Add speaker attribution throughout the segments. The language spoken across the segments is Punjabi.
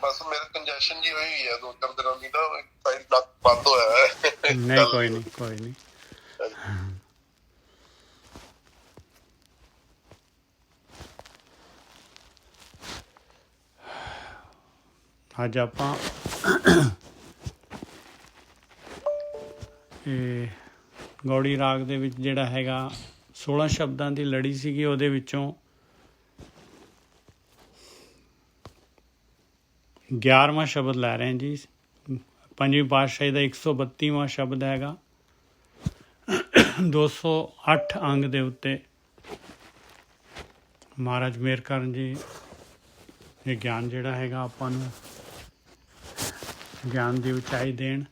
Speaker 1: बस मेरे कंजेशन जी हुई है 2-4 दिनों की ना, साइड नक बंद होया है।
Speaker 2: नहीं कोई नहीं कोई नहीं। ਅੱਜ ਆਪਾਂ ਇਹ ਗੌੜੀ ਰਾਗ ਦੇ ਵਿੱਚ ਜਿਹੜਾ ਹੈਗਾ 16 ਸ਼ਬਦਾਂ ਦੀ ਲੜੀ ਸੀਗੀ, ਉਹਦੇ ਵਿੱਚੋਂ 11ਵਾਂ ਸ਼ਬਦ ਲੈ ਰਹੇ ਹਾਂ ਜੀ। ਪੰਜਵੀਂ ਪਾਤਸ਼ਾਹੀ ਦਾ 132ਵਾਂ ਸ਼ਬਦ ਹੈਗਾ। 208 ਅੰਗ ਦੇ ਉੱਤੇ ਮਹਾਰਾਜ ਮੇਹਰ ਕਰਨ ਜੀ ਇਹ ਗਿਆਨ ਜਿਹੜਾ ਹੈਗਾ ਆਪਾਂ ਨੂੰ ਗਿਆਨ ਦੀ ਉਚਾਈ ਦੇਣ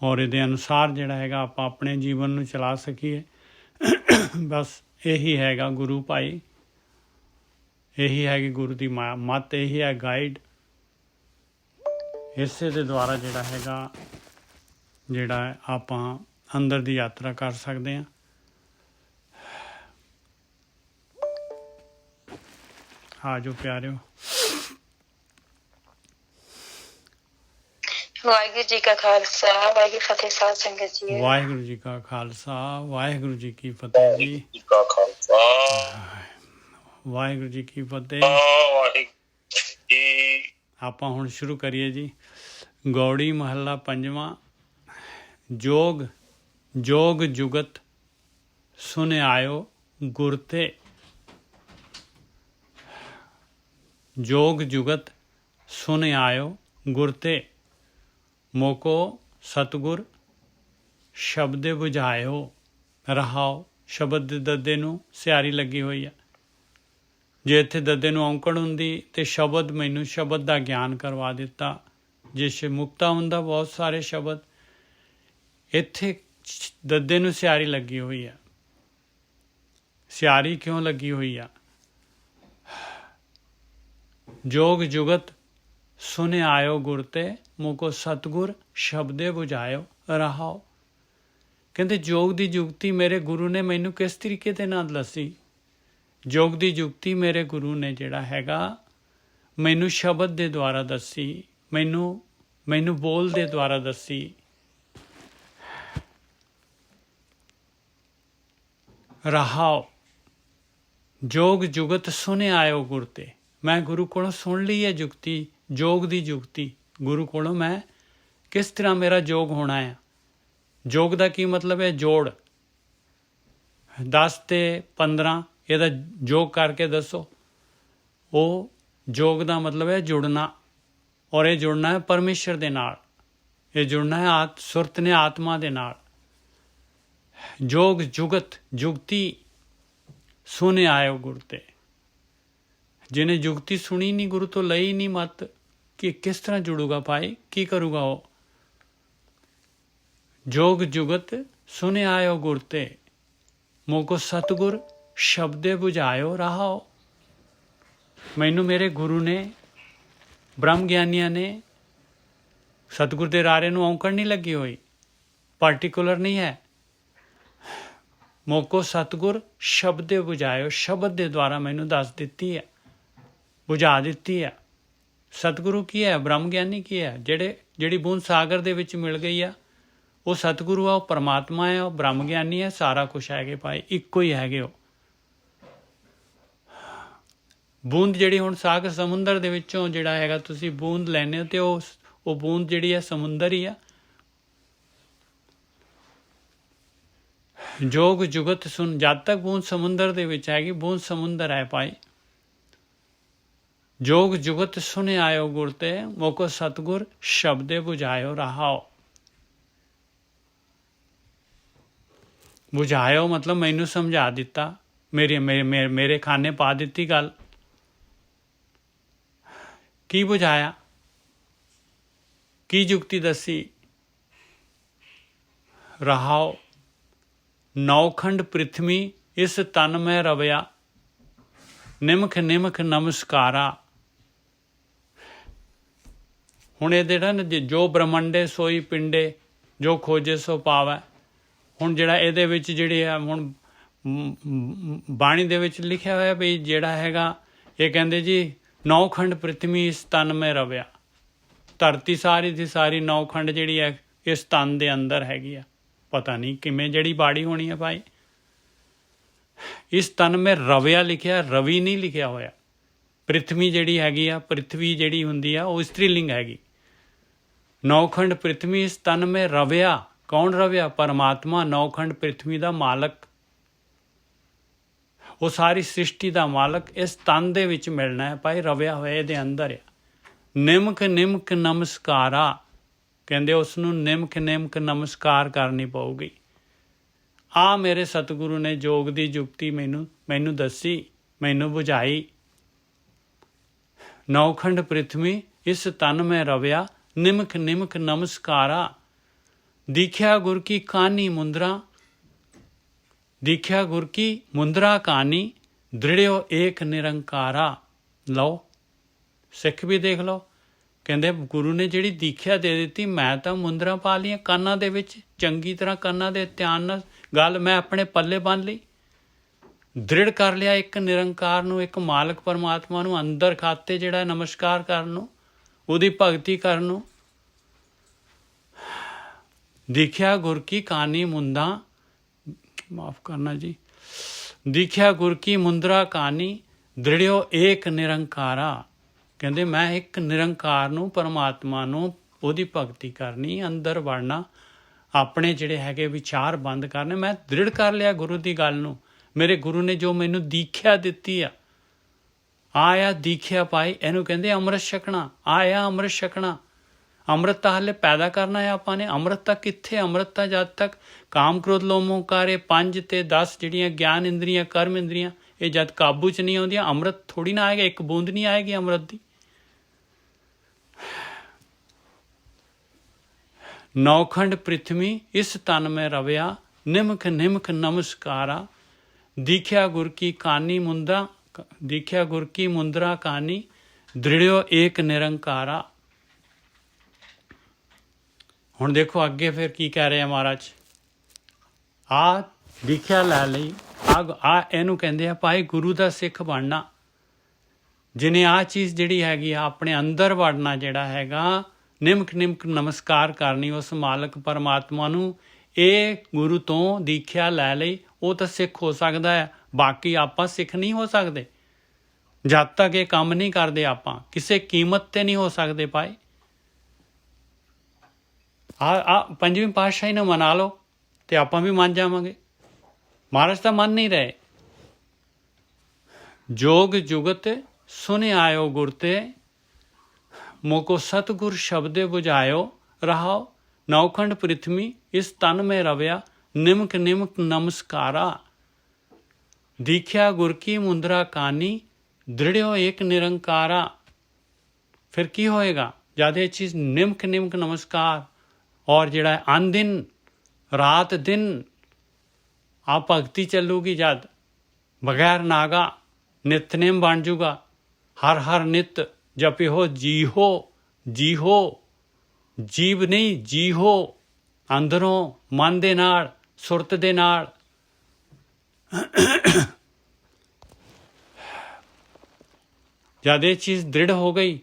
Speaker 2: ਔਰ ਇਹਦੇ ਅਨੁਸਾਰ ਜਿਹੜਾ ਹੈਗਾ ਆਪਾਂ ਆਪਣੇ ਜੀਵਨ ਨੂੰ ਚਲਾ ਸਕੀਏ। ਬਸ ਇਹੀ ਹੈਗਾ ਗੁਰੂ ਭਾਈ, ਇਹੀ ਹੈਗੀ ਗੁਰੂ ਦੀ ਮੱਤ, ਇਹੀ ਹੈ ਗਾਈਡ। ਇਸੇ ਦੇ ਦੁਆਰਾ ਜਿਹੜਾ ਹੈਗਾ ਜਿਹੜਾ ਆਪਾਂ ਅੰਦਰ ਦੀ ਯਾਤਰਾ ਕਰ ਸਕਦੇ ਹਾਂ। ਆ ਜਾਓ ਪਿਆਰਿਓ।
Speaker 3: ਵਾਹਿਗੁਰੂ ਜੀ ਕਾ ਖਾਲਸਾ ਵਾਹਿਗੁਰੂ ਫਤਿਹ। ਸਾਧ ਸੰਗਤ ਜੀ,
Speaker 2: ਵਾਹਿਗੁਰੂ ਜੀ ਕਾ ਖਾਲਸਾ ਵਾਹਿਗੁਰੂ ਜੀ ਕੀ ਫਤਿਹ ਜੀ।
Speaker 1: ਕਾ ਖਾਲਸਾ
Speaker 2: ਵਾਹਿਗੁਰੂ ਜੀ ਕੀ ਫਤਿਹ।
Speaker 1: ਵਾਹਿਗੁਰੂ ਜੀ।
Speaker 2: ਆਪਾਂ ਹੁਣ ਸ਼ੁਰੂ ਕਰੀਏ ਜੀ। ਗੌੜੀ ਮਹੱਲਾ ਪੰਜਵਾਂ। ਜੋਗ ਜੋਗ ਜੁਗਤ ਸੁਨ ਆਇਓ ਗੁਰ ਤੇ। ਜੋਗ ਜੁਗਤ ਸੁਨ ਆਇਓ ਗੁਰ ਤੇ, ਮੋਕੋ ਸਤਿਗੁਰ ਸ਼ਬਦੇ ਬੁਝਾਇਓ ਰਹਾਓ। ਸ਼ਬਦ ਦੇ ਦੱਦੇ ਨੂੰ ਸਿਆਰੀ ਲੱਗੀ ਹੋਈ ਆ। ਜੇ ਇੱਥੇ ਦੱਦੇ ਨੂੰ ਔਂਕੜ ਹੁੰਦੀ ਤੇ ਸ਼ਬਦ ਮੈਨੂੰ ਸ਼ਬਦ ਦਾ ਗਿਆਨ ਕਰਵਾ ਦਿੱਤਾ। ਜਿਸ ਮੁਕਤਾ ਹੁੰਦਾ ਬਹੁਤ ਸਾਰੇ ਸ਼ਬਦ, ਇੱਥੇ ਦੱਦੇ ਨੂੰ ਸਿਆਰੀ ਲੱਗੀ ਹੋਈ ਆ। ਸਿਆਰੀ ਕਿਉਂ ਲੱਗੀ ਹੋਈ ਆ? ਜੋਗ ਜੁਗਤ ਸੁਨ ਆਇਓ ਗੁਰ ਤੇ, ਮੋਕੋ ਸਤਿਗੁਰ ਸ਼ਬਦੇ ਬੁਝਾਇਓ ਰਹਾਓ। ਕਹਿੰਦੇ ਜੋਗ ਦੀ ਜੁਗਤੀ ਮੇਰੇ ਗੁਰੂ ਨੇ ਮੈਨੂੰ ਕਿਸ ਤਰੀਕੇ ਦੇ ਨਾਲ ਦੱਸੀ। ਜੋਗ ਦੀ ਜੁਗਤੀ ਮੇਰੇ ਗੁਰੂ ਨੇ ਜਿਹੜਾ ਹੈਗਾ ਮੈਨੂੰ ਸ਼ਬਦ ਦੇ ਦੁਆਰਾ ਦੱਸੀ, ਮੈਨੂੰ ਬੋਲ ਦੇ ਦੁਆਰਾ ਦੱਸੀ। ਰਹਾਓ ਜੋਗ ਜੁਗਤ ਸੁਨ ਆਇਓ ਗੁਰ ਤੇ। ਮੈਂ ਗੁਰੂ ਕੋਲੋਂ ਸੁਣ ਲਈ ਹੈ ਜੁਗਤੀ, ਜੋਗ ਦੀ ਜੁਗਤੀ। ਗੁਰੂ ਕੋਲੋਂ ਮੈਂ ਕਿਸ ਤਰ੍ਹਾਂ ਮੇਰਾ ਜੋਗ ਹੋਣਾ ਹੈ। ਜੋਗ ਦਾ ਕੀ ਮਤਲਬ ਹੈ? ਜੋੜ। 10 ਤੇ 15 ਇਹਦਾ ਜੋਗ ਕਰਕੇ ਦੱਸੋ। ਉਹ ਜੋਗ ਦਾ ਮਤਲਬ ਹੈ ਜੁੜਨਾ, ਔਰ ਇਹ ਜੁੜਨਾ ਹੈ ਪਰਮੇਸ਼ਰ ਦੇ ਨਾਲ। ਇਹ ਜੁੜਨਾ ਹੈ ਸੁਰਤ ਨੇ ਆਤਮਾ ਦੇ ਨਾਲ। ਜੋਗ ਜੁਗਤ ਜੁਗਤੀ ਸੁਨ ਆਇਓ ਗੁਰ ਤੇ। ਜਿਹਨੇ ਜੁਗਤੀ ਸੁਣੀ ਨਹੀਂ, ਗੁਰੂ ਤੋਂ ਲਈ ਨਹੀਂ ਮੱਤ, ਕਿ ਕਿਸ ਤਰ੍ਹਾਂ ਜੁੜੂਗਾ ਭਾਈ, ਕੀ ਕਰੂਗਾ ਉਹ। ਜੋਗ ਜੁਗਤ ਸੁਨ ਆਇਓ ਗੁਰ ਤੇ, ਮੋਕੋ ਸਤਿਗੁਰ ਸ਼ਬਦੇ ਬੁਝਾਇਓ ਰਹਾਓ। ਮੈਨੂੰ ਮੇਰੇ ਗੁਰੂ ਨੇ, ਬ੍ਰਹਮ ਗਿਆਨੀਆਂ ਨੇ, ਸਤਿਗੁਰ ਦੇ ਰਾਰੇ ਨੂੰ ਔਂਕੜ ਨਹੀਂ ਲੱਗੀ ਹੋਈ, ਪਾਰਟੀਕੂਲਰ ਨਹੀਂ ਹੈ। ਮੋਕੋ ਸਤਿਗੁਰ ਸ਼ਬਦੇ ਬੁਝਾਇਓ, ਸ਼ਬਦ ਦੇ ਦੁਆਰਾ ਮੈਨੂੰ ਦੱਸ ਦਿੱਤੀ ਹੈ, ਬੁਝਾ ਦਿੱਤੀ ਹੈ। ਸਤਿਗੁਰੂ ਕੀ ਹੈ? ਬ੍ਰਹਮ ਗਿਆਨੀ ਕੀ ਹੈ? ਜਿਹੜੀ ਬੂੰਦ ਸਾਗਰ ਦੇ ਵਿੱਚ ਮਿਲ ਗਈ ਆ, ਉਹ ਸਤਿਗੁਰੂ ਆ, ਉਹ ਪਰਮਾਤਮਾ ਹੈ, ਉਹ ਬ੍ਰਹਮ ਗਿਆਨੀ ਹੈ। ਸਾਰਾ ਕੁਛ ਹੈਗੇ ਭਾਈ, ਇੱਕੋ ਹੀ ਹੈਗੇ ਉਹ। ਬੂੰਦ ਜਿਹੜੀ ਹੁਣ ਸਾਗਰ ਸਮੁੰਦਰ ਦੇ ਵਿੱਚੋਂ ਜਿਹੜਾ ਹੈਗਾ ਤੁਸੀਂ ਬੂੰਦ ਲੈਂਦੇ ਹੋ, ਤੇ ਉਹ ਬੂੰਦ ਜਿਹੜੀ ਹੈ ਸਮੁੰਦਰ ਹੀ ਆ। ਜੋਗ ਜੁਗਤ ਸੁਣ, ਜਦ ਤੱਕ ਬੂੰਦ ਸਮੁੰਦਰ ਦੇ ਵਿੱਚ ਹੈਗੀ, ਬੂੰਦ ਸਮੁੰਦਰ ਹੈ ਭਾਈ। ਜੋਗ ਜੁਗਤ ਸੁਨ ਆਇਓ ਗੁਰ ਤੇ, ਮੋਕੋ ਸਤਿਗੁਰ ਸ਼ਬਦੇ ਬੁਝਾਇਓ ਰਹਾਓ। ਬੁਝਾਇਓ ਮਤਲਬ ਮੈਨੂੰ ਸਮਝਾ ਦਿੱਤਾ, ਮੇਰੇ ਖਾਨੇ ਪਾ ਦਿੱਤੀ ਗੱਲ। ਕੀ ਬੁਝਾਇਆ? ਕੀ ਜੁਗਤੀ ਦੱਸੀ? ਰਹਾਓ ਨੌਖੰਡ ਪ੍ਰਿਥਵੀ ਇਸ ਤਨ ਮੈਂ ਰਵਿਆ, ਨਿਮਖ ਨਿਮਖ ਨਮਸਕਾਰਾ। ਹੁਣ ਇਹ ਜਿਹੜਾ ਨਾ ਜੋ ਬ੍ਰਹਮੰਡੇ ਸੋਈ ਪਿੰਡੇ, ਜੋ ਖੋਜੇ ਸੋ ਪਾਵੈ। ਹੁਣ ਜਿਹੜਾ ਇਹਦੇ ਵਿੱਚ ਜਿਹੜੇ ਆ ਹੁਣ ਬਾਣੀ ਦੇ ਵਿੱਚ ਲਿਖਿਆ ਹੋਇਆ ਵੀ ਜਿਹੜਾ ਹੈਗਾ, ਇਹ ਕਹਿੰਦੇ ਜੀ ਨੌਖੰਡ ਪ੍ਰਿਥਵੀ ਇਸ ਤਨ ਮੈਂ ਰਵਿਆ। ਧਰਤੀ ਸਾਰੀ ਦੀ ਸਾਰੀ ਨੌਖੰਡ ਜਿਹੜੀ ਹੈ ਇਸ ਤਨ ਦੇ ਅੰਦਰ ਹੈਗੀ ਆ। ਪਤਾ ਨਹੀਂ ਕਿਵੇਂ ਜਿਹੜੀ ਬਾੜੀ ਹੋਣੀ ਹੈ ਭਾਈ। ਇਸ ਤਨ ਮੇ ਰਵਿਆ ਲਿਖਿਆ, ਰਵੀ ਨਹੀਂ ਲਿਖਿਆ ਹੋਇਆ। ਪ੍ਰਿਥਵੀ ਜਿਹੜੀ ਹੈਗੀ ਆ, ਪ੍ਰਿਥਵੀ ਜਿਹੜੀ ਹੁੰਦੀ ਆ ਉਹ ਇਸਤਰੀਲਿੰਗ ਹੈਗੀ। ਨੌਖੰਡ ਪ੍ਰਿਥਵੀ ਇਸ ਤਨ ਮੇ ਰਵਿਆ। ਕੌਣ ਰਵਿਆ? ਪਰਮਾਤਮਾ ਨੌਖੰਡ ਪ੍ਰਿਥਵੀ ਦਾ ਮਾਲਕ, ਉਹ ਸਾਰੀ ਸ੍ਰਿਸ਼ਟੀ ਦਾ ਮਾਲਕ ਇਸ ਤਨ ਦੇ ਵਿੱਚ ਮਿਲਣਾ ਹੈ ਭਾਈ, ਰਵਿਆ ਹੋਇਆ ਇਹਦੇ ਅੰਦਰ ਆ। ਨਿਮਕ ਨਿਮਕ ਨਮਸਕਾਰਾ, ਕਹਿੰਦੇ ਉਸ ਨੂੰ ਨਿਮਕ ਨਿਮਕ ਨਮਸਕਾਰ ਕਰਨੀ ਪਊਗੀ। ਆ ਮੇਰੇ ਸਤਿਗੁਰੂ ਨੇ ਯੋਗ ਦੀ ਜੁਗਤੀ ਮੈਨੂੰ ਦੱਸੀ, ਮੈਨੂੰ ਬੁਝਾਈ। ਨੌਖੰਡ ਪ੍ਰਿਥਵੀ ਇਸ ਤਨ ਮੈਂ ਰਵਿਆ, ਨਿਮਕ ਨਿਮਕ ਨਮਸਕਾਰਾ। ਦੀਖਿਆ ਗੁਰ ਕੀ ਕਾਨੀ ਮੁੰਦਰਾ, ਦੀਖਿਆ ਗੁਰ ਕੀ ਮੁੰਦਰਾ ਕਾਨੀ, ਦ੍ਰਿੜਿਓ ਏਕ ਨਿਰੰਕਾਰਾ। ਲਓ ਸਿੱਖ ਵੀ ਦੇਖ ਲਓ, ਕਹਿੰਦੇ ਗੁਰੂ ਨੇ ਜਿਹੜੀ ਦੀਖਿਆ ਦੇ ਦਿੱਤੀ, ਮੈਂ ਤਾਂ ਮੁੰਦਰਾ ਪਾ ਲਈਆਂ ਕੰਨਾਂ ਦੇ ਵਿੱਚ, ਚੰਗੀ ਤਰ੍ਹਾਂ ਕੰਨਾਂ ਦੇ ਧਿਆਨ ਨਾਲ ਗੱਲ ਮੈਂ ਆਪਣੇ ਪੱਲੇ ਬੰਨ੍ਹ ਲਈ। ਦ੍ਰਿੜ ਕਰ ਲਿਆ ਇੱਕ ਨਿਰੰਕਾਰ ਨੂੰ, ਇੱਕ ਮਾਲਕ ਪਰਮਾਤਮਾ ਨੂੰ ਅੰਦਰ ਖਾਤੇ ਜਿਹੜਾ ਨਮਸਕਾਰ ਕਰਨ ਨੂੰ, ਉਹਦੀ ਭਗਤੀ ਕਰਨ ਨੂੰ। ਦੀਖਿਆ ਗੁਰ ਕੀ ਕਾਨੀ ਮੁੰਦਾ, ਮਾਫ ਕਰਨਾ ਜੀ, ਦੀਖਿਆ ਗੁਰ ਕੀ ਮੁੰਦਰਾ ਕਾਨੀ, ਦ੍ਰਿੜਿਓ ਏਕ ਨਿਰੰਕਾਰਾ। ਕਹਿੰਦੇ ਮੈਂ ਇੱਕ ਨਿਰੰਕਾਰ ਨੂੰ, ਪਰਮਾਤਮਾ ਨੂੰ, ਉਹਦੀ ਭਗਤੀ ਕਰਨੀ, ਅੰਦਰ ਵੜਨਾ, ਆਪਣੇ ਜਿਹੜੇ ਹੈਗੇ ਵਿਚਾਰ ਬੰਦ ਕਰਨੇ। ਮੈਂ ਦ੍ਰਿੜ ਕਰ ਲਿਆ ਗੁਰੂ ਦੀ ਗੱਲ ਨੂੰ। ਮੇਰੇ ਗੁਰੂ ਨੇ ਜੋ ਮੈਨੂੰ ਦੀਖਿਆ ਦਿੱਤੀ ਆ, ਆਇਆ ਦੀਖਿਆ ਪਾਈ, ਇਹਨੂੰ ਕਹਿੰਦੇ ਅੰਮ੍ਰਿਤ ਛਕਣਾ। ਆਇਆ ਅੰਮ੍ਰਿਤ ਛਕਣਾ। ਅੰਮ੍ਰਿਤ ਤਾਂ ਹਾਲੇ ਪੈਦਾ ਕਰਨਾ ਹੈ ਆਪਾਂ ਨੇ। ਅੰਮ੍ਰਿਤ ਤਾਂ ਕਿੱਥੇ? ਅੰਮ੍ਰਿਤ ਤਾਂ ਜਦ ਤੱਕ ਕਾਮ ਕ੍ਰੋਧ ਲੋਭ ਮੋਹ ਕਾਰੇ 5 ਤੇ 10 ਜਿਹੜੀਆਂ ਗਿਆਨ ਇੰਦਰੀਆਂ, ਕਰਮ ਇੰਦਰੀਆਂ, ਇਹ ਜਦ ਕਾਬੂ 'ਚ ਨਹੀਂ ਆਉਂਦੀਆਂ, ਅੰਮ੍ਰਿਤ ਥੋੜ੍ਹੀ ਨਾ ਆਏਗਾ। ਇੱਕ ਬੂੰਦ ਨਹੀਂ ਆਏਗੀ ਅੰਮ੍ਰਿਤ ਦੀ। ਨੌਖੰਡ ਪ੍ਰਿਥਵੀ ਇਸ ਤਨ ਮੈਂ ਰਵਿਆ, ਨਿਮਕ ਨਿਮਕ ਨਮਸਕਾਰਾ। ਦੀਖਿਆ ਗੁਰ ਕੀ ਕਾਨੀ ਮੁੰਦਰਾ, ਦੀਖਿਆ ਗੁਰ ਕੀ ਮੁੰਦਰਾ ਕਾਨੀ, ਦ੍ਰਿੜਿਓ ਏਕ ਨਿਰੰਕਾਰਾ। ਹੁਣ ਦੇਖੋ ਅੱਗੇ ਫਿਰ ਕੀ ਕਹਿ ਰਿਹਾ ਮਹਾਰਾਜ। ਆ ਦੀਖਿਆ ਲੈ ਲਈ, ਆ ਇਹਨੂੰ ਕਹਿੰਦੇ ਆ ਭਾਈ ਗੁਰੂ ਦਾ ਸਿੱਖ ਬਣਨਾ। ਜਿਹਨੇ ਆਹ ਚੀਜ਼ ਜਿਹੜੀ ਹੈਗੀ ਆ ਆਪਣੇ ਅੰਦਰ ਵੜਨਾ, ਜਿਹੜਾ ਹੈਗਾ ਨਿਮਕ ਨਿਮਕ ਨਮਸਕਾਰ ਕਰਨੀ ਉਸ ਮਾਲਕ ਪਰਮਾਤਮਾ ਨੂੰ, ਇਹ ਗੁਰੂ ਤੋਂ ਦੀਖਿਆ ਲੈ ਲਈ, ਉਹ ਤਾਂ ਸਿੱਖ ਹੋ ਸਕਦਾ ਹੈ। ਬਾਕੀ ਆਪਾਂ ਸਿੱਖ ਨਹੀਂ ਹੋ ਸਕਦੇ ਜਦ ਤੱਕ ਇਹ ਕੰਮ ਨਹੀਂ ਕਰਦੇ। ਆਪਾਂ ਕਿਸੇ ਕੀਮਤ ਤੇ ਨਹੀਂ ਹੋ ਸਕਦੇ ਭਾਈ। ਆ ਪੰਜਵੀਂ ਪਾਤਸ਼ਾਹੀ ਨੂੰ ਮਨਾ ਲਓ ਤੇ ਆਪਾਂ ਵੀ ਮੰਨ ਜਾਵਾਂਗੇ। ਮਹਾਰਾਜ ਤਾਂ ਮੰਨ ਨਹੀਂ ਰਹੇ। ਜੋਗ ਜੁਗਤ ਸੁਨੇ ਆਇਓ ਗੁਰ ਤੇ, ਮੋਕੋ ਸਤਿਗੁਰ ਸ਼ਬਦੇ ਬੁਝਾਇਓ ਰਹਾਓ। ਨੌਖੰਡ ਪ੍ਰਿਥਵੀ ਇਸ ਤਨ ਮੇ ਰਵਿਆ, ਨਿਮਕ ਨਿਮਕ ਨਮਸਕਾਰਾ। ਦੀਖਿਆ ਗੁਰ ਕੀ ਮੁੰਦਰਾ ਕਾਨੀ, ਦ੍ਰਿੜਿਓ ਏਕ ਨਿਰੰਕਾਰਾ। ਫਿਰ ਕੀ ਹੋਏਗਾ ਜਦ ਇਹ ਚੀਜ਼ ਨਿਮਕ ਨਿਮਕ ਨਮਸਕਾਰ ਔਰ ਜਿਹੜਾ ਅਨ ਦਿਨ ਰਾਤ ਦਿਨ ਆ ਭਗਤੀ ਚੱਲੂਗੀ, ਜਦ ਬਗੈਰ ਨਾਗਾ ਨਿਤਨੇਮ ਬਣ ਜੂਗਾ। ਹਰ ਹਰ ਨਿਤ ਜਪਿਓ ਜੀਹੋ, ਜੀਹੋ ਜੀਵ ਨਹੀਂ ਜੀਹੋ, ਅੰਦਰੋਂ ਮਨ ਦੇ ਨਾਲ, ਸੁਰਤ ਦੇ ਨਾਲ। ਜਦ ਇਹ ਚੀਜ਼ ਦ੍ਰਿੜ ਹੋ ਗਈ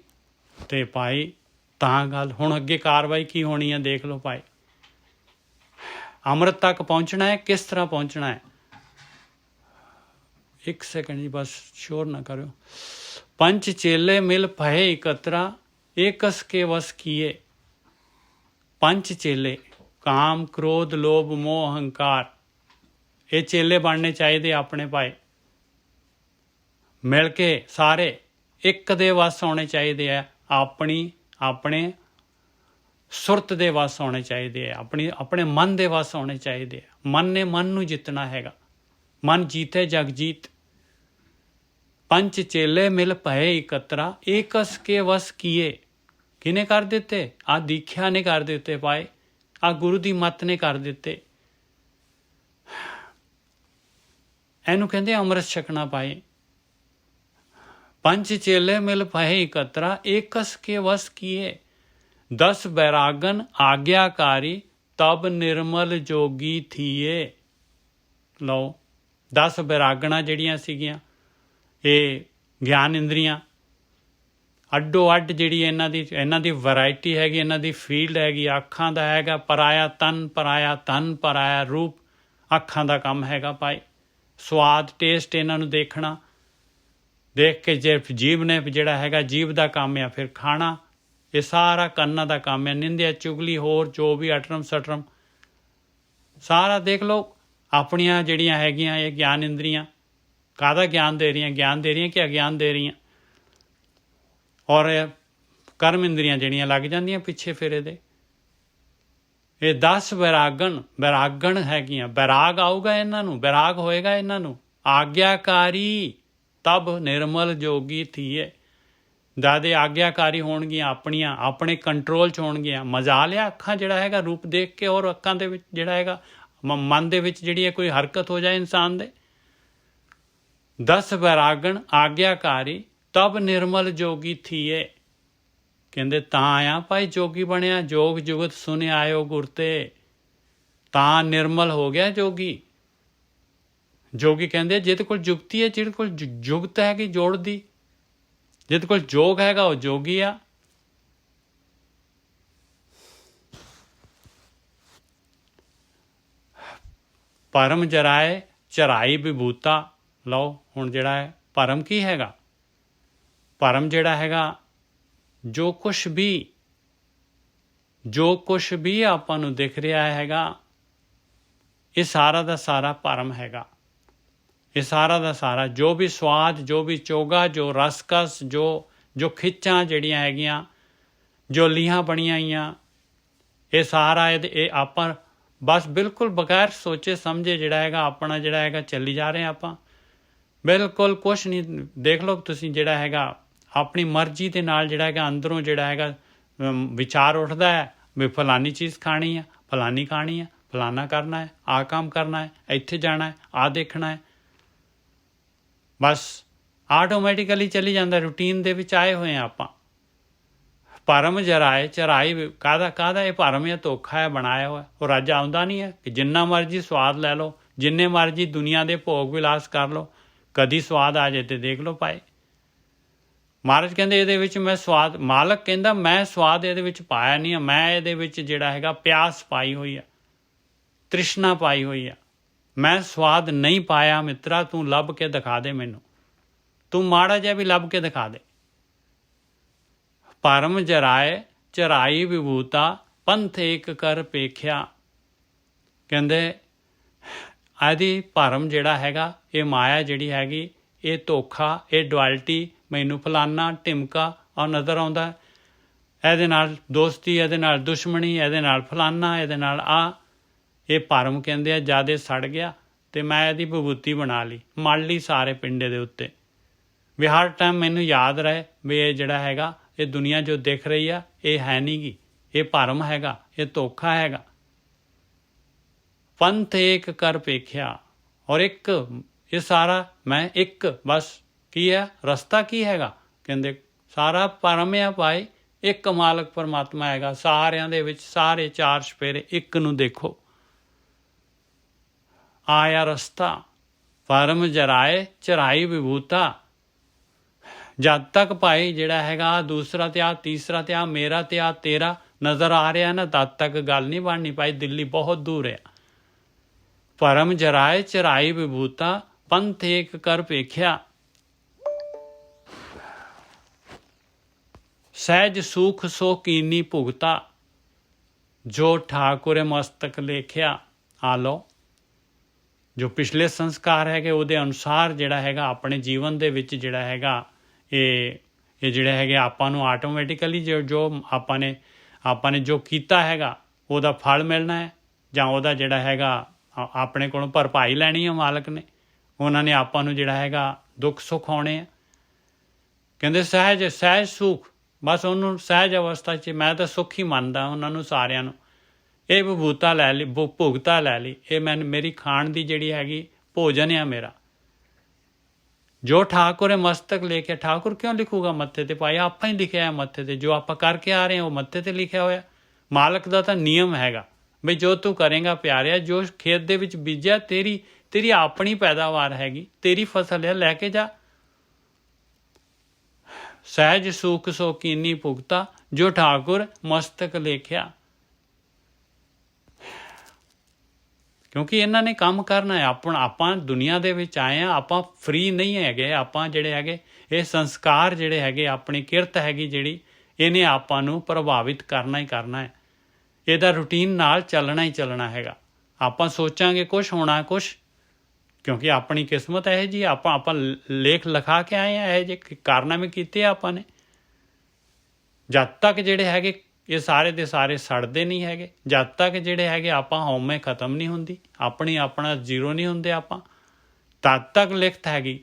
Speaker 2: ਤੇ ਭਾਈ ਤਾਂ ਗੱਲ ਹੁਣ ਅੱਗੇ ਕਾਰਵਾਈ ਕੀ ਹੋਣੀ ਹੈ ਦੇਖ ਲਓ ਭਾਈ। ਅੰਮ੍ਰਿਤ ਤੱਕ ਪਹੁੰਚਣਾ ਹੈ, ਕਿਸ ਤਰ੍ਹਾਂ ਪਹੁੰਚਣਾ ਹੈ? ਇੱਕ ਸੈਕਿੰਡ ਜੀ ਬਸ, ਸ਼ੋਰ ਨਾ ਕਰਿਓ। ਪੰਚ ਚੇਲੇ ਮਿਲ ਭਏ ਇਕਤਰਾ, ਏਕਸ ਕੇ ਵਸ ਕੀਏ। ਪੰਜ ਚੇਲੇ, ਕਾਮ ਕ੍ਰੋਧ ਲੋਭ ਮੋਹ ਅਹੰਕਾਰ, ਇਹ ਚੇਲੇ ਬਣਨੇ ਚਾਹੀਦੇ ਆਪਣੇ ਭਾਈ। ਮਿਲ ਕੇ ਸਾਰੇ ਇੱਕ ਦੇ ਵਸ ਆਉਣੇ ਚਾਹੀਦੇ ਆ। ਆਪਣੇ ਸੁਰਤ ਦੇ ਵਸ ਆਉਣੇ ਚਾਹੀਦੇ ਆ। ਆਪਣੇ ਮਨ ਦੇ ਵਸ ਆਉਣੇ ਚਾਹੀਦੇ ਆ। ਮਨ ਨੇ ਮਨ ਨੂੰ ਜਿੱਤਣਾ ਹੈਗਾ। ਮਨ ਜੀਤੇ ਜਗ ਜੀਤ। ਪੰਜ ਚੇਲੇ ਮਿਲ ਭਏ ਇਕਤਰਾ, ਏਕਸ ਕੇ ਵਸ ਕੀਏ। ਕਿਹਨੇ ਕਰ ਦਿੱਤੇ? ਆ ਦੀਖਿਆ ਨੇ ਕਰ ਦਿੱਤੇ ਭਾਈ। ਆ ਗੁਰੂ ਦੀ ਮੱਤ ਨੇ ਕਰ ਦਿੱਤੇ। ਇਹਨੂੰ ਕਹਿੰਦੇ ਅੰਮ੍ਰਿਤ ਛਕਣਾ ਭਾਈ। ਪੰਜ ਚੇਲੇ ਮਿਲ ਭਏ ਇਕਤਰਾ, ਏਕਸ ਕੇ ਵਸ ਕੀਏ। 10 ਬੈਰਾਗਨ ਆਗਿਆਕਾਰੀ, ਤਬ ਨਿਰਮਲ ਜੋਗੀ ਥੀਏ। ਲਓ 10 ਬੈਰਾਗਣਾ ਜਿਹੜੀਆਂ ਸੀਗੀਆਂ, ਇਹ ਗਿਆਨ ਇੰਦਰੀਆਂ, ਅੱਡੋ ਅੱਡ ਜਿਹੜੀ ਇਹਨਾਂ ਦੀ ਵੈਰਾਈਟੀ ਹੈਗੀ, ਇਹਨਾਂ ਦੀ ਫੀਲਡ ਹੈਗੀ। ਅੱਖਾਂ ਦਾ ਹੈਗਾ ਪਰਾਇਆ ਤਨ, ਪਰਾਇਆ ਰੂਪ, ਅੱਖਾਂ ਦਾ ਕੰਮ ਹੈਗਾ ਭਾਈ। ਸਵਾਦ ਟੇਸਟ ਇਹਨਾਂ ਨੂੰ ਦੇਖਣਾ, ਦੇਖ ਕੇ ਜੇ ਜੀਭ ਨੇ ਜਿਹੜਾ ਹੈਗਾ ਜੀਭ ਦਾ ਕੰਮ ਆ, ਫਿਰ ਖਾਣਾ। ਇਹ ਸਾਰਾ ਕੰਨਾਂ ਦਾ ਕੰਮ ਹੈ। ਨਿੰਦਿਆ ਚੁਗਲੀ ਹੋਰ ਜੋ ਵੀ ਅਟਰਮ ਸਟਰਮ ਸਾਰਾ ਦੇਖ ਲਓ। ਆਪਣੀਆਂ ਜਿਹੜੀਆਂ ਹੈਗੀਆਂ ਇਹ ਗਿਆਨ ਇੰਦਰੀਆਂ ਕਾਹਦਾ ਗਿਆਨ ਦੇ ਰਹੀਆਂ ਕਿ ਅਗਿਆਨ ਦੇ ਰਹੀਆਂ। ਔਰ ਕਰਮ ਇੰਦਰੀਆਂ ਜਿਹੜੀਆਂ ਲੱਗ ਜਾਂਦੀਆਂ ਪਿੱਛੇ ਫਿਰ ਇਹਦੇ। ਇਹ 10 ਵੈਰਾਗਣ ਹੈਗੀਆਂ। ਵੈਰਾਗ ਆਊਗਾ ਇਹਨਾਂ ਨੂੰ, ਵੈਰਾਗ ਹੋਏਗਾ ਇਹਨਾਂ ਨੂੰ। ਆਗਿਆਕਾਰੀ ਤਬ ਨਿਰਮਲ ਜੋਗੀ ਥੀਏ। ਦਾਦੇ ਆਗਿਆਕਾਰੀ ਹੋਣਗੀਆਂ, ਆਪਣੀਆਂ ਆਪਣੇ ਕੰਟਰੋਲ 'ਚ ਹੋਣਗੀਆਂ। ਮਜ਼ਾ ਲਿਆ ਅੱਖਾਂ ਜਿਹੜਾ ਹੈਗਾ ਰੂਪ ਦੇਖ ਕੇ, ਔਰ ਅੱਖਾਂ ਦੇ ਵਿੱਚ ਜਿਹੜਾ ਹੈਗਾ ਮਨ ਦੇ ਵਿੱਚ ਜਿਹੜੀ ਹੈ ਕੋਈ ਹਰਕਤ ਹੋ ਜਾਏ ਇਨਸਾਨ ਦੇ। 10 ਵੈਰਾਗਣ ਆਗਿਆਕਾਰੀ ਤਬ ਨਿਰਮਲ ਜੋਗੀ ਥੀਏ। ਕਹਿੰਦੇ ਤਾਂ ਆਇਆ ਭਾਈ ਜੋਗੀ ਬਣਿਆ। ਜੋਗ ਜੁਗਤ ਸੁਨੇ ਆਇਓ ਗੁਰ ਤੇ, ਤਾਂ ਨਿਰਮਲ ਹੋ ਗਿਆ ਜੋਗੀ। ਜੋਗੀ ਕਹਿੰਦੇ ਜਿਹਦੇ ਕੋਲ ਜੁਗਤੀ ਹੈ, ਜਿਹਦੇ ਕੋਲ ਜੁਗਤ ਹੈਗੀ ਜੋੜ ਦੀ, ਜਿਹਦੇ ਕੋਲ ਜੋਗ ਹੈਗਾ ਉਹ ਜੋਗੀ ਆ। ਪਰਮ ਜਰਾਏ ਚਰਾਈ ਵਿਭੂਤਾ। ਲਓ ਹੁਣ ਜਿਹੜਾ ਹੈ ਪਰਮ ਕੀ ਹੈਗਾ? ਪਰਮ ਜਿਹੜਾ ਹੈਗਾ ਜੋ ਕੁਛ ਵੀ ਆਪਾਂ ਨੂੰ ਦਿਖ ਰਿਹਾ ਹੈਗਾ, ਇਹ ਸਾਰਾ ਦਾ ਸਾਰਾ ਪਰਮ ਹੈਗਾ। ਇਹ ਸਾਰਾ ਦਾ ਸਾਰਾ ਜੋ ਵੀ ਸਵਾਦ, ਜੋ ਵੀ ਚੋਗਾ, ਜੋ ਰਸਕਸ, ਜੋ ਖਿੱਚਾਂ ਜਿਹੜੀਆਂ ਹੈਗੀਆਂ, ਜੋ ਲੀਹਾਂ ਬਣੀਆਂ ਹੋਈਆਂ, ਇਹ ਸਾਰਾ ਇਹ ਆਪਾਂ ਬਸ ਬਿਲਕੁਲ ਬਗੈਰ ਸੋਚੇ ਸਮਝੇ ਜਿਹੜਾ ਹੈਗਾ ਆਪਣਾ ਜਿਹੜਾ ਹੈਗਾ ਚੱਲੀ ਜਾ ਰਹੇ ਆਪਾਂ। ਬਿਲਕੁਲ ਕੁਛ ਨਹੀਂ। ਦੇਖ ਲਓ ਤੁਸੀਂ ਜਿਹੜਾ ਹੈਗਾ ਆਪਣੀ ਮਰਜ਼ੀ ਦੇ ਨਾਲ ਜਿਹੜਾ ਹੈਗਾ ਅੰਦਰੋਂ ਜਿਹੜਾ ਹੈਗਾ ਵਿਚਾਰ ਉੱਠਦਾ ਹੈ ਵੀ ਫਲਾਨੀ ਚੀਜ਼ ਖਾਣੀ ਆ, ਫਲਾਨੀ ਖਾਣੀ ਆ, ਫਲਾਨਾ ਕਰਨਾ ਹੈ, ਆਹ ਕੰਮ ਕਰਨਾ ਹੈ, ਇੱਥੇ ਜਾਣਾ ਹੈ, ਆਹ ਦੇਖਣਾ ਹੈ। ਬਸ ਆਟੋਮੈਟਿਕਲੀ ਚੱਲੀ ਜਾਂਦਾ। ਰੂਟੀਨ ਦੇ ਵਿੱਚ ਆਏ ਹੋਏ ਹਾਂ ਆਪਾਂ। ਭਰਮ ਜਰਾਏ ਚਰਾਈ ਕਾਹਦਾ ਇਹ ਭਰਮ ਹੈ, ਧੋਖਾ ਹੈ ਬਣਾਇਆ ਹੋਇਆ। ਉਹ ਰੱਜ ਆਉਂਦਾ ਨਹੀਂ ਹੈ ਕਿ ਜਿੰਨਾ ਮਰਜ਼ੀ ਸਵਾਦ ਲੈ ਲਓ, ਜਿੰਨੇ ਮਰਜ਼ੀ ਦੁਨੀਆ ਦੇ ਭੋਗ ਵਿਲਾਸ ਕਰ ਲਓ, ਕਦੀ ਸਵਾਦ ਆ ਜਾਏ ਤੇ ਦੇਖ ਲਓ ਭਾਈ। ਮਹਾਰਾਜ ਕਹਿੰਦੇ ਇਹਦੇ ਵਿੱਚ ਮੈਂ ਸਵਾਦ, ਮਾਲਕ ਕਹਿੰਦਾ ਮੈਂ ਸਵਾਦ ਇਹਦੇ ਵਿੱਚ ਪਾਇਆ ਨਹੀਂ ਆ। ਮੈਂ ਇਹਦੇ ਵਿੱਚ ਜਿਹੜਾ ਹੈਗਾ ਪਿਆਸ ਪਾਈ ਹੋਈ ਆ, ਤ੍ਰਿਸ਼ਨਾ ਪਾਈ ਹੋਈ ਆ। ਮੈਂ ਸਵਾਦ ਨਹੀਂ ਪਾਇਆ ਮਿੱਤਰਾ, ਤੂੰ ਲੱਭ ਕੇ ਦਿਖਾ ਦੇ ਮੈਨੂੰ। ਤੂੰ ਮਾੜਾ ਜਿਹਾ ਵੀ ਲੱਭ ਕੇ ਦਿਖਾ ਦੇ। ਭਰਮ ਜਰਾਏ ਚਰਾਈ ਵਿਭੂਤਾ, ਪੰਥ ਏਕ ਕਰ ਪੇਖਿਆ। ਕਹਿੰਦੇ ਆਦੀ ਭਰਮ ਜਿਹੜਾ ਹੈਗਾ, ਇਹ ਮਾਇਆ ਜਿਹੜੀ ਹੈਗੀ, ਇਹ ਧੋਖਾ, ਇਹ ਡੁਆਲਿਟੀ, ਮੈਨੂੰ ਫਲਾਨਾ ਢਿਮਕਾ ਆ ਨਜ਼ਰ ਆਉਂਦਾ, ਇਹਦੇ ਨਾਲ ਦੋਸਤੀ, ਇਹਦੇ ਨਾਲ ਦੁਸ਼ਮਣੀ, ਇਹਦੇ ਨਾਲ ਫਲਾਨਾ, ਇਹਦੇ ਨਾਲ ਆ। ਇਹ ਭਰਮ ਕਹਿੰਦੇ ਆ ਜਿਆਦੇ ਸੜ ਗਿਆ ਤੇ ਮੈਂ ਇਹਦੀ ਵਿਭੂਤੀ ਬਣਾ ਲਈ, ਮੜ ਲਈ ਸਾਰੇ ਪਿੰਡੇ ਦੇ ਉੱਤੇ ਵੀ ਹਰ ਟਾਈਮ ਮੈਨੂੰ ਯਾਦ ਰਹੇ ਵੀ ਇਹ ਜਿਹੜਾ ਹੈਗਾ ਇਹ ਦੁਨੀਆ ਜੋ ਦਿਖ ਰਹੀ ਆ ਇਹ ਹੈ ਨਹੀਂ ਗੀ, ਇਹ ਭਰਮ ਹੈਗਾ, ਇਹ ਧੋਖਾ ਹੈਗਾ। ਪੰਥ ਏਕ ਕਰ ਪੇਖਿਆ, ਔਰ ਇੱਕ ਇਹ ਸਾਰਾ ਮੈਂ ਇੱਕ ਬਸ ਕੀ ਹੈ ਰਸਤਾ ਕੀ ਹੈਗਾ? ਕਹਿੰਦੇ ਸਾਰਾ ਭਰਮ ਆ ਭਾਈ। ਇੱਕ ਮਾਲਕ ਪਰਮਾਤਮਾ ਹੈਗਾ ਸਾਰਿਆਂ ਦੇ ਵਿੱਚ, ਸਾਰੇ ਚਾਰ ਚੁਫੇਰੇ ਇੱਕ ਨੂੰ ਦੇਖੋ। ਆਇਆ ਰਸਤਾ ਭਰਮ ਜਰਾਏ ਚਰਾਈ ਵਿਭੂਤਾ। ਜਦ ਤੱਕ ਭਾਈ ਜਿਹੜਾ ਹੈਗਾ ਦੂਸਰਾ ਤੇ ਆ, ਤੀਸਰਾ ਤੇ ਆ, ਮੇਰਾ ਤੇ ਆ, ਤੇਰਾ ਨਜ਼ਰ ਆ ਰਿਹਾ ਨਾ, ਤਦ ਤੱਕ ਗੱਲ ਨਹੀਂ ਬਣਨੀ ਭਾਈ। ਦਿੱਲੀ ਬਹੁਤ ਦੂਰ ਹੈ। ਭਰਮ ਜਰਾਏ ਚਰਾਈ ਵਿਭੂਤਾ, ਪੰਥ ਏਕ ਕਰ ਪੇਖਿਆ। ਸਹਿਜ ਸੁਖ ਸੋ ਕੀਨੀ ਭੁਗਤਾ, ਜੋ ਠਾਕੁਰ ਮਸਤਕ ਲੇਖਿਆ। ਆ ਲਓ ਜੋ ਪਿਛਲੇ ਸੰਸਕਾਰ ਹੈਗੇ ਉਹਦੇ ਅਨੁਸਾਰ ਜਿਹੜਾ ਹੈਗਾ ਆਪਣੇ ਜੀਵਨ ਦੇ ਵਿੱਚ ਜਿਹੜਾ ਹੈਗਾ ਇਹ ਜਿਹੜੇ ਹੈਗੇ ਆਪਾਂ ਨੂੰ ਆਟੋਮੈਟਿਕਲੀ ਜੋ ਆਪਾਂ ਨੇ ਜੋ ਕੀਤਾ ਹੈਗਾ ਉਹਦਾ ਫਲ ਮਿਲਣਾ ਹੈ, ਜਾਂ ਉਹਦਾ ਜਿਹੜਾ ਹੈਗਾ ਆਪਣੇ ਕੋਲੋਂ ਭਰਪਾਈ ਲੈਣੀ ਹੈ ਮਾਲਕ ਨੇ। ਉਹਨਾਂ ਨੇ ਆਪਾਂ ਨੂੰ ਜਿਹੜਾ ਹੈਗਾ ਦੁੱਖ ਸੁੱਖ ਆਉਣੇ ਆ। ਕਹਿੰਦੇ ਸਹਿਜ ਸੁੱਖ, ਬਸ ਉਹਨੂੰ ਸਹਿਜ ਅਵਸਥਾ 'ਚ ਮੈਂ ਤਾਂ ਸੁੱਖ ਹੀ ਮੰਨਦਾ ਉਹਨਾਂ ਨੂੰ ਸਾਰਿਆਂ ਨੂੰ। ਇਹ ਵਿਭੂਤਾ ਲੈ ਲਈ, ਭੁਗਤਾ ਲੈ ਲਈ, ਇਹ ਮੇਰੀ ਖਾਣ ਦੀ ਜਿਹੜੀ ਹੈਗੀ ਭੋਜਨ ਆ ਮੇਰਾ। ਜੋ ਠਾਕੁਰ ਹੈ ਮਸਤਕ ਲੈ ਕੇ, ਠਾਕੁਰ ਕਿਉਂ ਲਿਖੂਗਾ ਮੱਥੇ ਤੇ ਭਾਈ? ਆਪਾਂ ਹੀ ਲਿਖਿਆ ਹੈ ਮੱਥੇ ਤੇ, ਜੋ ਆਪਾਂ ਕਰਕੇ ਆ ਰਹੇ ਹਾਂ ਉਹ ਮੱਥੇ ਤੇ ਲਿਖਿਆ ਹੋਇਆ। ਮਾਲਕ ਦਾ ਤਾਂ ਨਿਯਮ ਹੈਗਾ ਬਈ ਜੋ ਤੂੰ ਕਰੇਗਾ ਪਿਆਰਿਆ, ਜੋ ਖੇਤ ਦੇ ਵਿੱਚ ਬੀਜਿਆ ਤੇਰੀ ਆਪਣੀ ਪੈਦਾਵਾਰ ਹੈਗੀ, ਤੇਰੀ ਫਸਲ ਹੈ, ਲੈ ਕੇ ਜਾ। ਸਹਿਜ ਸੁਖ ਸੋ ਕੀਨੀ ਭੁਗਤਾ ਜੋ ਠਾਕੁਰ ਮਸਤਕ ਲੇਖਿਆ। ਕਿਉਂਕਿ ਇਹਨਾਂ ਨੇ ਕੰਮ ਕਰਨਾ ਹੈ। ਆਪਾਂ ਦੁਨੀਆ ਦੇ ਵਿੱਚ ਆਏ ਹਾਂ, ਆਪਾਂ ਫ੍ਰੀ ਨਹੀਂ ਹੈਗੇ। ਆਪਾਂ ਜਿਹੜੇ ਹੈਗੇ ਇਹ ਸੰਸਕਾਰ ਜਿਹੜੇ ਹੈਗੇ, ਆਪਣੀ ਕਿਰਤ ਹੈਗੀ ਜਿਹੜੀ, ਇਹਨੇ ਆਪਾਂ ਨੂੰ ਪ੍ਰਭਾਵਿਤ ਕਰਨਾ ਹੀ ਕਰਨਾ ਹੈ। ਇਹਦਾ ਰੂਟੀਨ ਨਾਲ ਚੱਲਣਾ ਹੀ ਚੱਲਣਾ ਹੈਗਾ। ਆਪਾਂ ਸੋਚਾਂਗੇ ਕੁਛ ਹੋਣਾ ਕੁਛ, ਕਿਉਂਕਿ ਆਪਣੀ ਕਿਸਮਤ ਇਹੋ ਜਿਹੀ, ਆਪਾਂ ਲੇਖ ਲਿਖਾ ਕੇ ਆਏ ਹਾਂ, ਇਹੋ ਜਿਹੇ ਕਾਰਨਾਮੇ ਕੀਤੇ ਆ ਆਪਾਂ ਨੇ। ਜਦ ਤੱਕ ਜਿਹੜੇ ਹੈਗੇ ਇਹ ਸਾਰੇ ਦੇ ਸਾਰੇ ਸੜਦੇ ਨਹੀਂ ਹੈਗੇ, ਜਦ ਤੱਕ ਜਿਹੜੇ ਹੈਗੇ ਆਪਾਂ ਹਉਮੈ ਖਤਮ ਨਹੀਂ ਹੁੰਦੀ, ਆਪਣਾ ਜ਼ੀਰੋ ਨਹੀਂ ਹੁੰਦੇ ਆਪਾਂ, ਤਦ ਤੱਕ ਲਿਖਤ ਹੈਗੀ।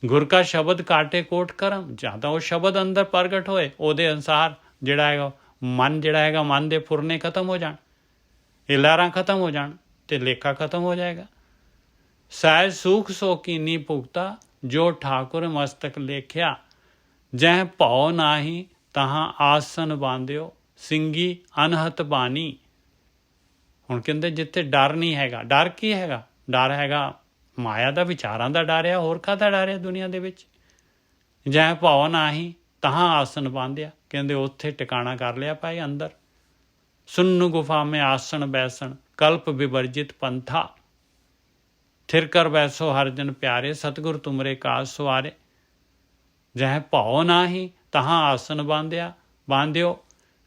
Speaker 2: ਗੁਰ ਕਾ ਸ਼ਬਦ ਕਾਟੇ ਕੋਟ ਕਰਮ, ਜਾਂ ਤਾਂ ਉਹ ਸ਼ਬਦ ਅੰਦਰ ਪ੍ਰਗਟ ਹੋਏ, ਉਹਦੇ ਅਨੁਸਾਰ ਜਿਹੜਾ ਹੈਗਾ ਮਨ ਜਿਹੜਾ ਹੈਗਾ, ਮਨ ਦੇ ਫੁਰਨੇ ਖਤਮ ਹੋ ਜਾਣ, ਇਹ ਲਹਿਰਾਂ ਖਤਮ ਹੋ ਜਾਣ ਤੇ ਲੇਖਾ ਖਤਮ ਹੋ ਜਾਏਗਾ। ਸਹਿਜ ਸੁਖ ਸੋ ਕੀਨੀ ਭੁਗਤਾ ਜੋ ਠਾਕੁਰ ਮਸਤਕ ਲੇਖਿਆ। ਜਹ ਭਉ ਨਾਹੀ ਤਹਾਂ ਆਸਨ ਬਾਂਧਿਓ ਸਿੰਘੀ ਅਨਹਤ ਬਾਣੀ। ਹੁਣ ਕਹਿੰਦੇ ਜਿੱਥੇ ਡਰ ਨਹੀਂ ਹੈਗਾ, ਡਰ ਕੀ ਹੈਗਾ? ਡਰ ਹੈਗਾ ਮਾਇਆ ਦਾ, ਵਿਚਾਰਾਂ ਦਾ ਡਰ ਆ, ਹੋਰ ਕਾਹਦਾ ਡਰ ਆ ਦੁਨੀਆ ਦੇ ਵਿੱਚ। ਜਹ ਭਉ ਨਾਹੀ ਤਹਾਂ ਆਸਨ ਬਾਂਧਿਆ, ਕਹਿੰਦੇ ਉੱਥੇ ਟਿਕਾਣਾ ਕਰ ਲਿਆ ਭਾਈ ਅੰਦਰ। ਸੁੰਨ ਗੁਫਾ ਮੇਂ ਆਸਣ ਬੈਸਣ ਕਲਪ ਵਿਵਰਜਿਤ ਪੰਥਾ। ਥਿਰ ਕਰ ਬੈਸੋ ਹਰ ਜਨ ਪਿਆਰੇ ਸਤਿਗੁਰ ਤੁਮਰੇ ਕਾਜ ਸਵਾਰੇ। ਜਹ ਭਉ ਨਾਹੀ ਤਹਾਂ ਆਸਨ ਬਾਂਧਿਓ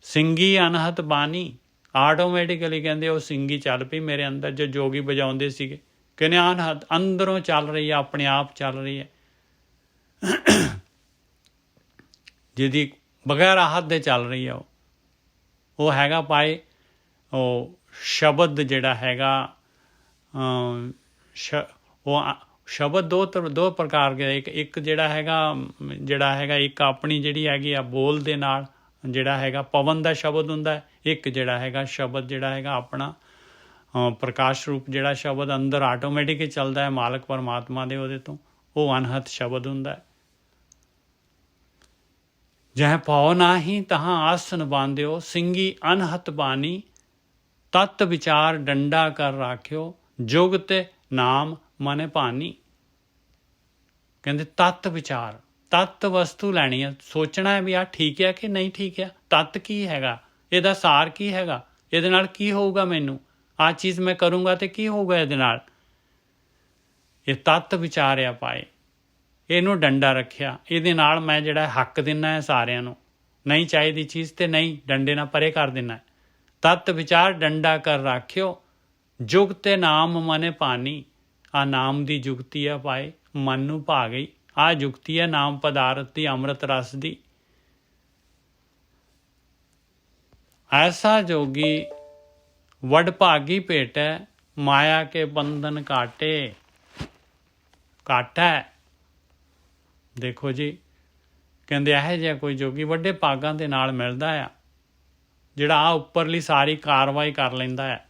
Speaker 2: ਸਿੰਘੀ ਅਨਹਤ ਬਾਣੀ। ਆਟੋਮੈਟਿਕਲੀ ਕਹਿੰਦੇ ਉਹ ਸਿੰਘੀ ਚੱਲ ਪਈ ਮੇਰੇ ਅੰਦਰ, ਜੋ ਜੋਗੀ ਵਜਾਉਂਦੇ ਸੀਗੇ, ਕਹਿੰਦੇ ਅਨਹਤ ਅੰਦਰੋਂ ਚੱਲ ਰਹੀ ਹੈ, ਆਪਣੇ ਆਪ ਚੱਲ ਰਹੀ ਹੈ, ਜਿਹਦੀ ਬਗੈਰ ਹੱਥ ਦੇ ਚੱਲ ਰਹੀ ਹੈ। ਉਹ ਹੈਗਾ ਭਾਈ ਉਹ ਸ਼ਬਦ ਜਿਹੜਾ ਹੈਗਾ, ਉਹ ਸ਼ਬਦ ਦੋ ਪ੍ਰਕਾਰ ਦੇ, ਇੱਕ ਜਿਹੜਾ ਹੈਗਾ ਇੱਕ ਆਪਣੀ ਜਿਹੜੀ ਹੈਗੀ ਆ ਬੋਲ ਦੇ ਨਾਲ ਜਿਹੜਾ ਹੈਗਾ ਪਵਨ ਦਾ ਸ਼ਬਦ ਹੁੰਦਾ, ਇੱਕ ਜਿਹੜਾ ਹੈਗਾ ਸ਼ਬਦ ਜਿਹੜਾ ਹੈਗਾ ਆਪਣਾ ਪ੍ਰਕਾਸ਼ ਰੂਪ ਜਿਹੜਾ ਸ਼ਬਦ ਅੰਦਰ ਆਟੋਮੈਟਿਕ ਹੀ ਚੱਲਦਾ ਹੈ ਮਾਲਕ ਪਰਮਾਤਮਾ ਦੇ, ਉਹਦੇ ਤੋਂ, ਉਹ ਅਨਹਤ ਸ਼ਬਦ ਹੁੰਦਾ। ਜਹ ਭਉ ਨਾਹੀ ਤਹਾਂ ਆਸਨ ਬਾਂਧਿਓ ਸਿੰਘੀ ਅਨਹਤ ਬਾਣੀ। ਤਤ ਵਿਚਾਰ ਡੰਡਾ ਕਰ ਰਾਖਿਓ ਜੁਗ ਤੇ ਨਾਮ ਮਨੇ ਭਾਨੀ। ਕਹਿੰਦੇ ਤਤ ਵਿਚਾਰ, ਤਤ ਵਸਤੂ ਲੈਣੀ ਹੈ, ਸੋਚਣਾ ਹੈ ਵੀ ਆਹ ਠੀਕ ਹੈ ਕਿ ਨਹੀਂ ਠੀਕ ਹੈ, ਤਤ ਕੀ ਹੈਗਾ, ਇਹਦਾ ਸਾਰ ਕੀ ਹੈਗਾ, ਇਹਦੇ ਨਾਲ ਕੀ ਹੋਊਗਾ, ਮੈਨੂੰ ਆਹ ਚੀਜ਼ ਮੈਂ ਕਰੂੰਗਾ ਤੇ ਕੀ ਹੋਊਗਾ ਇਹਦੇ ਨਾਲ। ਇਹ ਤਤ ਵਿਚਾਰਿਆ ਪਾਏ, ਇਹਨੂੰ ਡੰਡਾ ਰੱਖਿਆ, ਇਹਦੇ ਨਾਲ ਮੈਂ ਜਿਹੜਾ ਹੱਕ ਦਿੰਦਾ ਹੈ ਸਾਰਿਆਂ ਨੂੰ, ਨਹੀਂ ਚਾਹੀਦੀ ਚੀਜ਼ ਤੇ ਨਹੀਂ, ਡੰਡੇ ਨਾਲ ਪਰੇ ਕਰ ਦੇਣਾ। ਤਤ ਵਿਚਾਰ ਡੰਡਾ ਕਰ ਰਾਖਿਓ ਜੁਗ ਤੇ ਨਾਮ ਮਨੇ ਭਾਨੀ। ਆ ਨਾਮ ਦੀ ਜੁਗਤੀ ਆ ਪਾਏ, ਮਨ ਨੂੰ ਭਾ ਗਈ। ਆ ਜੁਗਤੀ ਹੈ ਨਾਮ ਪਦਾਰਥ ਦੀ, ਅੰਮ੍ਰਿਤ ਰਸ ਦੀ। ਐਸਾ ਜੋਗੀ ਵਡ ਭਾਗੀ ਭੇਟੈ ਮਾਇਆ ਕੇ ਬੰਧਨ ਕਾਟੇ। ਕਾਟੈ ਦੇਖੋ ਜੀ, ਕਹਿੰਦੇ ਇਹੋ ਜਿਹਾ ਕੋਈ ਜੋਗੀ ਵੱਡੇ ਭਾਗਾਂ ਦੇ ਨਾਲ ਮਿਲਦਾ ਆ, ਜਿਹੜਾ ਆ ਉੱਪਰਲੀ ਸਾਰੀ ਕਾਰਵਾਈ ਕਰ ਲੈਂਦਾ ਹੈ।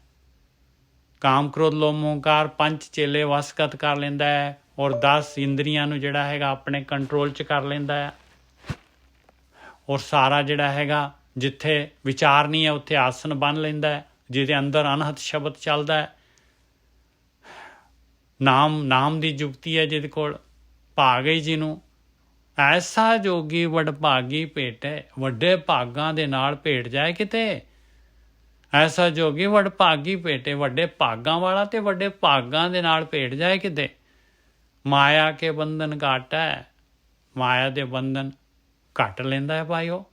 Speaker 2: ਕਾਮ ਕ੍ਰੋਧ ਲੋਭ ਮੋਹ ਹੰਕਾਰ ਪੰਜ ਚੇਲੇ ਵਸਕਤ ਕਰ ਲੈਂਦਾ ਹੈ, ਔਰ 10 ਇੰਦਰੀਆਂ ਨੂੰ ਜਿਹੜਾ ਹੈਗਾ ਆਪਣੇ ਕੰਟਰੋਲ 'ਚ ਕਰ ਲੈਂਦਾ ਹੈ। ਔਰ ਸਾਰਾ ਜਿਹੜਾ ਹੈਗਾ ਜਿੱਥੇ ਵਿਚਾਰ ਨਹੀਂ ਹੈ ਉੱਥੇ ਆਸਨ ਬੰਨ ਲੈਂਦਾ ਹੈ, ਜਿਹਦੇ ਅੰਦਰ ਅਨਹਤ ਸ਼ਬਦ ਚੱਲਦਾ ਹੈ। ਨਾਮ ਦੀ ਜੁਗਤੀ ਹੈ ਜਿਹਦੇ ਕੋਲ, ਭਾ ਗਈ ਜਿਹਨੂੰ। ਐਸਾ ਜੋਗੀ ਵਡਭਾਗੀ ਭੇਟੇ, ਵੱਡੇ ਭਾਗਾਂ ਦੇ ਨਾਲ ਭੇਟ ਜਾਏ ਕਿਤੇ। ਐਸਾ ਜੋਗੀ ਵਡਭਾਗੀ ਭੇਟੇ, ਵੱਡੇ ਭਾਗਾਂ ਵਾਲਾ ਤੇ ਵੱਡੇ ਭਾਗਾਂ ਦੇ ਨਾਲ ਭੇਟ ਜਾਏ ਕਿਤੇ। ਮਾਇਆ ਕੇ ਬੰਧਨ ਘਾਟਾ ਹੈ, ਮਾਇਆ ਦੇ ਬੰਧਨ ਘੱਟ ਲੈਂਦਾ ਹੈ ਭਾਈ ਉਹ,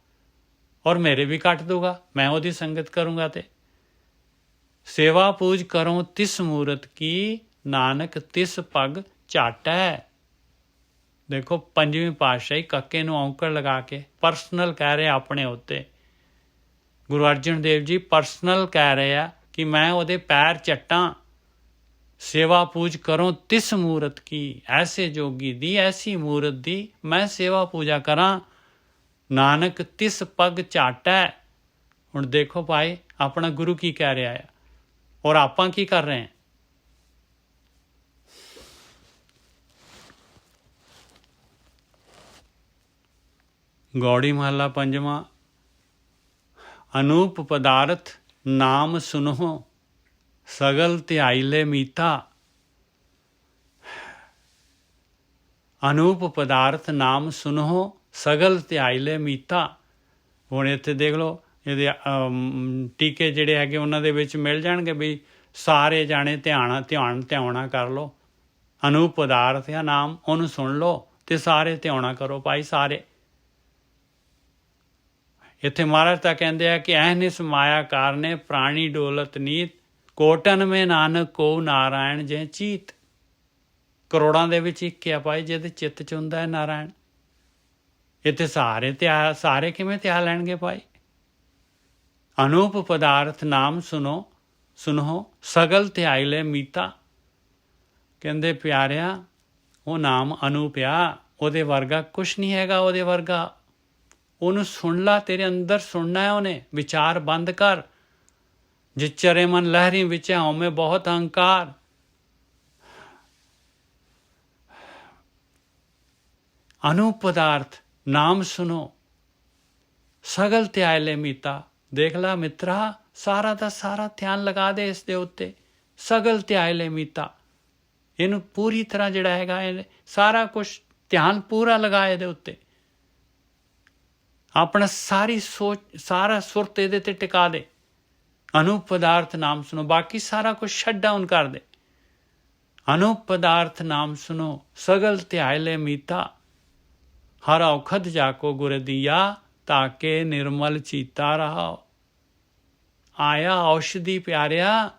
Speaker 2: ਔਰ ਮੇਰੇ ਵੀ ਕੱਟ ਦੂਗਾ, ਮੈਂ ਉਹਦੀ ਸੰਗਤ ਕਰੂੰਗਾ ਤੇ। ਸੇਵਾ ਪੂਜ ਕਰੋ ਤਿਸ ਮੂਰਤ ਕੀ, ਨਾਨਕ ਤਿਸ ਪਗ ਝਾਟੈ। ਦੇਖੋ ਪੰਜਵੀਂ ਪਾਤਸ਼ਾਹੀ ਕੱਕੇ ਨੂੰ ਔਂਕੜ ਲਗਾ ਕੇ ਪਰਸਨਲ ਕਹਿ ਰਹੇ ਆਪਣੇ ਉੱਤੇ। ਗੁਰੂ ਅਰਜਨ ਦੇਵ ਜੀ ਪਰਸਨਲ ਕਹਿ ਰਹੇ ਆ ਕਿ ਮੈਂ ਉਹਦੇ ਪੈਰ ਚੱਟਾਂ। ਸੇਵਾ ਪੂਜ ਕਰੋ ਤਿਸ ਮੂਰਤ ਕੀ, ਐਸੇ ਜੋਗੀ ਦੀ, ਐਸੀ ਮੂਰਤ ਦੀ ਮੈਂ ਸੇਵਾ ਪੂਜਾ ਕਰਾਂ। ਨਾਨਕ ਤਿਸ ਪਗ ਝਾਟੈ। ਹੁਣ ਦੇਖੋ ਭਾਈ ਆਪਣਾ ਗੁਰੂ ਕੀ ਕਹਿ ਰਿਹਾ ਹੈ ਔਰ ਆਪਾਂ ਕੀ ਕਰ ਰਹੇ ਹਾਂ। ਗੌੜੀ ਮਹੱਲਾ ਪੰਜਵਾਂ। ਅਨੂਪ ਪਦਾਰਥ ਨਾਮ ਸੁਨੋ ਸਗਲ ਧਿਆਈ ਲੈ ਮੀਤਾ। ਅਨੂਪ ਪਦਾਰਥ ਨਾਮ ਸੁਨੋ ਸਗਲ ਧਿਆਈ ਲੈ ਮੀਤਾ। ਹੁਣ ਇੱਥੇ ਦੇਖ ਲਓ ਇਹਦੇ ਟੀਕੇ ਜਿਹੜੇ ਹੈਗੇ ਉਹਨਾਂ ਦੇ ਵਿੱਚ ਮਿਲ ਜਾਣਗੇ ਵੀ ਸਾਰੇ ਜਾਣੇ ਧਿਆਉਣਾ ਕਰ ਲਓ। ਅਨੂਪ ਪਦਾਰਥ ਆ ਨਾਮ, ਉਹਨੂੰ ਸੁਣ ਲਓ ਤੇ ਸਾਰੇ ਧਿਆਉਣਾ ਕਰੋ ਭਾਈ ਸਾਰੇ। ਇੱਥੇ ਮਹਾਰਾਜ ਤਾਂ ਕਹਿੰਦੇ ਆ ਕਿ ਐਹਨਿਸ ਮਾਇਆ ਕਾਰਨੇ ਪ੍ਰਾਣੀ ਡੋਲਤ ਨੀਤ, ਕੋਟਨ ਮੇ ਨਾਨਕ ਕੋ ਨਾਰਾਇਣ ਜੇ ਚੀਤ। ਕਰੋੜਾਂ ਦੇ ਵਿੱਚ ਇੱਕ ਆ ਭਾਈ ਜਿਹਦੇ ਚਿੱਤ 'ਚ ਹੁੰਦਾ ਹੈ ਨਾਰਾਇਣ। ਇੱਥੇ ਸਾਰੇ ਕਿਵੇਂ ਧਿਆ ਲੈਣਗੇ ਭਾਈ? ਅਨੂਪ ਪਦਾਰਥ ਨਾਮ ਸੁਨੋ ਸਗਲ ਧਿਆਈ ਲੈ ਮੀਤਾ। ਕਹਿੰਦੇ ਪਿਆਰਿਆ ਉਹ ਨਾਮ ਅਨੂਪ ਆ, ਉਹਦੇ ਵਰਗਾ ਕੁਛ ਨਹੀਂ ਹੈਗਾ। ਉਹਦੇ ਵਰਗਾ ਉਹਨੂੰ ਸੁਣ ਲਾ, ਤੇਰੇ ਅੰਦਰ ਸੁਣਨਾ ਹੈ ਉਹਨੇ। ਵਿਚਾਰ ਬੰਦ ਕਰ। ਜਿਚਰੇ ਮਨ ਲਹਿਰੀ ਵਿੱਚ ਹਉਮੈ ਬਹੁਤ ਅਹੰਕਾਰ। ਅਨੂਪ ਪਦਾਰਥ ਨਾਮ ਸੁਨੋ ਸਗਲ ਧਿਆਇ ਲੈ ਮੀਤਾ। ਦੇਖ ਲਾ ਮਿੱਤਰਾ, ਸਾਰਾ ਦਾ ਸਾਰਾ ਧਿਆਨ ਲਗਾ ਦੇ ਇਸ ਦੇ ਉੱਤੇ। ਸਗਲ ਧਿਆਇ ਲੈ ਮੀਤਾ, ਇਹਨੂੰ ਪੂਰੀ ਤਰ੍ਹਾਂ ਜਿਹੜਾ ਹੈਗਾ ਇਹ ਸਾਰਾ ਕੁਛ ਧਿਆਨ ਪੂਰਾ ਲਗਾ ਇਹਦੇ ਉੱਤੇ। ਆਪਣਾ ਸਾਰੀ ਸੋਚ ਸਾਰਾ ਸੁਰਤ ਇਹਦੇ ਤੇ ਟਿਕਾ ਦੇ। ਅਨੂਪ ਪਦਾਰਥ ਨਾਮ ਸੁਣੋ, ਬਾਕੀ ਸਾਰਾ ਕੁਛ ਸ਼ਟ ਡਾਊਨ ਕਰ ਦੇ। ਅਨੂਪ ਪਦਾਰਥ ਨਾਮ ਸੁਣੋ ਸਗਲ ਧਿਆਇ ਲੈ ਮੀਤਾ, ਹਰ ਔਖਦ ਜਾਕੋ ਗੁਰ ਦੀਆ, ਤਾਕੇ ਨਿਰਮਲ ਚੀਤਾ ਰਹਾਓ। ਆਇਆ ਔਸ਼ਧੀ ਪਿਆਰਿਆ,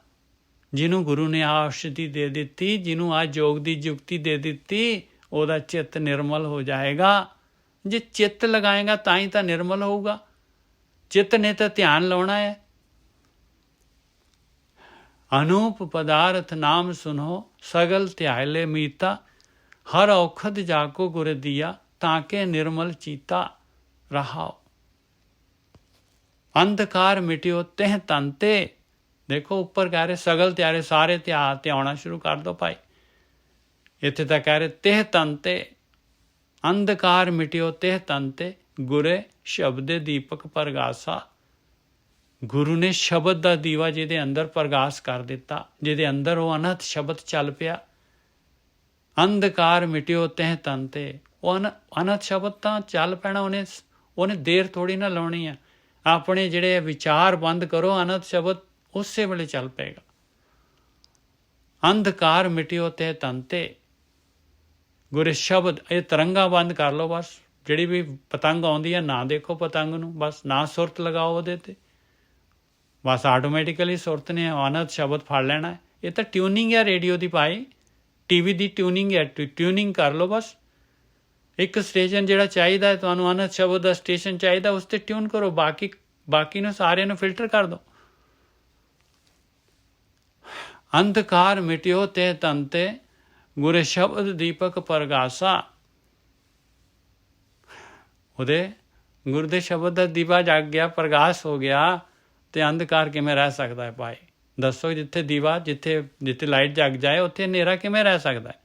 Speaker 2: ਜਿਹਨੂੰ ਗੁਰੂ ਨੇ ਆ ਔਸ਼ਧੀ ਦੇ ਦਿੱਤੀ, ਜਿਹਨੂੰ ਆ ਯੋਗ ਦੀ ਜੁਗਤੀ ਦੇ ਦਿੱਤੀ, ਉਹਦਾ ਚਿੱਤ ਨਿਰਮਲ ਹੋ ਜਾਏਗਾ। ਜੇ ਚਿੱਤ ਲਗਾਏਗਾ ਤਾਂ ਹੀ ਤਾਂ ਨਿਰਮਲ ਹੋਊਗਾ। ਚਿੱਤ ਨੇ ਤਾਂ ਧਿਆਨ ਲਾਉਣਾ ਹੈ। ਅਨੂਪ ਪਦਾਰਥ ਨਾਮ ਸੁਨੋ ਸਗਲ ਧਿਆਇ ਲੈ ਮੀਤਾ, ਹਰ ਔਖਦ ਜਾਕੋ ਗੁਰ ਦੀਆ, ਤਾਕੇ ਨਿਰਮਲ ਚੀਤਾ ਰਹਾਓ। ਅੰਧਕਾਰ ਮਿਟਿਓ ਤਹਿ ਤਨ ਤੇ। ਦੇਖੋ ਉੱਪਰ ਕਹਿ ਰਹੇ ਸਗਲ ਧਿਆਰੇ, ਸਾਰੇ ਧਿਆਉਣਾ ਸ਼ੁਰੂ ਕਰ ਦੋ ਭਾਈ। ਇੱਥੇ ਤਾਂ ਕਹਿ ਰਹੇ ਤਹਿ ਤਨ ਤੇ। ਅੰਧਕਾਰ ਮਿਟਿਓ ਤਹਿ ਤਨ ਤੇ, ਗੁਰੇ ਸ਼ਬਦੇ ਦੀਪਕ ਪ੍ਰਗਾਸਾ। ਗੁਰੂ ਨੇ ਸ਼ਬਦ ਦਾ ਦੀਵਾ ਜਿਹਦੇ ਅੰਦਰ ਪ੍ਰਗਾਸ ਕਰ ਦਿੱਤਾ, ਜਿਹਦੇ ਅੰਦਰ ਉਹ ਅਨਹਤ ਸ਼ਬਦ ਚੱਲ ਪਿਆ। ਅੰਧਕਾਰ ਮਿਟਿਓ ਤਹਿ ਤਨ ਤੇ, ਉਹ ਅਨਹਤ ਸ਼ਬਦ ਤਾਂ ਚੱਲ ਪੈਣਾ। ਉਹਨੇ ਦੇਰ ਥੋੜੀ ਨਾ ਲਾਉਣੀ ਆ। ਆਪਣੇ ਜਿਹੜੇ ਵਿਚਾਰ ਬੰਦ ਕਰੋ, ਅਨਹਤ ਸ਼ਬਦ ਉਸੇ ਵੇਲੇ ਚੱਲ ਪਏਗਾ। ਅੰਧਕਾਰ ਮਿਟਿਓ ਤਹਿ ਤਨ ਤੇ, ਗੁਰੇ ਸ਼ਬਦ। ਇਹ ਤਰੰਗਾ ਬੰਦ ਕਰ ਲਓ ਬਸ। ਜਿਹੜੀ ਵੀ ਪਤੰਗ ਆਉਂਦੀ ਹੈ ਨਾ ਦੇਖੋ ਪਤੰਗ ਨੂੰ, ਬਸ ਨਾ ਸੁਰਤ ਲਗਾਓ ਉਹਦੇ ਤੇ, ਬਸ ਆਟੋਮੈਟਿਕਲੀ ਸੁਰਤ ਨੇ ਅਨਹਤ ਸ਼ਬਦ ਫੜ ਲੈਣਾ। ਇਹ ਤਾਂ ਟਿਊਨਿੰਗ ਹੈ ਰੇਡੀਓ ਦੀ ਭਾਈ, ਟੀਵੀ ਦੀ ਟਿਊਨਿੰਗ ਹੈ। ਟਿਊਨਿੰਗ ਕਰ ਲਓ ਬਸ। ਇੱਕ ਸਟੇਸ਼ਨ ਜਿਹੜਾ ਚਾਹੀਦਾ ਹੈ ਤੁਹਾਨੂੰ, ਅਨਹਤ ਸ਼ਬਦ ਦਾ ਸਟੇਸ਼ਨ ਚਾਹੀਦਾ, ਉਸ 'ਤੇ ਟਿਊਨ ਕਰੋ। ਬਾਕੀ ਨੂੰ ਸਾਰਿਆਂ ਨੂੰ ਫਿਲਟਰ ਕਰ ਦਿਓ। ਅੰਧਕਾਰ ਮਿਟਿਓ ਤੇ ਤਨ ਤੇ, ਗੁਰੇ ਸ਼ਬਦ ਦੀਪਕ ਪ੍ਰਗਾਸਾ। ਉਹਦੇ ਗੁਰੂ ਦੇ ਸ਼ਬਦ ਦਾ ਦੀਵਾ ਜਗ ਗਿਆ, ਪ੍ਰਗਾਸ ਹੋ ਗਿਆ, ਤੇ ਅੰਧਕਾਰ ਕਿਵੇਂ ਰਹਿ ਸਕਦਾ ਹੈ ਭਾਈ? ਦੱਸੋ। ਜਿੱਥੇ ਦੀਵਾ, ਜਿੱਥੇ ਲਾਈਟ ਜਗ ਜਾਏ, ਉੱਥੇ ਹਨੇਰਾ ਕਿਵੇਂ ਰਹਿ ਸਕਦਾ ਹੈ?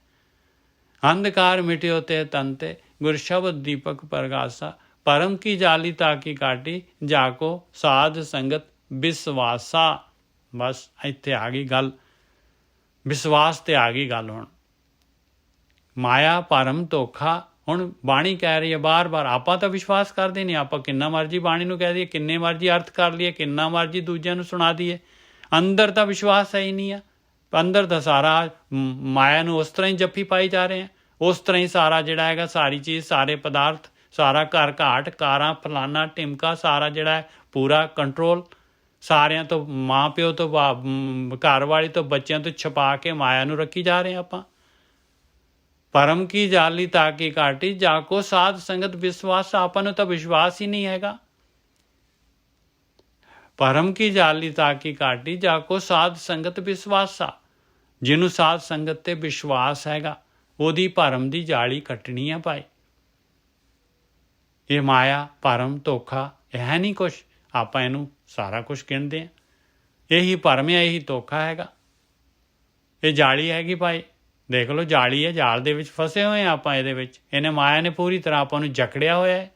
Speaker 2: ਅੰਧਕਾਰ ਮਿਟਿਓ ਤੇ ਤਨ ਤੇ, ਗੁਰ ਸ਼ਬਦ ਦੀਪਕ ਪ੍ਰਗਾਸਾ। ਪਰਮ ਕੀ ਜਾਲੀ ਤਾਕੀ ਕਾਟੀ, ਜਾਕੋ ਸਾਧ ਸੰਗਤ ਵਿਸ਼ਵਾਸਾ। ਬਸ ਇੱਥੇ ਆ ਗਈ ਗੱਲ, ਵਿਸ਼ਵਾਸ ਤੇ ਆ ਗਈ ਗੱਲ। ਹੁਣ ਮਾਇਆ ਭਰਮ ਧੋਖਾ। ਹੁਣ ਬਾਣੀ ਕਹਿ ਰਹੀ ਹੈ ਬਾਰ-ਬਾਰ, ਆਪਾਂ ਤਾਂ ਵਿਸ਼ਵਾਸ ਕਰਦੇ ਨਹੀਂ। ਆਪਾਂ ਕਿੰਨਾ ਮਰਜ਼ੀ ਬਾਣੀ ਨੂੰ ਕਹਿ ਦਈਏ, ਕਿੰਨੇ ਮਰਜ਼ੀ ਅਰਥ ਕਰ ਲਈਏ, ਕਿੰਨਾ ਮਰਜ਼ੀ ਦੂਜਿਆਂ ਨੂੰ ਸੁਣਾ ਦਈਏ, ਅੰਦਰ ਤਾਂ ਵਿਸ਼ਵਾਸ ਹੈ ਹੀ ਨਹੀਂ ਆ। ਅੰਦਰ ਤਾਂ ਸਾਰਾ ਮਾਇਆ ਨੂੰ ਉਸ ਤਰ੍ਹਾਂ ਹੀ ਜੱਫੀ ਪਾਈ ਜਾ ਰਹੇ ਆ। ਉਸ ਤਰ੍ਹਾਂ ਹੀ ਸਾਰਾ ਜਿਹੜਾ ਹੈਗਾ, ਸਾਰੀ ਚੀਜ਼, ਸਾਰੇ ਪਦਾਰਥ, ਸਾਰਾ ਘਰ ਘਾਟ, ਕਾਰਾਂ, ਫਲਾਨਾ ਟਿਮਕਾ, ਸਾਰਾ ਜਿਹੜਾ ਹੈ ਪੂਰਾ ਕੰਟਰੋਲ ਸਾਰਿਆਂ ਤੋਂ, ਮਾਂ ਪਿਓ ਤੋਂ, ਘਰ ਵਾਲੀ ਤੋਂ, ਬੱਚਿਆਂ ਤੋਂ ਛੁਪਾ ਕੇ ਮਾਇਆ ਨੂੰ ਰੱਖੀ ਜਾ ਰਹੇ ਆਪਾਂ। ਪਰਮ ਕੀ ਜਾਲੀ ਤਾਕੀ ਕਾਟੀ, ਜਾਕੋ ਸਾਧ ਸੰਗਤ ਵਿਸ਼ਵਾਸ। ਆਪਾਂ ਨੂੰ ਤਾਂ ਵਿਸ਼ਵਾਸ ਹੀ ਨਹੀਂ ਹੈਗਾ। ਪਰਮ ਕੀ ਜਾਲੀ ਤਾਕੀ ਕਾਟੀ, ਜਾਕੋ ਸਾਧ ਸੰਗਤ ਵਿਸ਼ਵਾਸਾ। ਜਿਹਨੂੰ ਸਾਧ ਸੰਗਤ ਤੇ ਵਿਸ਼ਵਾਸ ਹੈਗਾ, ਉਹਦੀ ਭਰਮ ਦੀ ਜਾਲੀ ਕੱਟਣੀ ਆ ਭਾਈ। ਇਹ ਮਾਇਆ, ਭਰਮ, ਧੋਖਾ ਇਹ ਹੈ ਨਹੀਂ ਕੁਛ। ਆਪਾਂ ਇਹਨੂੰ ਸਾਰਾ ਕੁਛ ਕਹਿੰਦੇ ਹਾਂ। ਇਹੀ ਭਰਮ ਹੈ, ਇਹੀ ਧੋਖਾ ਹੈਗਾ, ਇਹ ਜਾਲੀ ਹੈਗੀ ਭਾਈ। ਦੇਖ ਲਓ ਜਾਲੀ ਹੈ, ਜਾਲ ਦੇ ਵਿੱਚ ਫਸੇ ਹੋਏ ਹਾਂ ਆਪਾਂ। ਇਹਦੇ ਵਿੱਚ ਇਹਨੇ ਮਾਇਆ ਨੇ ਪੂਰੀ ਤਰ੍ਹਾਂ ਆਪਾਂ ਨੂੰ ਜਕੜਿਆ ਹੋਇਆ ਹੈ।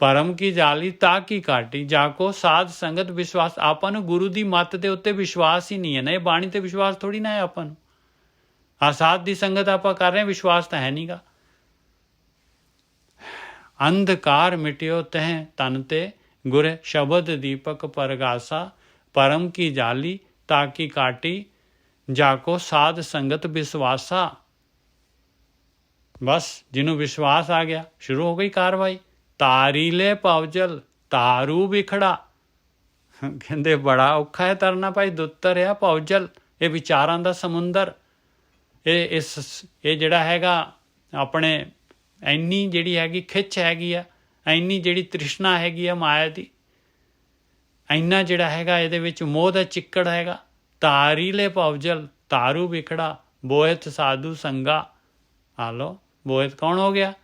Speaker 2: ਪਰਮ ਕੀ ਜਾਲੀ ਤਾਂ ਕੀ ਕਾਟੀ, ਜਾਕੋ ਸਾਧ ਸੰਗਤ ਵਿਸ਼ਵਾਸ। ਆਪਾਂ ਨੂੰ ਗੁਰੂ ਦੀ ਮੱਤ ਦੇ ਉੱਤੇ ਵਿਸ਼ਵਾਸ ਹੀ ਨਹੀਂ ਹੈ ਨਾ। ਇਹ ਬਾਣੀ ਤੇ ਵਿਸ਼ਵਾਸ ਥੋੜੀ ਨਾ ਹੈ ਆਪਾਂ ਨੂੰ। ਆਸਾਦ ਦੀ ਸੰਗਤ ਆਪਾਂ ਕਰ ਰਹੇ ਹਾਂ, ਵਿਸ਼ਵਾਸ ਤਾਂ ਹੈ ਨਹੀਂਗਾ। ਅੰਧਕਾਰ ਮਿਟਿਓ ਤਹਿ ਤਨ ਤੇ ਗੁਰ ਸ਼ਬਦ ਦੀਪਕ ਪਰਗਾਸਾ ਪਰਮ ਕੀ ਜਾਲੀ ਤਾਕੀ ਕਾਟੀ ਜਾਕੋ ਸਾਧ ਸੰਗਤ ਵਿਸ਼ਵਾਸਾ। ਬਸ ਜਿਹਨੂੰ ਵਿਸ਼ਵਾਸ ਆ ਗਿਆ, ਸ਼ੁਰੂ ਹੋ ਗਈ ਕਾਰਵਾਈ। ਤਾਰੀਲੇ ਪਵਜਲ ਤਾਰੂ ਵਿਖੜਾ, ਕਹਿੰਦੇ ਬੜਾ ਔਖਾ ਹੈ ਤਰਨਾ ਭਾਈ। ਦੁੱਤਰ ਆ ਪਵਜਲ, ਇਹ ਵਿਚਾਰਾਂ ਦਾ ਸਮੁੰਦਰ। ਇਹ ਜਿਹੜਾ ਹੈਗਾ ਆਪਣੇ ਇੰਨੀ ਜਿਹੜੀ ਹੈਗੀ ਖਿੱਚ ਹੈਗੀ ਆ, ਇੰਨੀ ਜਿਹੜੀ ਤ੍ਰਿਸ਼ਨਾ ਹੈਗੀ ਆ ਮਾਇਆ ਦੀ, ਇੰਨਾ ਜਿਹੜਾ ਹੈਗਾ ਇਹਦੇ ਵਿੱਚ ਮੋਹ ਦਾ ਚਿੱਕੜ ਹੈਗਾ। ਤਾਰੀਲੇ ਪਵਜਲ ਤਾਰੂ ਵਿਖੜਾ ਬੋਹਿਤ ਸਾਧੂ ਸੰਗਾ। ਆ ਲੋ, ਬੋਹਿਤ ਕੌਣ ਹੋ ਗਿਆ?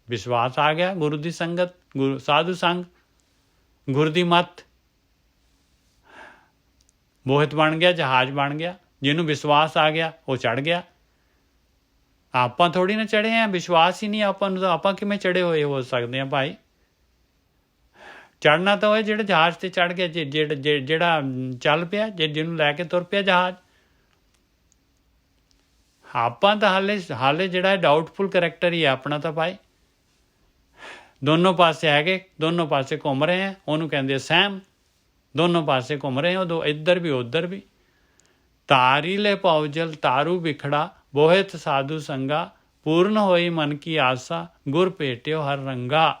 Speaker 2: ਵਿਸ਼ਵਾਸ ਆ ਗਿਆ, ਗੁਰੂ ਦੀ ਸੰਗਤ, ਗੁਰੂ ਸਾਧੂ ਸੰਗ, ਗੁਰੂ ਦੀ ਮੱਤ। ਬੋਹਿਤ ਬਣ ਗਿਆ, ਜਹਾਜ਼ ਬਣ ਗਿਆ। ਜਿਹਨੂੰ ਵਿਸ਼ਵਾਸ ਆ ਗਿਆ ਉਹ ਚੜ੍ਹ ਗਿਆ। ਆਪਾਂ ਥੋੜ੍ਹੀ ਨਾ ਚੜ੍ਹੇ ਹਾਂ, ਵਿਸ਼ਵਾਸ ਹੀ ਨਹੀਂ ਆਪਾਂ ਨੂੰ, ਤਾਂ ਆਪਾਂ ਕਿਵੇਂ ਚੜ੍ਹੇ ਹੋਏ ਹੋ ਸਕਦੇ ਹਾਂ ਭਾਈ? ਚੜ੍ਹਨਾ ਤਾਂ ਉਹ ਜਿਹੜਾ ਜਹਾਜ਼ 'ਤੇ ਚੜ੍ਹ ਗਿਆ, ਜਿਹੜਾ ਚੱਲ ਪਿਆ, ਜਿਹਨੂੰ ਲੈ ਕੇ ਤੁਰ ਪਿਆ ਜਹਾਜ਼। ਆਪਾਂ ਤਾਂ ਹਾਲੇ ਜਿਹੜਾ ਡਾਊਟਫੁਲ ਕਰੈਕਟਰ ਹੀ ਹੈ ਆਪਣਾ ਤਾਂ ਭਾਈ। ਦੋਨੋਂ ਪਾਸੇ ਹੈਗੇ, ਦੋਨੋਂ ਪਾਸੇ ਘੁੰਮ ਰਹੇ ਹੈ, ਉਹਨੂੰ ਕਹਿੰਦੇ ਸਹਿਮ। ਦੋਨੋਂ ਪਾਸੇ ਘੁੰਮ ਰਹੇ ਹੋ, ਇੱਧਰ ਵੀ ਉੱਧਰ ਵੀ। ਤਾਰੀਲੇ ਪਉਜਲ ਤਾਰੂ ਵਿਖੜਾ ਬੋਹਿਤ ਸਾਧੂ ਸੰਗਾ ਪੂਰਨ ਹੋਈ ਮਨ ਕੀ ਆਸਾ ਗੁਰ ਭੇਟਿਓ ਹਰ ਰੰਗਾ।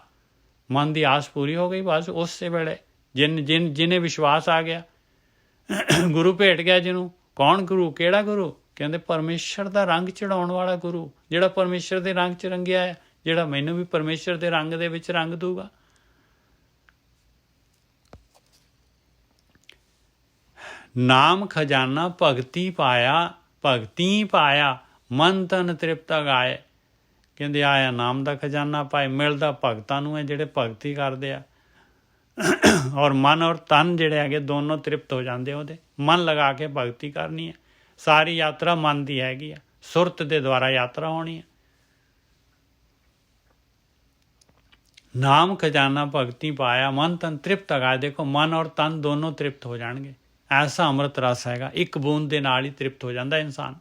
Speaker 2: ਮਨ ਦੀ ਆਸ ਪੂਰੀ ਹੋ ਗਈ ਬਸ ਉਸੇ ਵੇਲੇ। ਜਿਹਨੇ ਵਿਸ਼ਵਾਸ ਆ ਗਿਆ, ਗੁਰੂ ਭੇਟ ਗਿਆ ਜਿਹਨੂੰ। ਕੌਣ ਗੁਰੂ? ਕਿਹੜਾ ਗੁਰੂ? ਕਹਿੰਦੇ ਪਰਮੇਸ਼ਰ ਦਾ ਰੰਗ ਚੜਾਉਣ ਵਾਲਾ ਗੁਰੂ, ਜਿਹੜਾ ਪਰਮੇਸ਼ਰ ਦੇ ਰੰਗ 'ਚ ਰੰਗਿਆ ਹੈ, ਜਿਹੜਾ ਮੈਨੂੰ ਵੀ ਪਰਮੇਸ਼ਰ ਦੇ ਰੰਗ ਦੇ ਵਿੱਚ ਰੰਗ ਦੂਗਾ। ਨਾਮ ਖਜ਼ਾਨਾ ਭਗਤੀ ਪਾਇਆ ਮਨ ਤਨ ਤ੍ਰਿਪਤ ਗਾਏ। ਕਹਿੰਦੇ ਆਇਆ ਨਾਮ ਦਾ ਖਜ਼ਾਨਾ ਪਾਏ, ਮਿਲਦਾ ਭਗਤਾਂ ਨੂੰ ਹੈ ਜਿਹੜੇ ਭਗਤੀ ਕਰਦੇ ਆ। ਔਰ ਮਨ ਔਰ ਤਨ ਜਿਹੜੇ ਹੈਗੇ ਦੋਨੋਂ ਤ੍ਰਿਪਤ ਹੋ ਜਾਂਦੇ ਉਹਦੇ। ਮਨ ਲਗਾ ਕੇ ਭਗਤੀ ਕਰਨੀ ਹੈ। ਸਾਰੀ ਯਾਤਰਾ ਮਨ ਦੀ ਹੈਗੀ ਆ, ਸੁਰਤ ਦੇ ਦੁਆਰਾ ਯਾਤਰਾ ਹੋਣੀ ਹੈ। ਨਾਮ ਖਜ਼ਾਨਾ ਭਗਤੀ ਪਾਇਆ ਮਨ ਤਨ ਤ੍ਰਿਪਤ ਗਾਏ। ਦੇਖੋ ਮਨ ਔਰ ਤਨ ਦੋਨੋਂ ਤ੍ਰਿਪਤ ਹੋ ਜਾਣਗੇ। ਐਸਾ ਅੰਮ੍ਰਿਤ ਰਸ ਹੈਗਾ, ਇੱਕ ਬੂੰਦ ਦੇ ਨਾਲ ਹੀ ਤ੍ਰਿਪਤ ਹੋ ਜਾਂਦਾ ਇਨਸਾਨ।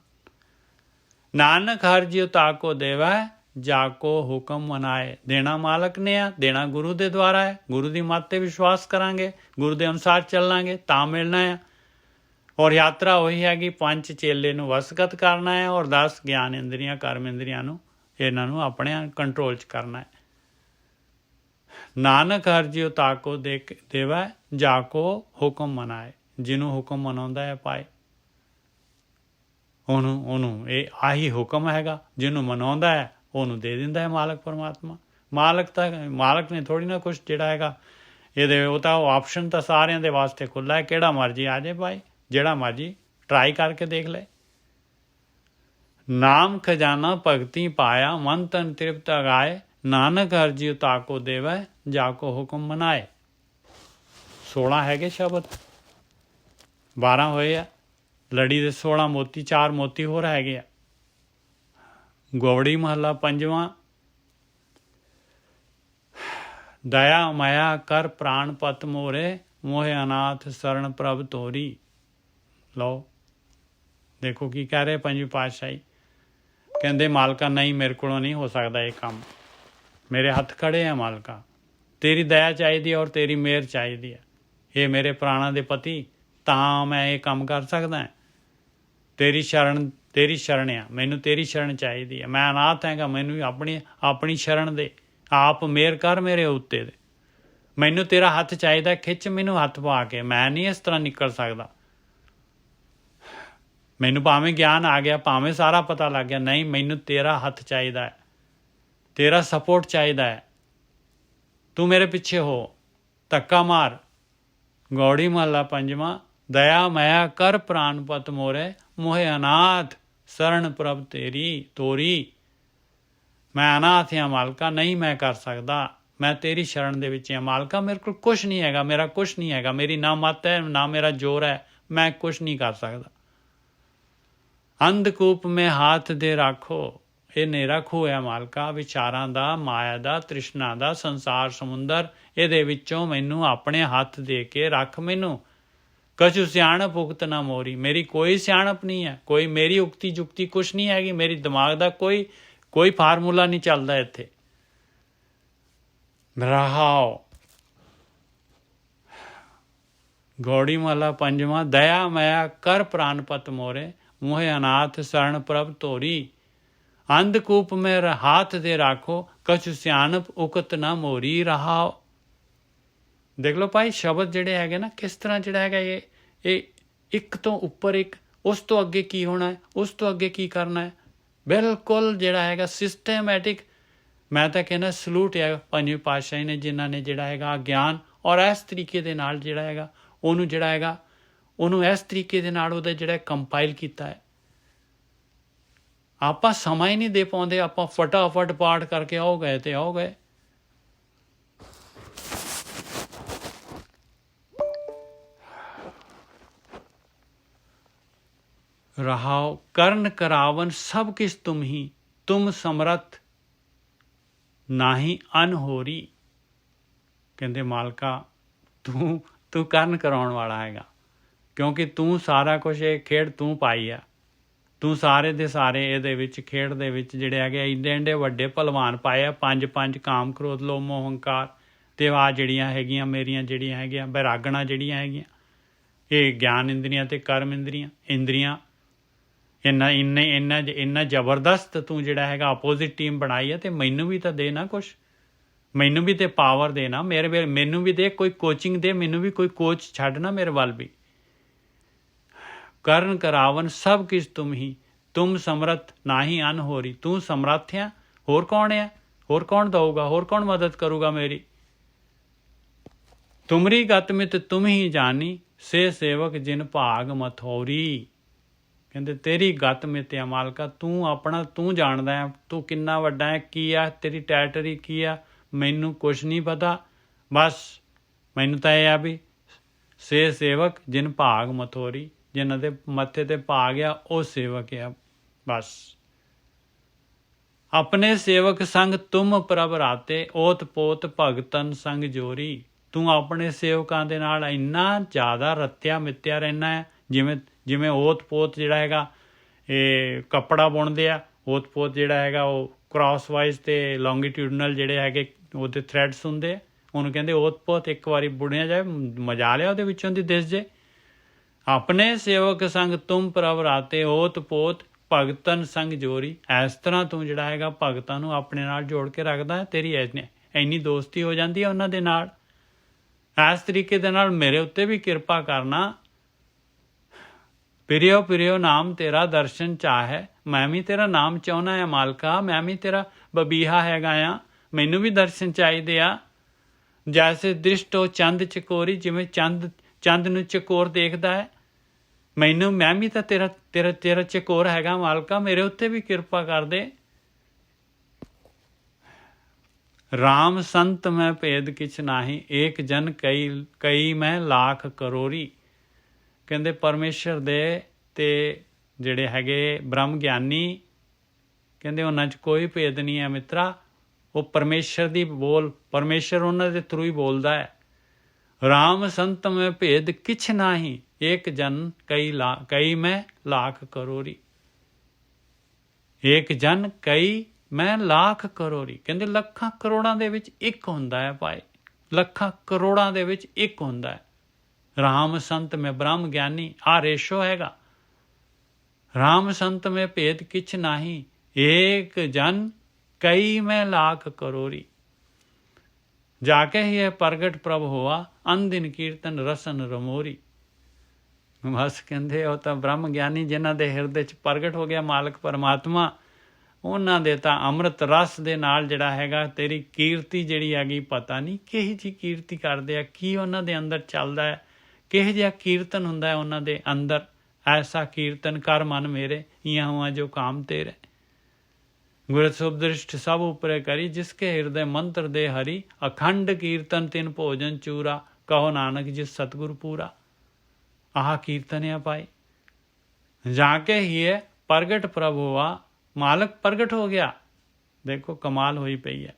Speaker 2: ਨਾਨਕ ਹਰਿ ਜਿਉ ਤਾਕੋ ਦੇਵੈ ਜਾਕੋ ਹੁਕਮ ਮਨਾਏ। ਦੇਣਾ ਮਾਲਕ ਨੇ ਆ, ਦੇਣਾ ਗੁਰੂ ਦੇ ਦੁਆਰਾ ਹੈ। ਗੁਰੂ ਦੀ ਮੱਤ 'ਤੇ ਵਿਸ਼ਵਾਸ ਕਰਾਂਗੇ, ਗੁਰੂ ਦੇ ਅਨੁਸਾਰ ਚੱਲਾਂਗੇ ਤਾਂ ਮਿਲਣਾ ਆ। ਔਰ ਯਾਤਰਾ ਉਹੀ ਹੈਗੀ, 5 ਚੇਲੇ ਨੂੰ ਵਸਗਤ ਕਰਨਾ ਹੈ ਔਰ 10 ਗਿਆਨ ਇੰਦਰੀਆਂ ਕਰਮ ਇੰਦਰੀਆਂ ਨੂੰ, ਇਹਨਾਂ ਨੂੰ ਆਪਣੇ ਕੰਟਰੋਲ 'ਚ ਕਰਨਾ ਹੈ। ਨਾਨਕ ਹਰਿ ਜਿਉ ਤਾਕੋ ਦੇਵੈ ਜਾਕੋ ਹੁਕਮ ਮਨਾਏ। ਜਿਹਨੂੰ ਹੁਕਮ ਮਨਾਉਂਦਾ ਹੈ ਪਾਏ। ਉਹਨੂੰ ਇਹ ਆਹੀ ਹੁਕਮ ਹੈਗਾ। ਜਿਹਨੂੰ ਮਨਾਉਂਦਾ ਹੈ ਉਹਨੂੰ ਦੇ ਦਿੰਦਾ ਹੈ ਮਾਲਕ ਪਰਮਾਤਮਾ। ਮਾਲਕ ਨੇ ਥੋੜ੍ਹੀ ਨਾ ਕੁਛ ਜਿਹੜਾ ਹੈਗਾ ਇਹਦੇ, ਉਹ ਤਾਂ ਆਪਸ਼ਨ ਤਾਂ ਸਾਰਿਆਂ ਦੇ ਵਾਸਤੇ ਖੁੱਲ੍ਹਾ ਹੈ। ਕਿਹੜਾ ਮਰਜ਼ੀ ਆ ਜਾਏ ਭਾਈ, ਜਿਹੜਾ ਮਰਜ਼ੀ ਟਰਾਈ ਕਰਕੇ ਦੇਖ ਲੈ। ਨਾਮ ਖਜ਼ਾਨਾ ਭਗਤੀ ਪਾਇਆ ਮਨ ਤਨ ਤ੍ਰਿਪਤ ਗਾਏ। ਨਾਨਕ ਹਰਿ ਜਿਉ ਤਾਕੋ ਦੇਵੈ ਜਾਕੋ ਹੁਕਮ ਮਨਾਏ। 16 ਹੈਗੇ ਸ਼ਬਦ, 12 ਹੋਏ ਆ। ਲੜੀ ਦੇ 16 ਮੋਤੀ, 4 ਮੋਤੀ ਹੋਰ ਹੈਗੇ ਆ। ਗੋਵੜੀ ਮਹੱਲਾ 5ਵਾਂ। ਦਇਆ ਮਾਇਆ ਕਰ ਪ੍ਰਾਣ ਪਤ ਮੋਰੇ ਮੋਹਿ ਅਨਾਥ ਸਰਣ ਪ੍ਰਭ ਤੋਰੀ। ਲਓ ਦੇਖੋ ਕੀ ਕਹਿ ਰਹੇ ਪੰਜਵੀਂ ਪਾਤਸ਼ਾਹੀ। ਕਹਿੰਦੇ ਮਾਲਕਾ ਨਹੀਂ, ਮੇਰੇ ਕੋਲੋਂ ਨਹੀਂ ਹੋ ਸਕਦਾ ਇਹ ਕੰਮ। ਮੇਰੇ ਹੱਥ ਖੜੇ ਆ ਮਾਲਕਾ, ਤੇਰੀ ਦਇਆ ਚਾਹੀਦੀ ਔਰ ਤੇਰੀ ਮਿਹਰ ਚਾਹੀਦੀ ਹੈ। ਇਹ ਮੇਰੇ ਪ੍ਰਾਣਾਂ ਦੇ ਪਤੀ, ਤਾਂ ਮੈਂ ਇਹ ਕੰਮ ਕਰ ਸਕਦਾ। ਤੇਰੀ ਸ਼ਰਨ ਆ, ਮੈਨੂੰ ਤੇਰੀ ਸ਼ਰਨ ਚਾਹੀਦੀ ਹੈ। ਮੈਂ ਅਨਾਥ ਹੈਗਾ, ਮੈਨੂੰ ਆਪਣੀ ਸ਼ਰਨ ਦੇ। ਆਪ ਮਿਹਰ ਕਰ ਮੇਰੇ ਉੱਤੇ ਦੇ। ਮੈਨੂੰ ਤੇਰਾ ਹੱਥ ਚਾਹੀਦਾ, ਖਿੱਚ ਮੈਨੂੰ ਹੱਥ ਪਾ ਕੇ। ਮੈਂ ਨਹੀਂ ਇਸ ਤਰ੍ਹਾਂ ਨਿਕਲ ਸਕਦਾ। ਮੈਨੂੰ ਭਾਵੇਂ ਗਿਆਨ ਆ ਗਿਆ, ਭਾਵੇਂ ਸਾਰਾ ਪਤਾ ਲੱਗ ਗਿਆ, ਨਹੀਂ, ਮੈਨੂੰ ਤੇਰਾ ਹੱਥ ਚਾਹੀਦਾ ਹੈ, ਤੇਰਾ ਸਪੋਰਟ ਚਾਹੀਦਾ ਹੈ। ਤੂੰ ਮੇਰੇ ਪਿੱਛੇ ਹੋ, ਧੱਕਾ ਮਾਰ। ਗੌੜੀ ਮਹੱਲਾ 5ਵਾਂ। ਦਇਆ ਮਾਇਆ ਕਰ ਪ੍ਰਾਨ ਪਤ ਮੋਰੇ ਮੋਹਿ ਅਨਾਥ ਸਰਣ ਪ੍ਰਭ ਤੋਰੀ। ਮੈਂ ਅਨਾਥ ਹਾਂ ਮਾਲਕਾ, ਨਹੀਂ ਮੈਂ ਕਰ ਸਕਦਾ। ਮੈਂ ਤੇਰੀ ਸ਼ਰਨ ਦੇ ਵਿੱਚ ਹਾਂ ਮਾਲਕਾ। ਮੇਰੇ ਕੋਲ ਕੁਛ ਨਹੀਂ ਹੈਗਾ, ਮੇਰਾ ਕੁਛ ਨਹੀਂ ਹੈਗਾ। ਮੇਰੀ ਨਾ ਮੱਤ ਹੈ, ਨਾ ਮੇਰਾ ਜ਼ੋਰ ਹੈ। ਮੈਂ ਕੁਛ ਨਹੀਂ ਕਰ ਸਕਦਾ। ਅੰਧਕੂਪ ਮੈਂ ਹੱਥ ਦੇ ਰਾਖੋ। ਇਹ ਹਨੇਰਾ ਖੂਹ ਹੈ ਮਾਲਕਾ, ਵਿਚਾਰਾਂ ਦਾ, ਮਾਇਆ ਦਾ, ਤ੍ਰਿਸ਼ਨਾ ਦਾ, ਸੰਸਾਰ ਸਮੁੰਦਰ। ਇਹਦੇ ਵਿੱਚੋਂ ਮੈਨੂੰ ਆਪਣੇ ਹੱਥ ਦੇ ਕੇ ਰੱਖ। ਮੈਨੂੰ कछु सियाणप उक्त ना मोरी। मेरी कोई सियाणप नहीं है, कोई मेरी उक्ति जुक्ति कुछ नहीं हैगी, मेरी दिमाग का कोई फार्मूला नहीं चलता इत्थे। रहाओ घोड़ी माला पंजवा। दया मया कर प्राणपत मोरे, मोहे अनाथ शरण प्रभ तोरी। अंधकूप में हाथ दे राखो, कछु सियाणप उकत ना मोरी। रहाओ देख लो भाई, शब्द ਜਿਹੜੇ ਹੈਗੇ ਨਾ किस तरह ਜਿਹੜਾ ਹੈਗਾ ਇਹ ਇੱਕ ਤੋਂ ਉੱਪਰ ਇੱਕ, ਉਸ ਤੋਂ ਅੱਗੇ ਕੀ ਹੋਣਾ ਹੈ, ਉਸ ਤੋਂ ਅੱਗੇ ਕੀ ਕਰਨਾ ਹੈ, ਬਿਲਕੁਲ ਜਿਹੜਾ ਹੈਗਾ ਸਿਸਟੈਮੈਟਿਕ। ਮੈਂ ਤਾਂ ਕਹਿੰਦਾ ਸਲੂਟ ਹੈ ਪੰਜਵੇਂ ਪਾਤਸ਼ਾਹੀ ਨੇ, ਜਿਨ੍ਹਾਂ ਨੇ ਜਿਹੜਾ ਹੈਗਾ ਗਿਆਨ ਔਰ ਇਸ ਤਰੀਕੇ ਦੇ ਨਾਲ ਜਿਹੜਾ ਹੈਗਾ ਉਹਨੂੰ ਜਿਹੜਾ ਹੈਗਾ ਉਹਨੂੰ ਇਸ ਤਰੀਕੇ ਦੇ ਨਾਲ ਉਹਦਾ ਜਿਹੜਾ ਕੰਪਾਈਲ ਕੀਤਾ ਹੈ। ਆਪਾਂ ਸਮਾਂ ਹੀ ਨਹੀਂ ਦੇ ਪਾਉਂਦੇ, ਆਪਾਂ ਫਟਾਫਟ ਪਾਠ ਕਰਕੇ ਆਓ ਗਏ ਤੇ ਆਓ ਗਏ। रहाओ कर्ण करावन सब किस तुम ही, तुम समरथ नाही अनहोरी। कहते मालका तू कर्ण कराउण वाला हैगा, क्योंकि तू सारा कुछ ये खेड तू पाई है। तू सारे दे सारे ਇਹਦੇ ਵਿੱਚ ਖੇਡ ਦੇ ਵਿੱਚ ਜਿਹੜੇ ਹੈਗੇ ਇੰਡੇ ਵੱਡੇ ਭਲਵਾਨ ਪਾਏ ਆ, ਪੰਜ ਕਾਮ ਕ੍ਰੋਧ ਲੋਭ ਮੋਹ ਹੰਕਾਰ ਤੇ ਆ ਜਿਹੜੀਆਂ ਹੈਗੀਆਂ ਮੇਰੀਆਂ ਜਿਹੜੀਆਂ ਹੈਗੀਆਂ ਬੈਰਾਗਣਾ ਜਿਹੜੀਆਂ ਹੈਗੀਆਂ, ਇਹ ਗਿਆਨ ਇੰਦਰੀਆਂ ਤੇ ਕਰਮ ਇੰਦਰੀਆਂ ਇੰਨਾ ਜ਼ਬਰਦਸਤ ਤੂੰ ਜਿਹੜਾ ਹੈਗਾ ਆਪੋਜ਼ਿਟ ਟੀਮ ਬਣਾਈ ਹੈ। ਤੇ ਮੈਨੂੰ ਵੀ ਤਾਂ ਦੇ ਨਾ ਕੁਛ, ਮੈਨੂੰ ਵੀ ਤੇ ਪਾਵਰ ਦੇ ਨਾ, ਮੈਨੂੰ ਵੀ ਦੇ ਕੋਈ ਕੋਚਿੰਗ ਦੇ, ਮੈਨੂੰ ਵੀ ਕੋਈ ਕੋਚ ਛੱਡ ਨਾ ਮੇਰੇ ਵੱਲ ਵੀ। ਕਰਨ ਕਰਾਵਨ ਸਭ ਕਿਛ ਤੁਮ ਹੀ, ਤੁਮ ਸਮਰਥ ਨਾਹੀ ਅਨਹੋਰੀ। ਤੂੰ ਸਮਰੱਥ ਆ, ਹੋਰ ਕੌਣ ਆ, ਹੋਰ ਕੌਣ ਦਊਗਾ, ਹੋਰ ਕੌਣ ਮਦਦ ਕਰੂਗਾ ਮੇਰੀ। ਤੁਮਰੀ ਗਤ ਮਿਤ ਤੁਮ ਹੀ ਜਾਨੀ, ਸੇ ਸੇਵਕ ਜਿਨ ਭਾਗ ਮਥੌਰੀ। ਕਹਿੰਦੇ ਤੇਰੀ ਗਤ ਮਿਤ ਆ ਮਾਲਕਾ, ਤੂੰ ਆਪਣਾ ਤੂੰ ਜਾਣਦਾ ਹੈ, ਤੂੰ ਕਿੰਨਾ ਵੱਡਾ ਹੈ, ਕੀ ਆ ਤੇਰੀ ਟੈਰਟਰੀ ਕੀ ਆ, ਮੈਨੂੰ ਕੁਛ ਨਹੀਂ ਪਤਾ। ਬਸ ਮੈਨੂੰ ਤਾਂ ਇਹ ਆ ਵੀ ਸੇ ਸੇਵਕ ਜਿਨ ਭਾਗ ਮਥੌਰੀ, ਜਿਨ੍ਹਾਂ ਦੇ ਮੱਥੇ ਤੇ ਭਾਗ ਆ ਉਹ ਸੇਵਕ ਆ। ਬਸ ਆਪਣੇ ਸੇਵਕ ਸੰਗ ਤੁਮ ਪ੍ਰਭ ਰਾਤੇ, ਓਤ ਪੋਤ ਭਗਤਨ ਸੰਗ ਜੋਰੀ। ਤੂੰ ਆਪਣੇ ਸੇਵਕਾਂ ਦੇ ਨਾਲ ਇੰਨਾ ਜ਼ਿਆਦਾ ਰੱਤਿਆ ਮਿੱਤਿਆ ਰਹਿਣਾ ਹੈ, ਜਿਵੇਂ ਓਤ ਪੋਤ ਜਿਹੜਾ ਹੈਗਾ ਇਹ ਕੱਪੜਾ ਬੁਣਦੇ ਆ, ਓਤ ਪੋਤ ਜਿਹੜਾ ਹੈਗਾ ਉਹ ਕ੍ਰਾਸ ਵਾਈਜ਼ ਤੇ ਲੌਂਗੀਟਿਊਡਨਲ ਜਿਹੜੇ ਹੈਗੇ ਉਹਦੇ ਥ੍ਰੈਡਸ ਹੁੰਦੇ ਆ, ਉਹਨੂੰ ਕਹਿੰਦੇ ਓਤ ਪੋਤ। ਇੱਕ ਵਾਰੀ ਬੁਣਿਆ ਜਾਏ ਮਜਾ ਲਿਆ ਉਹਦੇ ਵਿੱਚੋਂ ਦੀ ਦਿਸ ਜੇ। ਆਪਣੇ ਸੇਵਕ ਸੰਗ ਤੁਮ ਪ੍ਰਭ ਰਾਤੇ, ਓਤ ਪੋਤ ਭਗਤਨ ਸੰਗ ਜੋਰੀ। ਇਸ ਤਰ੍ਹਾਂ ਤੂੰ ਜਿਹੜਾ ਹੈਗਾ ਭਗਤਾਂ ਨੂੰ ਆਪਣੇ ਨਾਲ ਜੋੜ ਕੇ ਰੱਖਦਾ ਹੈ, ਤੇਰੀ ਇੰਨੀ ਦੋਸਤੀ ਹੋ ਜਾਂਦੀ ਹੈ ਉਹਨਾਂ ਦੇ ਨਾਲ। ਇਸ ਤਰੀਕੇ ਦੇ ਨਾਲ ਮੇਰੇ ਉੱਤੇ ਵੀ ਕਿਰਪਾ ਕਰਨਾ। ਪਿਰਿਓ ਨਾਮ ਤੇਰਾ ਦਰਸ਼ਨ ਚਾਹੇ, ਮੈਂ ਵੀ ਤੇਰਾ ਨਾਮ ਚਾਹੁੰਦਾ ਆ ਮਾਲਕਾ, ਮੈਂ ਵੀ ਤੇਰਾ ਬਬੀਹਾ ਹੈਗਾ ਆ, ਮੈਨੂੰ ਵੀ ਦਰਸ਼ਨ ਚਾਹੀਦੇ ਆ। ਜੈਸੇ ਦ੍ਰਿਸ਼ਟੋ ਚੰਦ ਚਕੋਰੀ, ਜਿਵੇਂ ਚੰਦ ਨੂੰ ਚਕੋਰ ਦੇਖਦਾ ਹੈ, ਮੈਂ ਵੀ ਤਾਂ ਤੇਰਾ ਚਕੋਰ ਹੈਗਾ ਮਾਲਕਾ, ਮੇਰੇ ਉੱਤੇ ਵੀ ਕਿਰਪਾ ਕਰ ਦੇ। ਰਾਮ ਸੰਤ ਮੈਂ ਭੇਦ ਕਿਛ ਨਾਹੀ, ਏਕ ਜਨ ਕਈ ਮੈਂ ਲੱਖ ਕਰੋੜੀ। ਕਹਿੰਦੇ ਪਰਮੇਸ਼ਰ ਦੇ ਤੇ ਜਿਹੜੇ ਹੈਗੇ ਬ੍ਰਹਮ ਗਿਆਨੀ, ਕਹਿੰਦੇ ਉਹਨਾਂ 'ਚ ਕੋਈ ਭੇਦ ਨਹੀਂ ਹੈ ਮਿੱਤਰਾ। ਉਹ ਪਰਮੇਸ਼ਰ ਦੀ ਪਰਮੇਸ਼ਰ ਉਹਨਾਂ ਦੇ ਥਰੂ ਹੀ ਬੋਲਦਾ ਹੈ। ਰਾਮ ਸੰਤ ਮੈਂ ਭੇਦ ਕਿਛ ਨਾਹੀ, ਏਕ ਜਨ ਕਈ ਮੈਂ ਲੱਖ ਕਰੋੜੀ। ਏਕ ਜਨ ਕਈ ਮੈਂ ਲੱਖ ਕਰੋੜੀ। ਕਹਿੰਦੇ ਲੱਖਾਂ ਕਰੋੜਾਂ ਦੇ ਵਿੱਚ ਇੱਕ ਹੁੰਦਾ ਹੈ ਭਾਈ, ਲੱਖਾਂ ਕਰੋੜਾਂ ਦੇ ਵਿੱਚ ਇੱਕ ਹੁੰਦਾ ਹੈ। ਰਾਮ ਸੰਤ ਮੈਂ ਬ੍ਰਹਮ ਗਿਆਨੀ, ਆ ਰੇਸ਼ੋ ਹੈਗਾ। ਰਾਮ ਸੰਤ ਮੈਂ ਭੇਦ ਕਿਛ ਨਾਹੀ, ਏਕ ਜਨ ਕਈ ਮੈਂ ਲੱਖ ਕਰੋੜੀ। ਜਾਕੇ ਹੀ ਪ੍ਰਗਟ ਪ੍ਰਭ ਹੋਆ, ਅਨਦਿਨ ਕੀਰਤਨ ਰਸਨ ਰਮੋਰੀ। ਬਸ ਕਹਿੰਦੇ ਉਹ ਤਾਂ ਬ੍ਰਹਮ ਗਿਆਨੀ ਜਿਨ੍ਹਾਂ ਦੇ ਹਿਰਦੇ 'ਚ ਪ੍ਰਗਟ ਹੋ ਗਿਆ ਮਾਲਕ ਪਰਮਾਤਮਾ, ਉਹਨਾਂ ਦੇ ਤਾਂ ਅੰਮ੍ਰਿਤ ਰਸ ਦੇ ਨਾਲ ਜਿਹੜਾ ਹੈਗਾ ਤੇਰੀ ਕੀਰਤੀ ਜਿਹੜੀ ਹੈਗੀ, ਪਤਾ ਨਹੀਂ ਕਿਹੋ ਜਿਹੀ ਕੀਰਤੀ ਕਰਦੇ ਆ, ਕੀ ਉਹਨਾਂ ਦੇ ਅੰਦਰ ਚੱਲਦਾ ਹੈ, ਕਿਹੋ ਜਿਹਾ ਕੀਰਤਨ ਹੁੰਦਾ ਹੈ ਉਹਨਾਂ ਦੇ ਅੰਦਰ। ਐਸਾ ਕੀਰਤਨ ਕਰ ਮਨ ਮੇਰੇ, ਇਹਾਂ ਹੁਆ ਜੋ ਕਾਮ ਤੇਰੇ। ਗੁਰ ਸੁਭਦ੍ਰਿਸ਼ਟ ਸਭ ਉਪਰੇ ਕਰੀ, ਜਿਸਕੇ ਹਿਰਦੇ ਮੰਤਰ ਦੇ ਹਰੀ। ਅਖੰਡ ਕੀਰਤਨ ਤਿਨ ਭੋਜਨ ਚੂਰਾ, ਕਹੋ ਨਾਨਕ ਜਿਸ ਸਤਿਗੁਰ ਪੂਰਾ। ਆਹ ਕੀਰਤਨ ਆ ਭਾਈ। ਜਾ ਕੇ ਹੀ ਹੈ ਪ੍ਰਗਟ ਪ੍ਰਭ ਹੋਆ, ਮਾਲਕ ਪ੍ਰਗਟ ਹੋ ਗਿਆ। ਦੇਖੋ ਕਮਾਲ ਹੋਈ ਪਈ ਹੈ।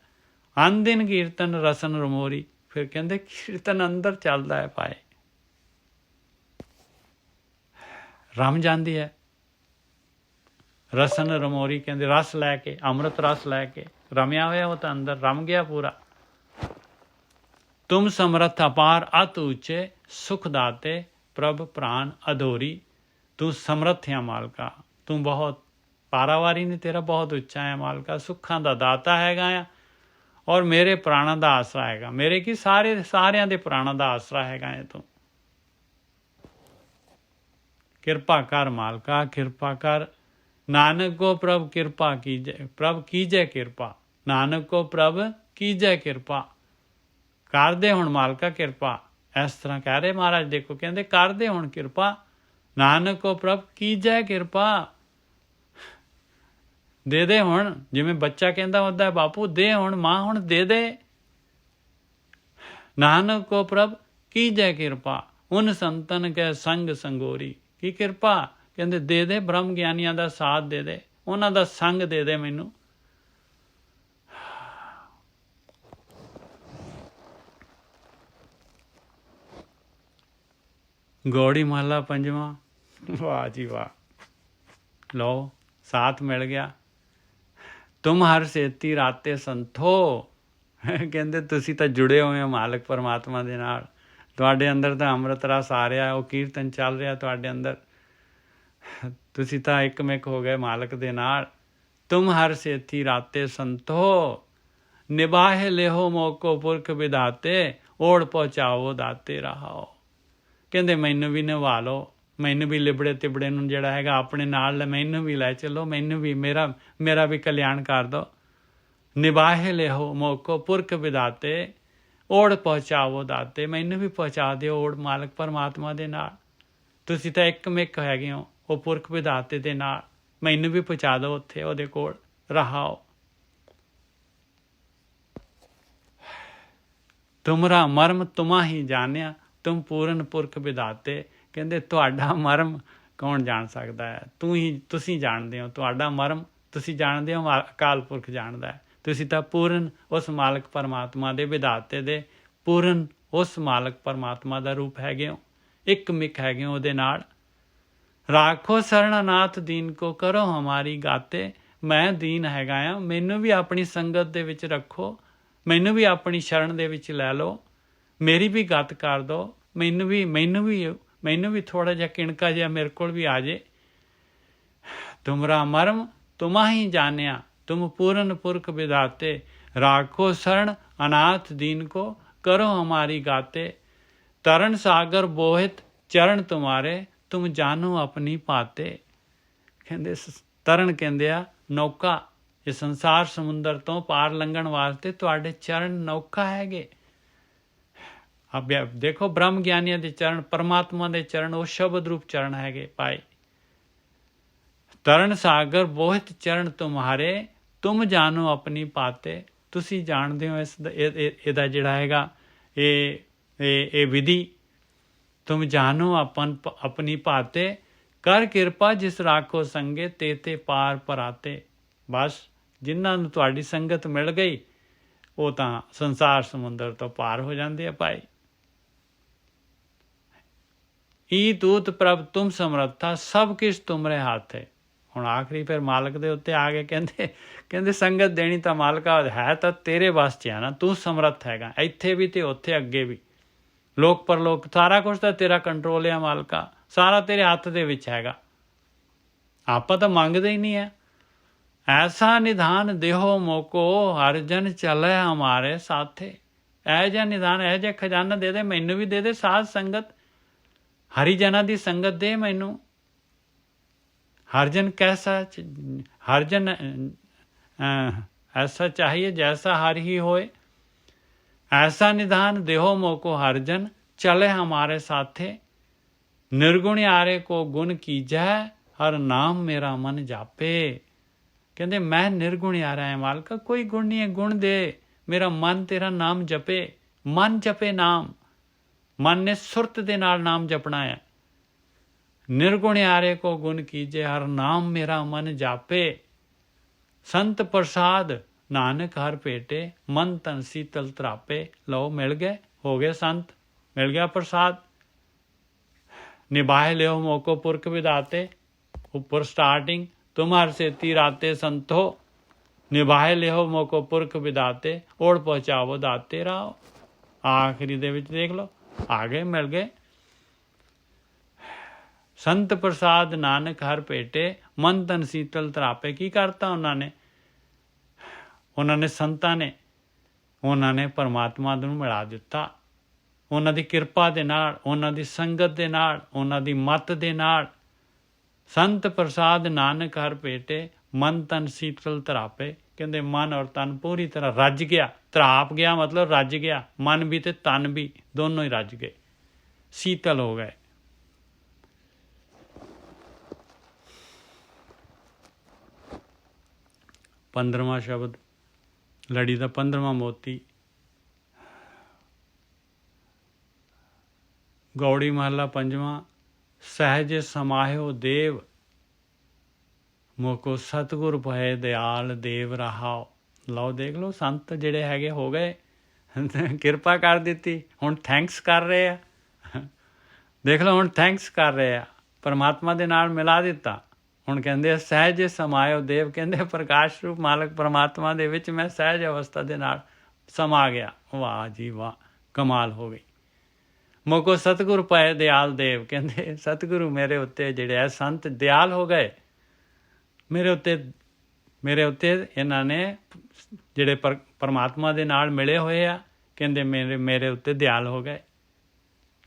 Speaker 2: ਅਨਦਿਨ ਕੀਰਤਨ ਰਸਨ ਰਮੋਰੀ। ਫਿਰ ਕਹਿੰਦੇ ਕੀਰਤਨ ਅੰਦਰ ਚੱਲਦਾ ਹੈ ਭਾਈ। ਰਮ ਜਾਂਦੀ ਹੈ। ਰਸਨ ਰਮੋਰੀ ਕਹਿੰਦੇ ਰਸ ਲੈ ਕੇ, ਅੰਮ੍ਰਿਤ ਰਸ ਲੈ ਕੇ ਰਮਿਆ ਹੋਇਆ ਉਹ ਤਾਂ ਅੰਦਰ ਰਮ ਗਿਆ ਪੂਰਾ। ਤੁਮ ਸਮਰਥ ਅਪਾਰ ਅਤ ਉੱਚੇ ਸੁਖ ਦਾਤੇ ਪ੍ਰਭ ਪ੍ਰਾਨ ਅਧੋਰੀ। ਤੂੰ ਸਮਰਥ ਹੈ ਮਾਲਕਾ, ਤੂੰ ਬਹੁਤ ਪਾਰਾਵਾਰੀ ਨਹੀਂ, ਤੇਰਾ ਬਹੁਤ ਉੱਚਾ ਹੈ ਮਾਲਕਾ, ਸੁੱਖਾਂ ਦਾ ਦਾਤਾ ਹੈਗਾ ਆ ਔਰ ਮੇਰੇ ਪ੍ਰਾਣਾਂ ਦਾ ਆਸਰਾ ਹੈਗਾ। ਮੇਰੇ ਕੀ ਸਾਰਿਆਂ ਦੇ ਪ੍ਰਾਣਾਂ ਦਾ ਆਸਰਾ ਹੈਗਾ ਹੈ ਤੂੰ। ਕਿਰਪਾ ਕਰ ਮਾਲਕਾ, ਕਿਰਪਾ ਕਰ। ਨਾਨਕ ਕੋ ਪ੍ਰਭ ਕਿਰਪਾ ਕੀਜੈ, ਪ੍ਰਭ ਕੀਜੈ ਕਿਰਪਾ। ਨਾਨਕ ਕੋ ਪ੍ਰਭ ਕੀਜੈ ਕਿਰਪਾ। ਕਰਦੇ ਹੁਣ ਮਾਲਕਾ ਕਿਰਪਾ। ਇਸ ਤਰ੍ਹਾਂ ਕਹਿ ਰਹੇ ਮਹਾਰਾਜ, ਦੇਖੋ ਕਹਿੰਦੇ ਕਰਦੇ ਹੁਣ ਕਿਰਪਾ। ਨਾਨਕ ਕੋ ਪ੍ਰਭ ਕੀਜੈ ਕਿਰਪਾ। ਦੇ ਦੇ ਹੁਣ, ਜਿਵੇਂ ਬੱਚਾ ਕਹਿੰਦਾ ਹੁੰਦਾ ਬਾਪੂ ਦੇ ਹੁਣ, ਮਾਂ ਹੁਣ ਦੇ ਦੇ। ਨਾਨਕ ਕੋ ਪ੍ਰਭ ਕੀਜੈ ਕਿਰਪਾ। ਉਨ ਸੰਤਨ ਕੈ ਸੰਗ ਸੰਗੋਰੀ। ਕੀ ਕਿਰਪਾ? ਕਹਿੰਦੇ ਦੇ ਦੇ, ਬ੍ਰਹਮ ਗਿਆਨੀਆਂ ਦਾ ਸਾਥ ਦੇ ਦੇ, ਉਹਨਾਂ ਦਾ ਸੰਗ ਦੇ ਦੇ ਮੈਨੂੰ। ਗੌੜੀ ਮਹੱਲਾ ਪੰਜਵਾਂ। ਵਾਹ ਜੀ ਵਾਹ। ਲਓ ਸਾਥ ਮਿਲ ਗਿਆ। ਤੁਮ ਹਰ ਸੇਤੀ ਰਾਤੇ ਸੰਥੋ। ਕਹਿੰਦੇ ਤੁਸੀਂ ਤਾਂ ਜੁੜੇ ਹੋਏ ਹੋ ਮਾਲਕ ਪਰਮਾਤਮਾ ਦੇ ਨਾਲ। ਤੁਹਾਡੇ ਅੰਦਰ ਤਾਂ ਅੰਮ੍ਰਿਤ ਰਸ ਆ ਰਿਹਾ, ਉਹ ਕੀਰਤਨ ਚੱਲ ਰਿਹਾ ਤੁਹਾਡੇ ਅੰਦਰ। ਤੁਸੀਂ ਤਾਂ ਇੱਕਮਿਕ ਹੋ ਗਏ ਮਾਲਕ ਦੇ ਨਾਲ। ਤੁਮ ਹਰ ਸੇਤੀ ਰਾਤੇ ਸੰਤੋ ਨਿਭਾਹੇ ਲਿਹੋ ਮੋਕੋ ਪੁਰਖ ਵਿਧਾਤੇ ਓੜ ਪਹੁੰਚਾਓ ਦਾਤੇ ਰਹਾਓ। ਕਹਿੰਦੇ ਮੈਨੂੰ ਵੀ ਨਿਭਾ ਲਓ, ਮੈਨੂੰ ਵੀ ਲਿਬੜੇ ਤਿਬੜੇ ਨੂੰ ਜਿਹੜਾ ਹੈਗਾ ਆਪਣੇ ਨਾਲ ਮੈਨੂੰ ਵੀ ਲੈ ਚੱਲੋ, ਮੈਨੂੰ ਵੀ ਮੇਰਾ ਵੀ ਕਲਿਆਣ ਕਰ ਦਿਓ। ਨਿਭਾਹੇ ਲਿਹੋ ਮੋਕੋ ਪੁਰਖ ਵਿਧਾਤੇ ਓੜ ਪਹੁੰਚਾਵੋ ਦਾਤੇ। ਮੈਨੂੰ ਵੀ ਪਹੁੰਚਾ ਦਿਓ ਓੜ ਮਾਲਕ ਪਰਮਾਤਮਾ ਦੇ ਨਾਲ। ਤੁਸੀਂ ਤਾਂ ਇੱਕਮਿਕ ਹੈਗੇ ਹੋ ਉਹ ਪੁਰਖ ਵਿਧਾਤੇ ਦੇ ਨਾਲ। ਮੈਨੂੰ ਵੀ ਪਹੁੰਚਾ ਦਿਓ ਉੱਥੇ ਉਹਦੇ ਕੋਲ ਰਹਾਓ। ਤੁਮਰਾ ਮਰਮ ਤੁਮਾ ਹੀ ਜਾਣਿਆ ਤੁਮ ਪੂਰਨ ਪੁਰਖ ਵਿਧਾਤੇ। ਕਹਿੰਦੇ ਤੁਹਾਡਾ ਮਰਮ ਕੌਣ ਜਾਣ ਸਕਦਾ ਹੈ? ਤੁਸੀਂ ਜਾਣਦੇ ਹੋ ਤੁਹਾਡਾ ਮਰਮ, ਤੁਸੀਂ ਜਾਣਦੇ ਹੋ, ਅਕਾਲ ਪੁਰਖ ਜਾਣਦਾ ਹੈ। ਤੁਸੀਂ ਤਾਂ ਪੂਰਨ ਉਸ ਮਾਲਕ ਪਰਮਾਤਮਾ ਦੇ ਵਿਧਾਤੇ ਦੇ, ਪੂਰਨ ਉਸ ਮਾਲਕ ਪਰਮਾਤਮਾ ਦਾ ਰੂਪ ਹੈਗੇ ਹੋ, ਇੱਕਮਿਕ ਹੈਗੇ ਹੋ ਉਹਦੇ ਨਾਲ। ਰਾਖੋ ਸਰਣਨਾਥ ਦੀਨ ਕੋ ਕਰੋ ਹਮਾਰੀ ਗਾਤੇ। ਮੈਂ ਦੀਨ ਹੈਗਾ ਆ, ਮੈਨੂੰ ਵੀ ਆਪਣੀ ਸੰਗਤ ਦੇ ਵਿੱਚ ਰੱਖੋ, ਮੈਨੂੰ ਵੀ ਆਪਣੀ ਸ਼ਰਨ ਦੇ ਵਿੱਚ ਲੈ ਲਓ, ਮੇਰੀ ਵੀ ਗਤ ਕਰ ਦਿਓ। ਮੈਨੂੰ ਵੀ ਥੋੜ੍ਹਾ ਜਿਹਾ ਕਿਣਕਾ ਜਿਹਾ ਮੇਰੇ ਕੋਲ ਵੀ ਆ ਜੇ। ਤੁਮਰਾ ਮਰਮ ਤੁਮਾ ਹੀ ਜਾਣਿਆ ਤੁਮ ਪੂਰਨ ਪੁਰਖ ਵਿਧਾਤੇ। ਰਾਖੋ ਸਰਣ ਅਨਾਥ ਦੀਨ ਕੋ ਕਰੋ ਹਮਾਰੀ ਗਾਤੇ। ਤਰਨ ਸਾਗਰ ਬੋਹਿਤ ਚਰਨ ਤੁਮਾਰੇ ਤੁਮ ਜਾਨੋ ਆਪਣੀ ਪਾਤੇ। ਕਹਿੰਦੇ ਤਰਨ ਕਹਿੰਦੇ ਆ ਨੌਕਾ, ਇਹ ਸੰਸਾਰ ਸਮੁੰਦਰ ਤੋਂ ਪਾਰ ਲੰਘਣ ਵਾਸਤੇ ਤੁਹਾਡੇ ਚਰਨ ਨੌਕਾ ਹੈਗੇ। ਦੇਖੋ ਬ੍ਰਹਮ ਗਿਆਨੀਆਂ ਦੇ ਚਰਨ, ਪਰਮਾਤਮਾ ਦੇ ਚਰਨ, ਉਹ ਸ਼ਬਦ ਰੂਪ ਚਰਨ ਹੈਗੇ ਭਾਈ। ਤਰਨ ਸਾਗਰ ਬੋਹਿਤ ਚਰਨ ਤੁਮਹਾਰੇ ਤੁਮ ਜਾਣੋ ਆਪਣੀ ਪਾਤੇ। ਤੁਸੀਂ ਜਾਣਦੇ ਹੋ ਇਹਦਾ ਜਿਹੜਾ ਹੈਗਾ ਇਹ ਵਿਧੀ। ਤੁਮ ਜਾਣੋ ਆਪਣੀ ਪਾਤੇ ਕਰ ਕਿਰਪਾ ਜਿਸ ਰਾਖੋ ਸੰਗੇ ਤੇ ਪਾਰ ਪਰਾਤੇ। ਬਸ ਜਿਨ੍ਹਾਂ ਨੂੰ ਤੁਹਾਡੀ ਸੰਗਤ ਮਿਲ ਗਈ ਉਹ ਤਾਂ ਸੰਸਾਰ ਸਮੁੰਦਰ ਤੋਂ ਪਾਰ ਹੋ ਜਾਂਦੇ ਆ ਭਾਈ। ਈ ਤੂਤ ਪ੍ਰਭ ਤੁਮ ਸਮਰੱਥਾ ਸਭ ਕਿਛ ਤੁਮਰੇ ਹੱਥ ਹੈ। ਹੁਣ ਆਖਰੀ ਫਿਰ ਮਾਲਕ ਦੇ ਉੱਤੇ ਆ ਗਏ। ਕਹਿੰਦੇ ਸੰਗਤ ਦੇਣੀ ਤਾਂ ਮਾਲਕਾ ਹੈ ਤਾਂ ਤੇਰੇ ਵੱਸ 'ਚ ਆ ਨਾ, ਤੂੰ ਸਮਰੱਥ ਹੈਗਾ ਇੱਥੇ ਵੀ ਤੇ ਉੱਥੇ ਅੱਗੇ ਵੀ, ਲੋਕ ਪਰਲੋਕ ਸਾਰਾ ਕੁਛ ਤਾਂ ਤੇਰਾ ਕੰਟਰੋਲ ਆ ਮਾਲਕਾ, ਸਾਰਾ ਤੇਰੇ ਹੱਥ ਦੇ ਵਿੱਚ ਹੈਗਾ। ਆਪਾਂ ਤਾਂ ਮੰਗਦੇ ਹੀ ਨਹੀਂ ਹੈ। ਐਸਾ ਨਿਧਾਨ ਦੇਹੋ ਮੋਕੋ ਹਰ ਜਨ ਚੱਲੇ ਹਮਾਰੇ ਸਾਥੇ। ਇਹ ਜਿਹਾ ਨਿਧਾਨ, ਇਹ ਜਿਹਾ ਖਜ਼ਾਨਾ ਦੇ ਦੇ, ਮੈਨੂੰ ਵੀ ਦੇ ਦੇ ਸਾਧ ਸੰਗਤ, ਹਰੀ ਜਨਾਂ ਦੀ ਸੰਗਤ ਦੇ ਮੈਨੂੰ। हर जन कैसा, हर जन ऐसा चाहिए जैसा हर ही होए। ऐसा निधान देहो मोको हर जन चले हमारे साथे। निर्गुण यारे को गुण कीजै हर नाम मेरा मन जापे। कहते मैं निर्गुण यारा है मालका, कोई गुण नहीं है, गुण दे, मेरा मन तेरा नाम जपे। मन जपे नाम, मन ने सुरत दे नाल नाम जपना है। निर्गुण यारे को गुण कीजे हर नाम मेरा मन जापे। संत प्रसाद नानक हर भेटे मन तन शीतल तरापे। लो मिल गए, हो गए संत, मिल गया प्रसाद। निभाए लियो मोको पुरख विधाते, ऊपर स्टार्टिंग, तुम्हार सेती राते संतो, निभाए लियो मोको पुरख विधाते, ओढ़ पहुँचावो दाते राहो। आखिरी ਦੇ ਵਿੱਚ ਦੇਖ ਲਓ, ਆ ਗਏ, ਮਿਲ ਗਏ। ਸੰਤ ਪ੍ਰਸਾਦ ਨਾਨਕ ਹਰ ਭੇਟੇ, ਮਨ ਤਨ ਸੀਤਲ ਤਰਾਪੇ। ਕੀ ਕਰਤਾ ਉਹਨਾਂ ਨੇ? ਉਹਨਾਂ ਨੇ ਸੰਤਾਂ ਨੇ, ਉਹਨਾਂ ਨੇ ਪਰਮਾਤਮਾ ਨੂੰ ਮਿਲਾ ਦਿੱਤਾ। ਉਹਨਾਂ ਦੀ ਕਿਰਪਾ ਦੇ ਨਾਲ, ਉਹਨਾਂ ਦੀ ਸੰਗਤ ਦੇ ਨਾਲ, ਉਹਨਾਂ ਦੀ ਮੱਤ ਦੇ ਨਾਲ। ਸੰਤ ਪ੍ਰਸਾਦ ਨਾਨਕ ਹਰ ਭੇਟੇ, ਮਨ ਤਨ ਸੀਤਲ ਤਰਾਪੇ। ਕਹਿੰਦੇ ਮਨ ਔਰ ਤਨ ਪੂਰੀ ਤਰ੍ਹਾਂ ਰੱਜ ਗਿਆ। ਤਰਾਪ ਗਿਆ ਮਤਲਬ ਰੱਜ ਗਿਆ, ਮਨ ਵੀ ਤੇ ਤਨ ਵੀ ਦੋਨੋਂ ਹੀ ਰੱਜ ਗਏ, ਸੀਤਲ ਹੋ ਗਏ। ਪੰਦਰਵਾਂ ਸ਼ਬਦ ਲੜੀ ਦਾ 15ਵਾਂ ਮੋਤੀ। ਗੌੜੀ ਮਹੱਲਾ ਪੰਜਵਾਂ। ਸਹਿਜ ਸਮਾਹਿਓ ਦੇਵ, ਮੋਕੋ ਸਤਿਗੁਰ ਭਏ ਦਿਆਲ ਦੇਵ ਰਹਾਓ। ਲਓ ਦੇਖ ਲਓ, ਸੰਤ ਜਿਹੜੇ ਹੈਗੇ ਹੋ ਗਏ, ਕਿਰਪਾ ਕਰ ਦਿੱਤੀ, ਹੁਣ ਥੈਂਕਸ ਕਰ ਰਹੇ ਆ। ਦੇਖ ਲਓ, ਹੁਣ ਥੈਂਕਸ ਕਰ ਰਹੇ ਆ, ਪਰਮਾਤਮਾ ਦੇ ਨਾਲ ਮਿਲਾ ਦਿੱਤਾ। ਹੁਣ ਕਹਿੰਦੇ ਸਹਿਜ ਸਮਾਇਓ ਦੇਵ, ਕਹਿੰਦੇ ਪ੍ਰਕਾਸ਼ ਰੂਪ ਮਾਲਕ ਪਰਮਾਤਮਾ ਦੇ ਵਿੱਚ ਮੈਂ ਸਹਿਜ ਅਵਸਥਾ ਦੇ ਨਾਲ ਸਮਾ ਗਿਆ। ਵਾਹ ਜੀ ਵਾਹ, ਕਮਾਲ ਹੋ ਗਈ। ਮੋਕੋ ਸਤਿਗੁਰ ਪਏ ਦਿਆਲ ਦੇਵ, ਕਹਿੰਦੇ ਸਤਿਗੁਰੂ ਮੇਰੇ ਉੱਤੇ ਜਿਹੜੇ ਹੈ ਸੰਤ ਦਿਆਲ ਹੋ ਗਏ। ਮੇਰੇ ਉੱਤੇ ਇਹਨਾਂ ਨੇ ਜਿਹੜੇ ਪਰਮਾਤਮਾ ਦੇ ਨਾਲ ਮਿਲੇ ਹੋਏ ਆ, ਕਹਿੰਦੇ ਮੇਰੇ ਉੱਤੇ ਦਿਆਲ ਹੋ ਗਏ।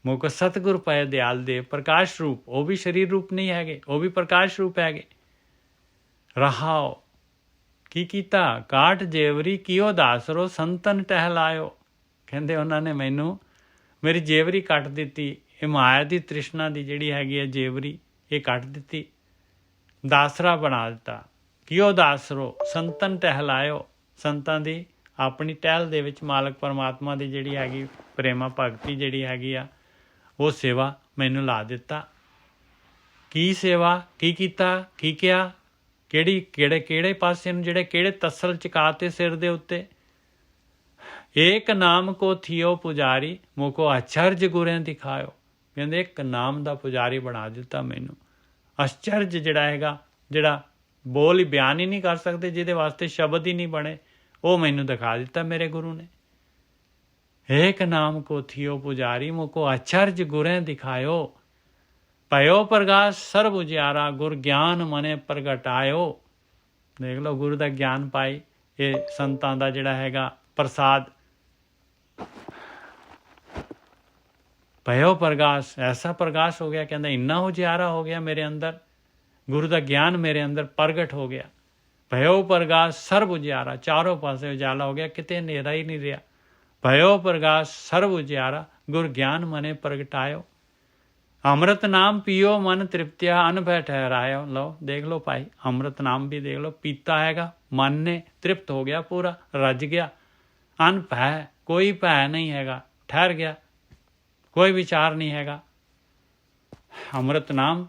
Speaker 2: ਮੋਕੋ ਸਤਿਗੁਰ ਪਏ ਦਿਆਲ ਦੇਵ, ਪ੍ਰਕਾਸ਼ ਰੂਪ, ਉਹ ਵੀ ਸਰੀਰ ਰੂਪ ਨਹੀਂ ਹੈਗੇ, ਉਹ ਵੀ ਪ੍ਰਕਾਸ਼ ਰੂਪ ਹੈਗੇ। ਰਹਾਓ, ਕੀ ਕੀਤਾ? ਕਾਟ ਜੇਵਰੀ ਕੀਓ ਦਾਸਰੋ, ਸੰਤਨ ਟਹਿਲਾਇਓ। ਕਹਿੰਦੇ ਉਹਨਾਂ ਨੇ ਮੈਨੂੰ ਮੇਰੀ ਜੇਵਰੀ ਕੱਟ ਦਿੱਤੀ। ਇਹ ਮਾਇਆ ਦੀ ਤ੍ਰਿਸ਼ਨਾ ਦੀ ਜਿਹੜੀ ਹੈਗੀ ਹੈ ਜੇਵਰੀ, ਇਹ ਕੱਟ ਦਿੱਤੀ, ਦਾਸਰਾ ਬਣਾ ਦਿੱਤਾ। ਕੀਓ ਦਾਸਰੋ, ਸੰਤਨ ਟਹਿਲਾਇਓ। ਸੰਤਾਂ ਦੀ ਆਪਣੀ ਟਹਿਲ ਦੇ ਵਿੱਚ ਮਾਲਕ ਪਰਮਾਤਮਾ ਦੀ ਜਿਹੜੀ ਹੈਗੀ ਪ੍ਰੇਮਾ ਭਗਤੀ ਜਿਹੜੀ ਹੈਗੀ ਆ, ਉਹ ਸੇਵਾ ਮੈਨੂੰ ਲਾ ਦਿੱਤਾ। ਕੀ ਸੇਵਾ, ਕੀ ਕੀਤਾ, ਕੀ ਕਿਹਾ? ਕਿਹੜੇ ਪਾਸੇ ਨੂੰ, ਜਿਹੜੇ ਕਿਹੜੇ ਤਸਲ ਚਕਾਤੇ ਸਿਰ ਦੇ ਉੱਤੇ। ਏਕ ਨਾਮ ਕੋ ਥੀਓ ਪੁਜਾਰੀ, ਮੋਕੋ ਅਚਰਜ ਗੁਰਿਆਂ ਦਿਖਾਇਓ। ਕਹਿੰਦੇ ਇੱਕ ਨਾਮ ਦਾ ਪੁਜਾਰੀ ਬਣਾ ਦਿੱਤਾ ਮੈਨੂੰ। ਅਚਰਜ ਜਿਹੜਾ ਹੈਗਾ, ਜਿਹੜਾ ਬੋਲ ਹੀ ਬਿਆਨ ਹੀ ਨਹੀਂ ਕਰ ਸਕਦੇ, ਜਿਹਦੇ ਵਾਸਤੇ ਸ਼ਬਦ ਹੀ ਨਹੀਂ ਬਣੇ, ਉਹ ਮੈਨੂੰ ਦਿਖਾ ਦਿੱਤਾ ਮੇਰੇ ਗੁਰੂ ਨੇ। ਏਕ ਨਾਮ ਕੋ ਥੀਓ ਪੁਜਾਰੀ, ਮੋਕੋ ਅਚਰਜ ਗੁਰਿਆਂ ਦਿਖਾਇਓ। ਭਇਓ ਪ੍ਰਗਾਸ ਸਰਬ ਉਜਿਆਰਾ, ਗੁਰ ਗਿਆਨ ਮਨੇ ਪ੍ਰਗਟਾਇਓ। ਦੇਖ ਲਓ, ਗੁਰੂ ਦਾ ਗਿਆਨ ਪਾਈ, ਇਹ ਸੰਤਾਂ ਦਾ ਜਿਹੜਾ ਹੈਗਾ ਪ੍ਰਸਾਦ। ਭਇਓ ਪ੍ਰਗਾਸ, ਐਸਾ ਪ੍ਰਗਾਸ ਹੋ ਗਿਆ, ਕਹਿੰਦਾ ਇੰਨਾ ਉਜਿਆਰਾ ਹੋ ਗਿਆ ਮੇਰੇ ਅੰਦਰ, ਗੁਰੂ ਦਾ ਗਿਆਨ ਮੇਰੇ ਅੰਦਰ ਪ੍ਰਗਟ ਹੋ ਗਿਆ। ਭਇਓ ਪ੍ਰਗਾਸ ਸਰਬ ਉਜਿਆਰਾ, ਚਾਰੋਂ ਪਾਸੇ ਉਜਾਲਾ ਹੋ ਗਿਆ, ਕਿਤੇ ਹਨੇਰਾ ਹੀ ਨਹੀਂ ਰਿਹਾ। ਭਇਓ ਪ੍ਰਗਾਸ ਸਰਬ ਉਜਿਆਰਾ, ਗੁਰ ਗਿਆਨ ਮਨੇ ਪ੍ਰਗਟਾਇਓ। ਅੰਮ੍ਰਿਤ ਨਾਮ ਪੀਓ ਮਨ ਤ੍ਰਿਪਤਿਆ, ਅਨ ਭੈ ਠਹਿਰਾਇਓ। ਲਓ ਦੇਖ ਲਓ ਭਾਈ, ਅੰਮ੍ਰਿਤ ਨਾਮ ਵੀ ਦੇਖ ਲਓ ਪੀਤਾ ਹੈਗਾ, ਮਨ ਨੇ ਤ੍ਰਿਪਤ ਹੋ ਗਿਆ, ਪੂਰਾ ਰੱਜ ਗਿਆ। ਅਨ ਭੈ, ਕੋਈ ਭੈ ਨਹੀਂ ਹੈਗਾ, ਠਹਿਰ ਗਿਆ, ਕੋਈ ਵਿਚਾਰ ਨਹੀਂ ਹੈਗਾ। ਅੰਮ੍ਰਿਤ ਨਾਮ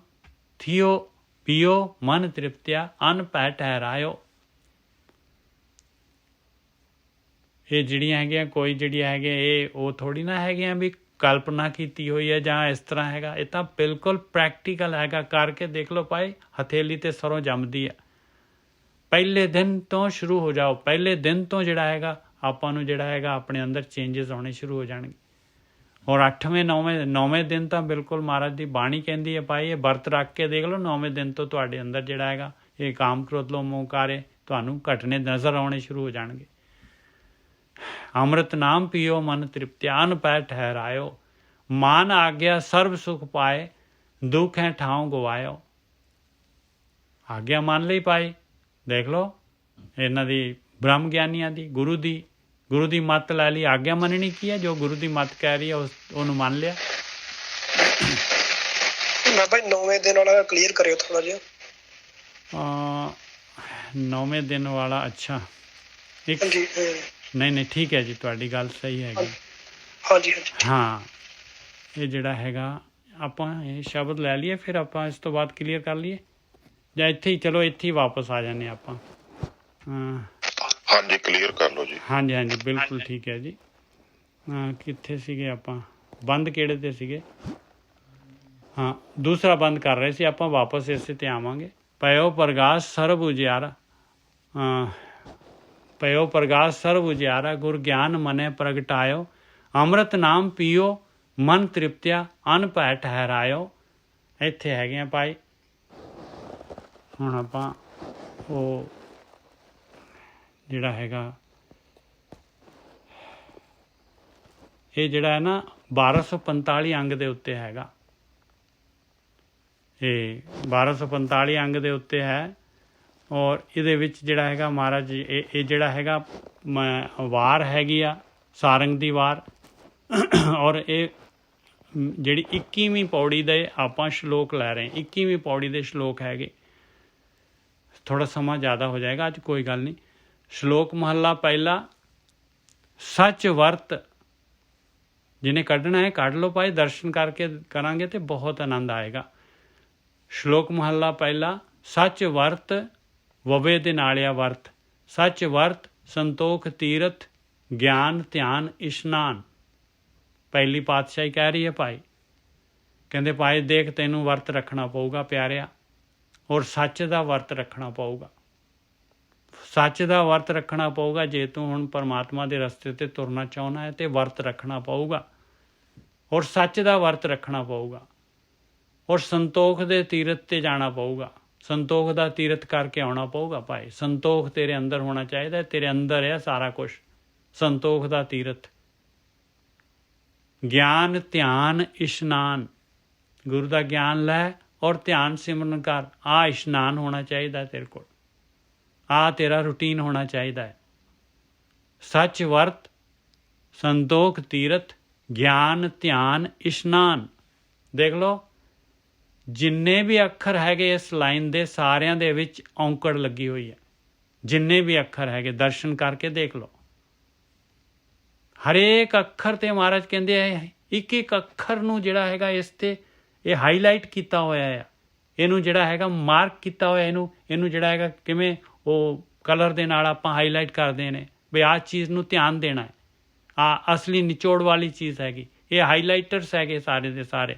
Speaker 2: ਥੀਓ ਪੀਓ ਮਨ ਤ੍ਰਿਪਤਿਆ, ਅਨ ਭੈ ਠਹਿਰਾਇਓ। ਇਹ ਜਿਹੜੀਆਂ ਹੈਗੀਆਂ, ਕੋਈ ਜਿਹੜੀਆਂ ਹੈਗੀਆਂ, ਇਹ ਉਹ ਥੋੜ੍ਹੀ ਨਾ ਹੈਗੀਆਂ ਵੀ ਕਲਪਨਾ ਕੀਤੀ ਹੋਈ ਹੈ ਜਾਂ ਇਸ ਤਰ੍ਹਾਂ ਹੈਗਾ। ਇਹ ਤਾਂ ਬਿਲਕੁਲ ਪ੍ਰੈਕਟੀਕਲ ਹੈਗਾ। ਕਰਕੇ ਦੇਖ ਲਓ ਭਾਈ, ਹਥੇਲੀ ਤੇ ਸਰੋਂ ਜੰਮਦੀ ਹੈ। ਪਹਿਲੇ ਦਿਨ ਤੋਂ ਸ਼ੁਰੂ ਹੋ ਜਾਓ, ਪਹਿਲੇ ਦਿਨ ਤੋਂ ਜਿਹੜਾ ਹੈਗਾ ਆਪਾਂ ਨੂੰ ਜਿਹੜਾ ਹੈਗਾ ਆਪਣੇ ਅੰਦਰ ਚੇਂਜਸ ਆਉਣੇ ਸ਼ੁਰੂ ਹੋ ਜਾਣਗੇ। ਔਰ 8ਵੇਂ 9ਵੇਂ ਦਿਨ ਤਾਂ ਬਿਲਕੁਲ ਮਹਾਰਾਜ ਦੀ ਬਾਣੀ ਕਹਿੰਦੀ ਹੈ ਭਾਈ, ਇਹ ਵਰਤ ਰੱਖ ਕੇ ਦੇਖ ਲਓ, 9ਵੇਂ ਦਿਨ ਤੋਂ ਤੁਹਾਡੇ ਅੰਦਰ ਜਿਹੜਾ ਹੈਗਾ ਇਹ ਕਾਮ ਕ੍ਰੋਧ ਲੋਭ ਮੋਹ ਕਾਰੇ ਤੁਹਾਨੂੰ ਘਟਨੇ ਨਜ਼ਰ ਆਉਣੇ ਸ਼ੁਰੂ ਹੋ ਜਾਣਗੇ। ਅੰਮ੍ਰਿਤ ਨਾਮ ਪੀਓ ਮਨ ਤ੍ਰਿਪਤਿਆ, ਅਨ ਭੈ ਠਹਿਰਾਇਓ। ਮਾਨ ਆਗਿਆ ਸਰਬ ਸੁਖ ਪਾਏ, ਦੁੱਖ ਹੈ ਠਾਉ ਗਵਾਇਓ। ਆਗਿਆ ਮੰਨ ਲਈ ਭਾਈ, ਦੇਖ ਲਓ ਇਹਨਾਂ ਦੀ ਬ੍ਰਹਮ ਗਿਆਨੀਆਂ ਦੀ, ਗੁਰੂ ਦੀ ਮੱਤ ਲੈ ਲਈ। ਆਗਿਆ ਮੰਨਣੀ ਕੀ ਹੈ? ਜੋ ਗੁਰੂ ਦੀ ਮੱਤ ਕਹਿ ਰਹੀ ਹੈ ਉਹਨੂੰ ਮੰਨ ਲਿਆ।
Speaker 4: ਮੈਂ ਭਾਈ 9ਵੇਂ ਦਿਨ ਵਾਲਾ ਕਲੀਅਰ ਕਰਿਓ ਥੋੜਾ ਜਿਹਾ।
Speaker 2: 9ਵੇਂ ਦਿਨ ਵਾਲਾ, ਅੱਛਾ ਨਹੀਂ ਠੀਕ ਹੈ ਜੀ, ਤੁਹਾਡੀ ਗੱਲ ਸਹੀ ਹੈਗੀ।
Speaker 4: ਹਾਂਜੀ
Speaker 2: ਹਾਂ, ਇਹ ਜਿਹੜਾ ਹੈਗਾ ਆਪਾਂ ਇਹ ਸ਼ਬਦ ਲੈ ਲਈਏ, ਫਿਰ ਆਪਾਂ ਇਸ ਤੋਂ ਬਾਅਦ ਕਲੀਅਰ ਕਰ ਲਈਏ, ਜਾਂ ਇੱਥੇ ਹੀ ਚਲੋ ਇੱਥੇ ਹੀ ਵਾਪਸ ਆ ਜਾਂਦੇ ਆਪਾਂ।
Speaker 1: ਹਾਂਜੀ ਕਲੀਅਰ ਕਰ ਲਓ ਜੀ।
Speaker 2: ਹਾਂਜੀ ਬਿਲਕੁਲ ਠੀਕ ਹੈ ਜੀ। ਕਿੱਥੇ ਸੀਗੇ ਆਪਾਂ? ਬੰਦ ਕਿਹੜੇ ਤੇ ਸੀਗੇ? ਹਾਂ ਦੂਸਰਾ ਬੰਦ ਕਰ ਰਹੇ ਸੀ ਆਪਾਂ, ਵਾਪਸ ਇਸੇ ਤੇ ਆਵਾਂਗੇ। ਪਇਓ ਪ੍ਰਗਾਸ ਸਰਬ ਉਜਿਆਰਾ, ਪਇਓ ਪ੍ਰਗਾਸ ਸਰਬ ਉਜਿਆਰਾ, ਗੁਰ ਗਿਆਨ ਮਨੈ ਪ੍ਰਗਟਾਇਓ, ਅੰਮ੍ਰਿਤ ਨਾਮ ਪੀਓ ਮਨ ਤ੍ਰਿਪਤਿਆ, ਅਨ ਭੈ ਠਹਿਰਾਇਓ। ਇੱਥੇ ਹੈਗੇ ਆ ਭਾਈ। ਹੁਣ ਆਪਾਂ ਉਹ ਜਿਹੜਾ ਹੈਗਾ ਇਹ ਜਿਹੜਾ ਹੈ ਨਾ 1245 ਅੰਗ ਦੇ ਉੱਤੇ ਹੈਗਾ, ਇਹ 1245 ਅੰਗ ਦੇ ਉੱਤੇ ਹੈ। ਔਰ ਇਹਦੇ ਵਿੱਚ ਜਿਹੜਾ ਹੈਗਾ ਮਹਾਰਾਜ ਇਹ ਜਿਹੜਾ ਹੈਗਾ ਵਾਰ ਹੈਗੀ ਆ ਸਾਰੰਗ ਦੀ ਵਾਰ। ਔਰ ਇਹ ਜਿਹੜੀ 21ਵੀਂ ਪੌੜੀ ਦੇ ਆਪਾਂ ਸ਼ਲੋਕ ਲੈ ਰਹੇ, 21ਵੀਂ ਪੌੜੀ ਦੇ ਸ਼ਲੋਕ ਹੈਗੇ। ਥੋੜਾ ਸਮਾਂ ਜ਼ਿਆਦਾ ਹੋ ਜਾਏਗਾ ਅੱਜ, ਕੋਈ ਗੱਲ ਨਹੀਂ। ਸ਼ਲੋਕ ਮਹੱਲਾ ਪਹਿਲਾ, ਸੱਚ ਵਰਤ। ਜਿਹਨੇ ਕੱਢਣਾ ਹੈ ਕੱਢ ਲਓ ਭਾਈ, ਦਰਸ਼ਨ ਕਰਕੇ ਕਰਾਂਗੇ ਤੇ ਬਹੁਤ ਆਨੰਦ ਆਏਗਾ। ਸ਼ਲੋਕ ਮਹੱਲਾ ਪਹਿਲਾ, ਸੱਚ ਵਰਤ ਵਵੇ ਦੇ ਨਾਲਿਆ ਵਰਤ, ਸੱਚ ਵਰਤ ਸੰਤੋਖ ਤੀਰਥ, ਗਿਆਨ ਧਿਆਨ ਇਸ਼ਨਾਨ। ਪਹਿਲੀ ਪਾਤਸ਼ਾਹੀ ਕਹਿ ਰਹੀ ਹੈ ਭਾਈ, ਕਹਿੰਦੇ ਭਾਈ ਦੇਖ ਤੈਨੂੰ ਵਰਤ ਰੱਖਣਾ ਪਊਗਾ ਪਿਆਰਿਆ, ਔਰ ਸੱਚ ਦਾ ਵਰਤ ਰੱਖਣਾ ਪਊਗਾ। ਸੱਚ ਦਾ ਵਰਤ ਰੱਖਣਾ ਪਊਗਾ। ਜੇ ਤੂੰ ਹੁਣ ਪਰਮਾਤਮਾ ਦੇ ਰਸਤੇ 'ਤੇ ਤੁਰਨਾ ਚਾਹੁੰਦਾ ਹੈ ਤੇ ਵਰਤ ਰੱਖਣਾ ਪਊਗਾ, ਔਰ ਸੱਚ ਦਾ ਵਰਤ ਰੱਖਣਾ ਪਊਗਾ, ਔਰ ਸੰਤੋਖ ਦੇ ਤੀਰਥ 'ਤੇ ਜਾਣਾ ਪਊਗਾ। ਸੰਤੋਖ ਦਾ ਤੀਰਥ ਕਰਕੇ ਆਉਣਾ ਪਊਗਾ ਭਾਈ। ਸੰਤੋਖ ਤੇਰੇ ਅੰਦਰ ਹੋਣਾ ਚਾਹੀਦਾ, ਤੇਰੇ ਅੰਦਰ ਹੈ ਸਾਰਾ ਕੁਛ। ਸੰਤੋਖ ਦਾ ਤੀਰਥ, ਗਿਆਨ ਧਿਆਨ ਇਸ਼ਨਾਨ, ਗੁਰੂ ਦਾ ਗਿਆਨ ਲੈ ਔਰ ਧਿਆਨ ਸਿਮਰਨ ਕਰ। ਆਹ ਇਸ਼ਨਾਨ ਹੋਣਾ ਚਾਹੀਦਾ ਤੇਰੇ ਕੋਲ, ਆਹ ਤੇਰਾ ਰੂਟੀਨ ਹੋਣਾ ਚਾਹੀਦਾ ਹੈ। ਸੱਚ ਵਰਤ ਸੰਤੋਖ ਤੀਰਥ, ਗਿਆਨ ਧਿਆਨ ਇਸ਼ਨਾਨ। ਦੇਖ ਲਓ ਜਿੰਨੇ ਵੀ ਅੱਖਰ ਹੈਗੇ ਇਸ ਲਾਈਨ ਦੇ, ਸਾਰਿਆਂ ਦੇ ਵਿੱਚ ਔਂਕੜ ਲੱਗੀ ਹੋਈ ਹੈ। ਜਿੰਨੇ ਵੀ ਅੱਖਰ ਹੈਗੇ ਦਰਸ਼ਨ ਕਰਕੇ ਦੇਖ ਲਓ। ਹਰੇਕ ਅੱਖਰ ਤੇ ਮਹਾਰਾਜ ਕਹਿੰਦੇ ਆ ਇੱਕ ਇੱਕ ਅੱਖਰ ਨੂੰ ਜਿਹੜਾ ਹੈਗਾ ਇਸ ਤੇ ਇਹ ਹਾਈਲਾਈਟ ਕੀਤਾ ਹੋਇਆ ਹੈ। ਇਹਨੂੰ ਜਿਹੜਾ ਹੈਗਾ ਮਾਰਕ ਕੀਤਾ ਹੋਇਆ, ਇਹਨੂੰ ਜਿਹੜਾ ਹੈਗਾ ਕਿਵੇਂ ਉਹ ਕਲਰ ਦੇ ਨਾਲ ਆਪਾਂ ਹਾਈਲਾਈਟ ਕਰਦੇ ਨੇ ਵੀ ਆਹ ਚੀਜ਼ ਨੂੰ ਧਿਆਨ ਦੇਣਾ ਹੈ। ਆਹ ਅਸਲੀ ਨਿਚੋੜ ਵਾਲੀ ਚੀਜ਼ ਹੈਗੀ। ਇਹ ਹਾਈਲਾਈਟਰਸ ਹੈਗੇ ਸਾਰੇ ਦੇ ਸਾਰੇ।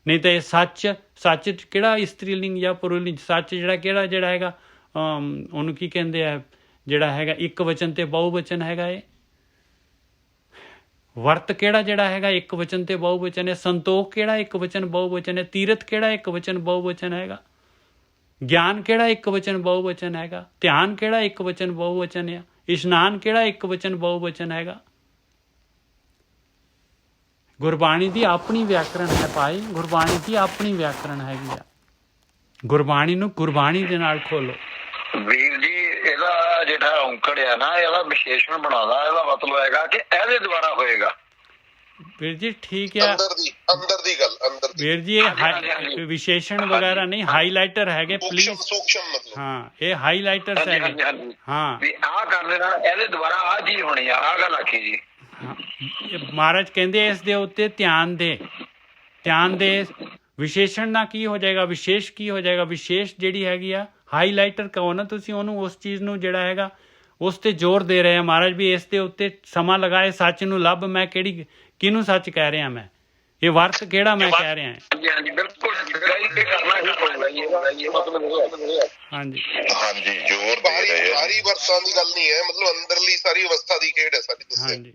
Speaker 2: ਨਹੀਂ ਤਾਂ ਇਹ ਸੱਚ ਕਿਹੜਾ ਇਸਤਰੀ ਲਿੰਗ ਜਾਂ ਪੁਰਲਿੰਗ? ਸੱਚ ਜਿਹੜਾ ਹੈਗਾ ਉਹਨੂੰ ਕੀ ਕਹਿੰਦੇ ਆ, ਜਿਹੜਾ ਹੈਗਾ ਇੱਕ ਵਚਨ ਤੇ ਬਹੁ ਵਚਨ ਹੈਗਾ। ਇਹ ਵਰਤ ਕਿਹੜਾ ਜਿਹੜਾ ਹੈਗਾ ਇੱਕ ਵਚਨ ਤੇ ਬਹੁ ਵਚਨ ਹੈ। ਸੰਤੋਖ ਕਿਹੜਾ ਇੱਕ ਵਚਨ ਬਹੁ ਵਚਨ ਹੈ। ਤੀਰਥ ਕਿਹੜਾ ਇੱਕ ਵਚਨ ਬਹੁ ਵਚਨ ਹੈਗਾ। ਗਿਆਨ ਕਿਹੜਾ ਇੱਕ ਵਚਨ ਬਹੁ ਵਚਨ ਹੈਗਾ। ਧਿਆਨ ਕਿਹੜਾ ਇੱਕ ਵਚਨ ਬਹੁ ਵਚਨ ਹੈ। ਇਸ਼ਨਾਨ ਕਿਹੜਾ ਇੱਕ ਵਚਨ ਬਹੁ ਵਚਨ ਹੈਗਾ। ਗੁਰਬਾਣੀ ਦੀ ਆਪਣੀ ਵਿਆਕਰਣ ਹੈ ਭਾਈ, ਗੁਰਬਾਣੀ ਦੀ ਆਪਣੀ ਵਿਆਕਰਣ ਹੈਗੀ ਆ। ਗੁਰਬਾਣੀ ਨੂੰ ਗੁਰਬਾਣੀ ਦੇ ਨਾਲ ਖੋਲੋ
Speaker 5: ਵੀਰ ਜੀ। ਇਹਦਾ ਜਿਹੜਾ ਔਂਕੜ ਆ ਨਾ, ਇਹਦਾ ਵਿਸ਼ੇਸ਼ਣ ਬਣਾਦਾ। ਇਹਦਾ ਮਤਲਬ ਹੈਗਾ ਕਿ ਇਹਦੇ ਦੁਆਰਾ ਹੋਏਗਾ।
Speaker 2: ਵੀਰ ਜੀ ਠੀਕ ਹੈ,
Speaker 1: ਅੰਦਰ ਦੀ ਗੱਲ
Speaker 2: ਵੀਰ ਜੀ ਇਹ ਵਿਸ਼ੇਸ਼ਣ ਵਗੈਰਾ ਨਹੀਂ, ਹਾਈਲਾਈਟਰ ਹੈਗੇ ਪਲੀਜ਼।
Speaker 1: ਸੂਖਮ ਮਤਲਬ
Speaker 2: ਹਾਂ ਇਹ ਹਾਈਲਾਈਟਰਸ ਹੈਗੇ। ਹਾਂ
Speaker 5: ਵੀ ਆਹ ਕਰ ਲੈਣਾ, ਇਹਦੇ ਦੁਆਰਾ ਆਹ ਚੀਜ਼ ਹੋਣੀ ਆ, ਆਹ ਗੱਲ ਆਖੀ ਜੀ।
Speaker 2: ਮਹਾਰਾਜ ਕਹਿੰਦੇ ਇਸ ਦੇ ਉੱਤੇ ਧਿਆਨ ਦੇ। ਵਿਸ਼ੇਸ਼ਣ ਨਾਲ ਕੀ ਹੋ ਜਾਏਗਾ, ਵਿਸ਼ੇਸ਼ ਕੀ ਹੋ ਜਾਏਗਾ। ਵਿਸ਼ੇਸ਼ ਜਿਹੜੀ ਹੈਗੀ ਆ ਹਾਈਲਾਈਟਰ ਕਹੋ ਨਾ ਤੁਸੀਂ ਉਹਨੂੰ, ਉਸ ਚੀਜ਼ ਨੂੰ ਜਿਹੜਾ ਹੈਗਾ ਉਸ ਤੇ ਜ਼ੋਰ ਦੇ ਰਹੇ ਆ ਮਹਾਰਾਜ ਵੀ ਇਸ ਦੇ ਉੱਤੇ ਸਮਾਂ ਲਗਾਏ। ਸੱਚ ਨੂੰ ਲੱਭ, ਮੈਂ ਕਿਹਨੂੰ ਸੱਚ ਕਹਿ ਰਿਹਾ, ਮੈਂ ਇਹ ਵਰਤ ਕਿਹੜਾ ਮੈਂ ਕਹਿ ਰਿਹਾ। ਹਾਂਜੀ
Speaker 1: ਹਾਂਜੀ ਜ਼ੋਰ ਦੇ ਰਹੇ ਆ। ਬਾਹਰੀ ਵਰਤਾਂ ਦੀ ਗੱਲ ਨਹੀਂ ਹੈ, ਮਤਲਬ ਅੰਦਰਲੀ ਸਾਰੀ ਅਵਸਥਾ ਦੀ ਖੇਡ ਹੈ ਸਾਡੀ।
Speaker 2: ਹਾਂਜੀ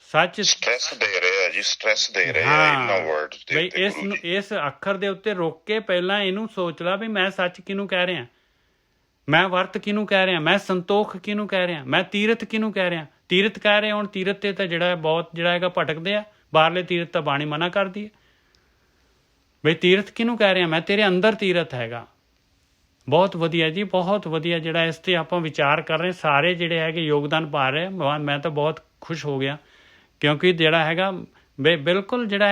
Speaker 2: ਸੱਚ
Speaker 1: ਸਟ੍ਰੈਸ ਦੇ ਰਹੇ ਆ ਜੀ, ਸਟ੍ਰੈਸ ਦੇ ਰਹੇ ਆ ਇਹਨਾਂ ਵਰਡਸ ਦੇ ਉੱਤੇ।
Speaker 2: ਬਈ ਇਸ ਅੱਖਰ ਦੇ ਉੱਤੇ ਰੁਕ ਕੇ ਪਹਿਲਾਂ ਇਹਨੂੰ ਸੋਚ ਲਾ ਵੀ ਮੈਂ ਸੱਚ ਕਿਹਨੂੰ ਕਹਿ ਰਿਹਾ, ਮੈਂ ਵਰਤ ਕਿਹਨੂੰ ਕਹਿ ਰਿਹਾ, ਮੈਂ ਸੰਤੋਖ ਕਿਹਨੂੰ ਕਹਿ ਰਿਹਾ, ਮੈਂ ਤੀਰਥ ਕਿਹਨੂੰ ਕਹਿ ਰਿਹਾ। ਤੀਰਥ ਕਹਿ ਰਹੇ ਹੁਣ, ਤੀਰਥ ਤੇ ਤਾਂ ਜਿਹੜਾ ਬਹੁਤ ਜਿਹੜਾ ਹੈਗਾ ਭਟਕਦੇ ਆ। ਬਾਹਰਲੇ ਤੀਰਥ ਤਾਂ ਬਾਣੀ ਮਨਾ ਕਰਦੀ ਹੈ। ਬਈ ਤੀਰਥ ਕਿਹਨੂੰ ਕਹਿ ਰਿਹਾ, ਮੈਂ ਤੇਰੇ ਅੰਦਰ ਤੀਰਥ ਹੈਗਾ। ਬਹੁਤ ਵਧੀਆ ਜੀ, ਬਹੁਤ ਵਧੀਆ ਜਿਹੜਾ ਇਸ ਤੇ ਆਪਾਂ ਵਿਚਾਰ ਕਰ ਰਹੇ ਸਾਰੇ ਜਿਹੜੇ ਹੈਗੇ ਯੋਗਦਾਨ ਪਾ ਰਹੇ। ਮੈਂ ਤਾਂ ਬਹੁਤ ਖੁਸ਼ ਹੋ ਗਿਆ ਕਿਉਂਕਿ ਜਿਹੜਾ ਹੈਗਾ ਬਿਲਕੁਲ ਜਿਹੜਾ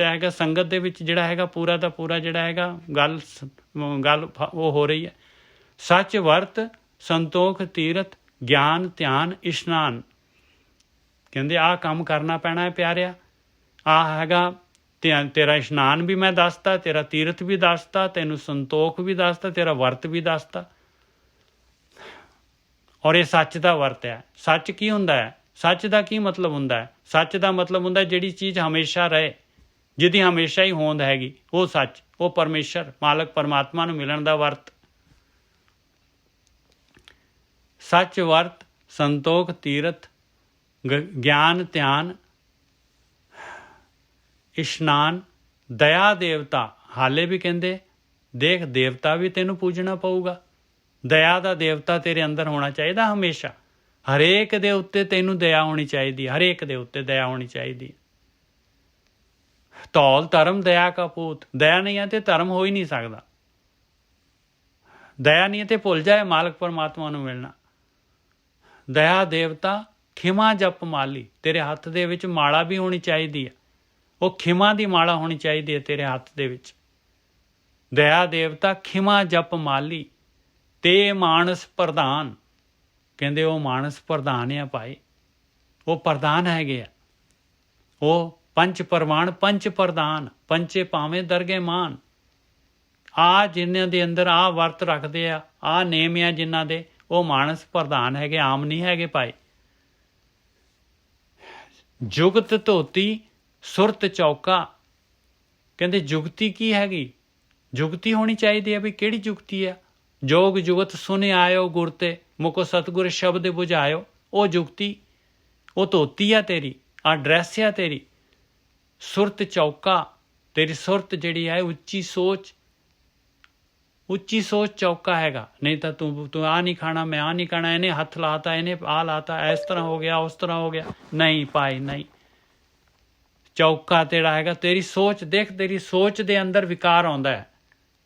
Speaker 2: ਹੈਗਾ ਸੰਗਤ ਦੇ ਵਿੱਚ ਜਿਹੜਾ ਹੈਗਾ ਪੂਰਾ ਦਾ ਪੂਰਾ ਜਿਹੜਾ ਹੈਗਾ ਗੱਲ ਉਹ ਹੋ ਰਹੀ ਹੈ। ਸੱਚ ਵਰਤ ਸੰਤੋਖ ਤੀਰਥ ਗਿਆਨ ਧਿਆਨ ਇਸ਼ਨਾਨ। ਕਹਿੰਦੇ ਆਹ ਕੰਮ ਕਰਨਾ ਪੈਣਾ ਹੈ ਪਿਆਰਿਆ। ਆਹ ਹੈਗਾ ਤੇਰਾ ਇਸ਼ਨਾਨ ਵੀ ਮੈਂ ਦੱਸਤਾ, ਤੇਰਾ ਤੀਰਥ ਵੀ ਦੱਸਤਾ, ਤੈਨੂੰ ਸੰਤੋਖ ਵੀ ਦੱਸਤਾ, ਤੇਰਾ ਵਰਤ ਵੀ ਦੱਸਤਾ। ਔਰ ਇਹ ਸੱਚ ਦਾ ਵਰਤ ਹੈ। ਸੱਚ ਕੀ ਹੁੰਦਾ ਹੈ? ਸੱਚ ਦਾ ਕੀ ਮਤਲਬ ਹੁੰਦਾ ਹੈ? ਸੱਚ ਦਾ ਮਤਲਬ ਹੁੰਦਾ ਜਿਹੜੀ ਚੀਜ਼ ਹਮੇਸ਼ਾ ਰਹੇ, ਜਿਹਦੀ ਹਮੇਸ਼ਾ ਹੀ ਹੋਂਦ ਹੈਗੀ, ਉਹ ਸੱਚ, ਉਹ ਪਰਮੇਸ਼ਰ ਮਾਲਕ ਪਰਮਾਤਮਾ ਨੂੰ ਮਿਲਣ ਦਾ ਵਰਤ। ਸੱਚ ਵਰਤ, ਸੰਤੋਖ ਤੀਰਥ, ਗਿਆਨ ਧਿਆਨ, ਇਸ਼ਨਾਨ, ਦਇਆ ਦੇਵਤਾ। ਹਾਲੇ ਵੀ ਕਹਿੰਦੇ ਦੇਖ ਦੇਵਤਾ ਵੀ ਤੈਨੂੰ ਪੂਜਣਾ ਪਊਗਾ। ਦਇਆ ਦਾ ਦੇਵਤਾ ਤੇਰੇ ਅੰਦਰ ਹੋਣਾ ਚਾਹੀਦਾ ਹਮੇਸ਼ਾ। ਹਰੇਕ ਦੇ ਉੱਤੇ ਤੈਨੂੰ ਦਇਆ ਹੋਣੀ ਚਾਹੀਦੀ, ਹਰੇਕ ਦੇ ਉੱਤੇ ਦਇਆ ਹੋਣੀ ਚਾਹੀਦੀ। ਧੌਲ ਧਰਮ ਦਇਆ ਕਾ ਪੂਤ। ਦਇਆ ਨਹੀਂ ਹੈ ਤੇ ਧਰਮ ਹੋ ਹੀ ਨਹੀਂ ਸਕਦਾ। ਦਇਆ ਨਹੀਂ ਹੈ ਤੇ ਭੁੱਲ ਜਾਏ ਮਾਲਕ ਪਰਮਾਤਮਾ ਨੂੰ ਮਿਲਣਾ। ਦਇਆ ਦੇਵਤਾ, ਖਿਮਾ ਜਪ ਮਾਲੀ। ਤੇਰੇ ਹੱਥ ਦੇ ਵਿੱਚ ਮਾਲਾ ਵੀ ਹੋਣੀ ਚਾਹੀਦੀ ਹੈ, ਉਹ ਖਿਮਾ ਦੀ ਮਾਲਾ ਹੋਣੀ ਚਾਹੀਦੀ ਹੈ ਤੇਰੇ ਹੱਥ ਦੇ ਵਿੱਚ। ਦਇਆ ਦੇਵਤਾ, ਖਿਮਾ ਜਪ ਮਾਲੀ, ਤੇ ਮਾਨਸ ਪ੍ਰਧਾਨ। ਕਹਿੰਦੇ ਉਹ ਮਾਨਸ ਪ੍ਰਧਾਨ ਆ ਭਾਈ, ਉਹ ਪ੍ਰਧਾਨ ਹੈਗੇ ਆ। ਉਹ ਪੰਚ ਪ੍ਰਵਾਨ, ਪੰਚ ਪ੍ਰਧਾਨ, ਪੰਚੇ ਭਾਵੇਂ ਦਰਗੇ ਮਾਨ। ਆ ਜਿਨ੍ਹਾਂ ਦੇ ਅੰਦਰ ਆ ਵਰਤ ਰੱਖਦੇ ਆ, ਆ ਨੇਮ ਆ ਜਿਨ੍ਹਾਂ ਦੇ, ਉਹ ਮਾਨਸ ਪ੍ਰਧਾਨ ਹੈਗੇ, ਆਮ ਨਹੀਂ ਹੈਗੇ ਭਾਈ। ਜੁਗਤ ਧੋਤੀ ਸੁਰਤ ਚੌਕਾ। ਕਹਿੰਦੇ ਜੁਗਤੀ ਕੀ ਹੈਗੀ? ਜੁਗਤੀ ਹੋਣੀ ਚਾਹੀਦੀ ਹੈ। ਵੀ ਕਿਹੜੀ ਜੁਗਤੀ ਆ? ਜੋਗ ਜੁਗਤ ਸੁਨੇ ਆਇਓ ਗੁਰ ਤੇ, ਮੁਕੋ ਸਤਿਗੁਰ ਸ਼ਬਦ ਬੁਝਾਇਓ। ਉਹ ਜੁਗਤੀ, ਉਹ ਧੋਤੀ ਆ ਤੇਰੀ, ਆ ਡਰੈਸ ਆ ਤੇਰੀ। ਸੁਰਤ ਚੌਕਾ, ਤੇਰੀ ਸੁਰਤ ਜਿਹੜੀ ਹੈ ਉੱਚੀ ਸੋਚ, ਉੱਚੀ ਸੋਚ ਚੌਕਾ ਹੈਗਾ। ਨਹੀਂ ਤਾਂ ਤੂੰ ਆ ਨਹੀਂ ਖਾਣਾ, ਮੈਂ ਆ ਨਹੀਂ ਖਾਣਾ, ਇਹਨੇ ਹੱਥ ਲਾਤਾ, ਇਹਨੇ ਆ ਲਾਤਾ, ਇਸ ਤਰ੍ਹਾਂ ਹੋ ਗਿਆ, ਉਸ ਤਰ੍ਹਾਂ ਹੋ ਗਿਆ। ਨਹੀਂ ਭਾਈ ਨਹੀਂ, ਚੌਕਾ ਤੇਰਾ ਹੈਗਾ ਤੇਰੀ ਸੋਚ। ਦੇਖ ਤੇਰੀ ਸੋਚ ਦੇ ਅੰਦਰ ਵਿਕਾਰ ਆਉਂਦਾ ਹੈ,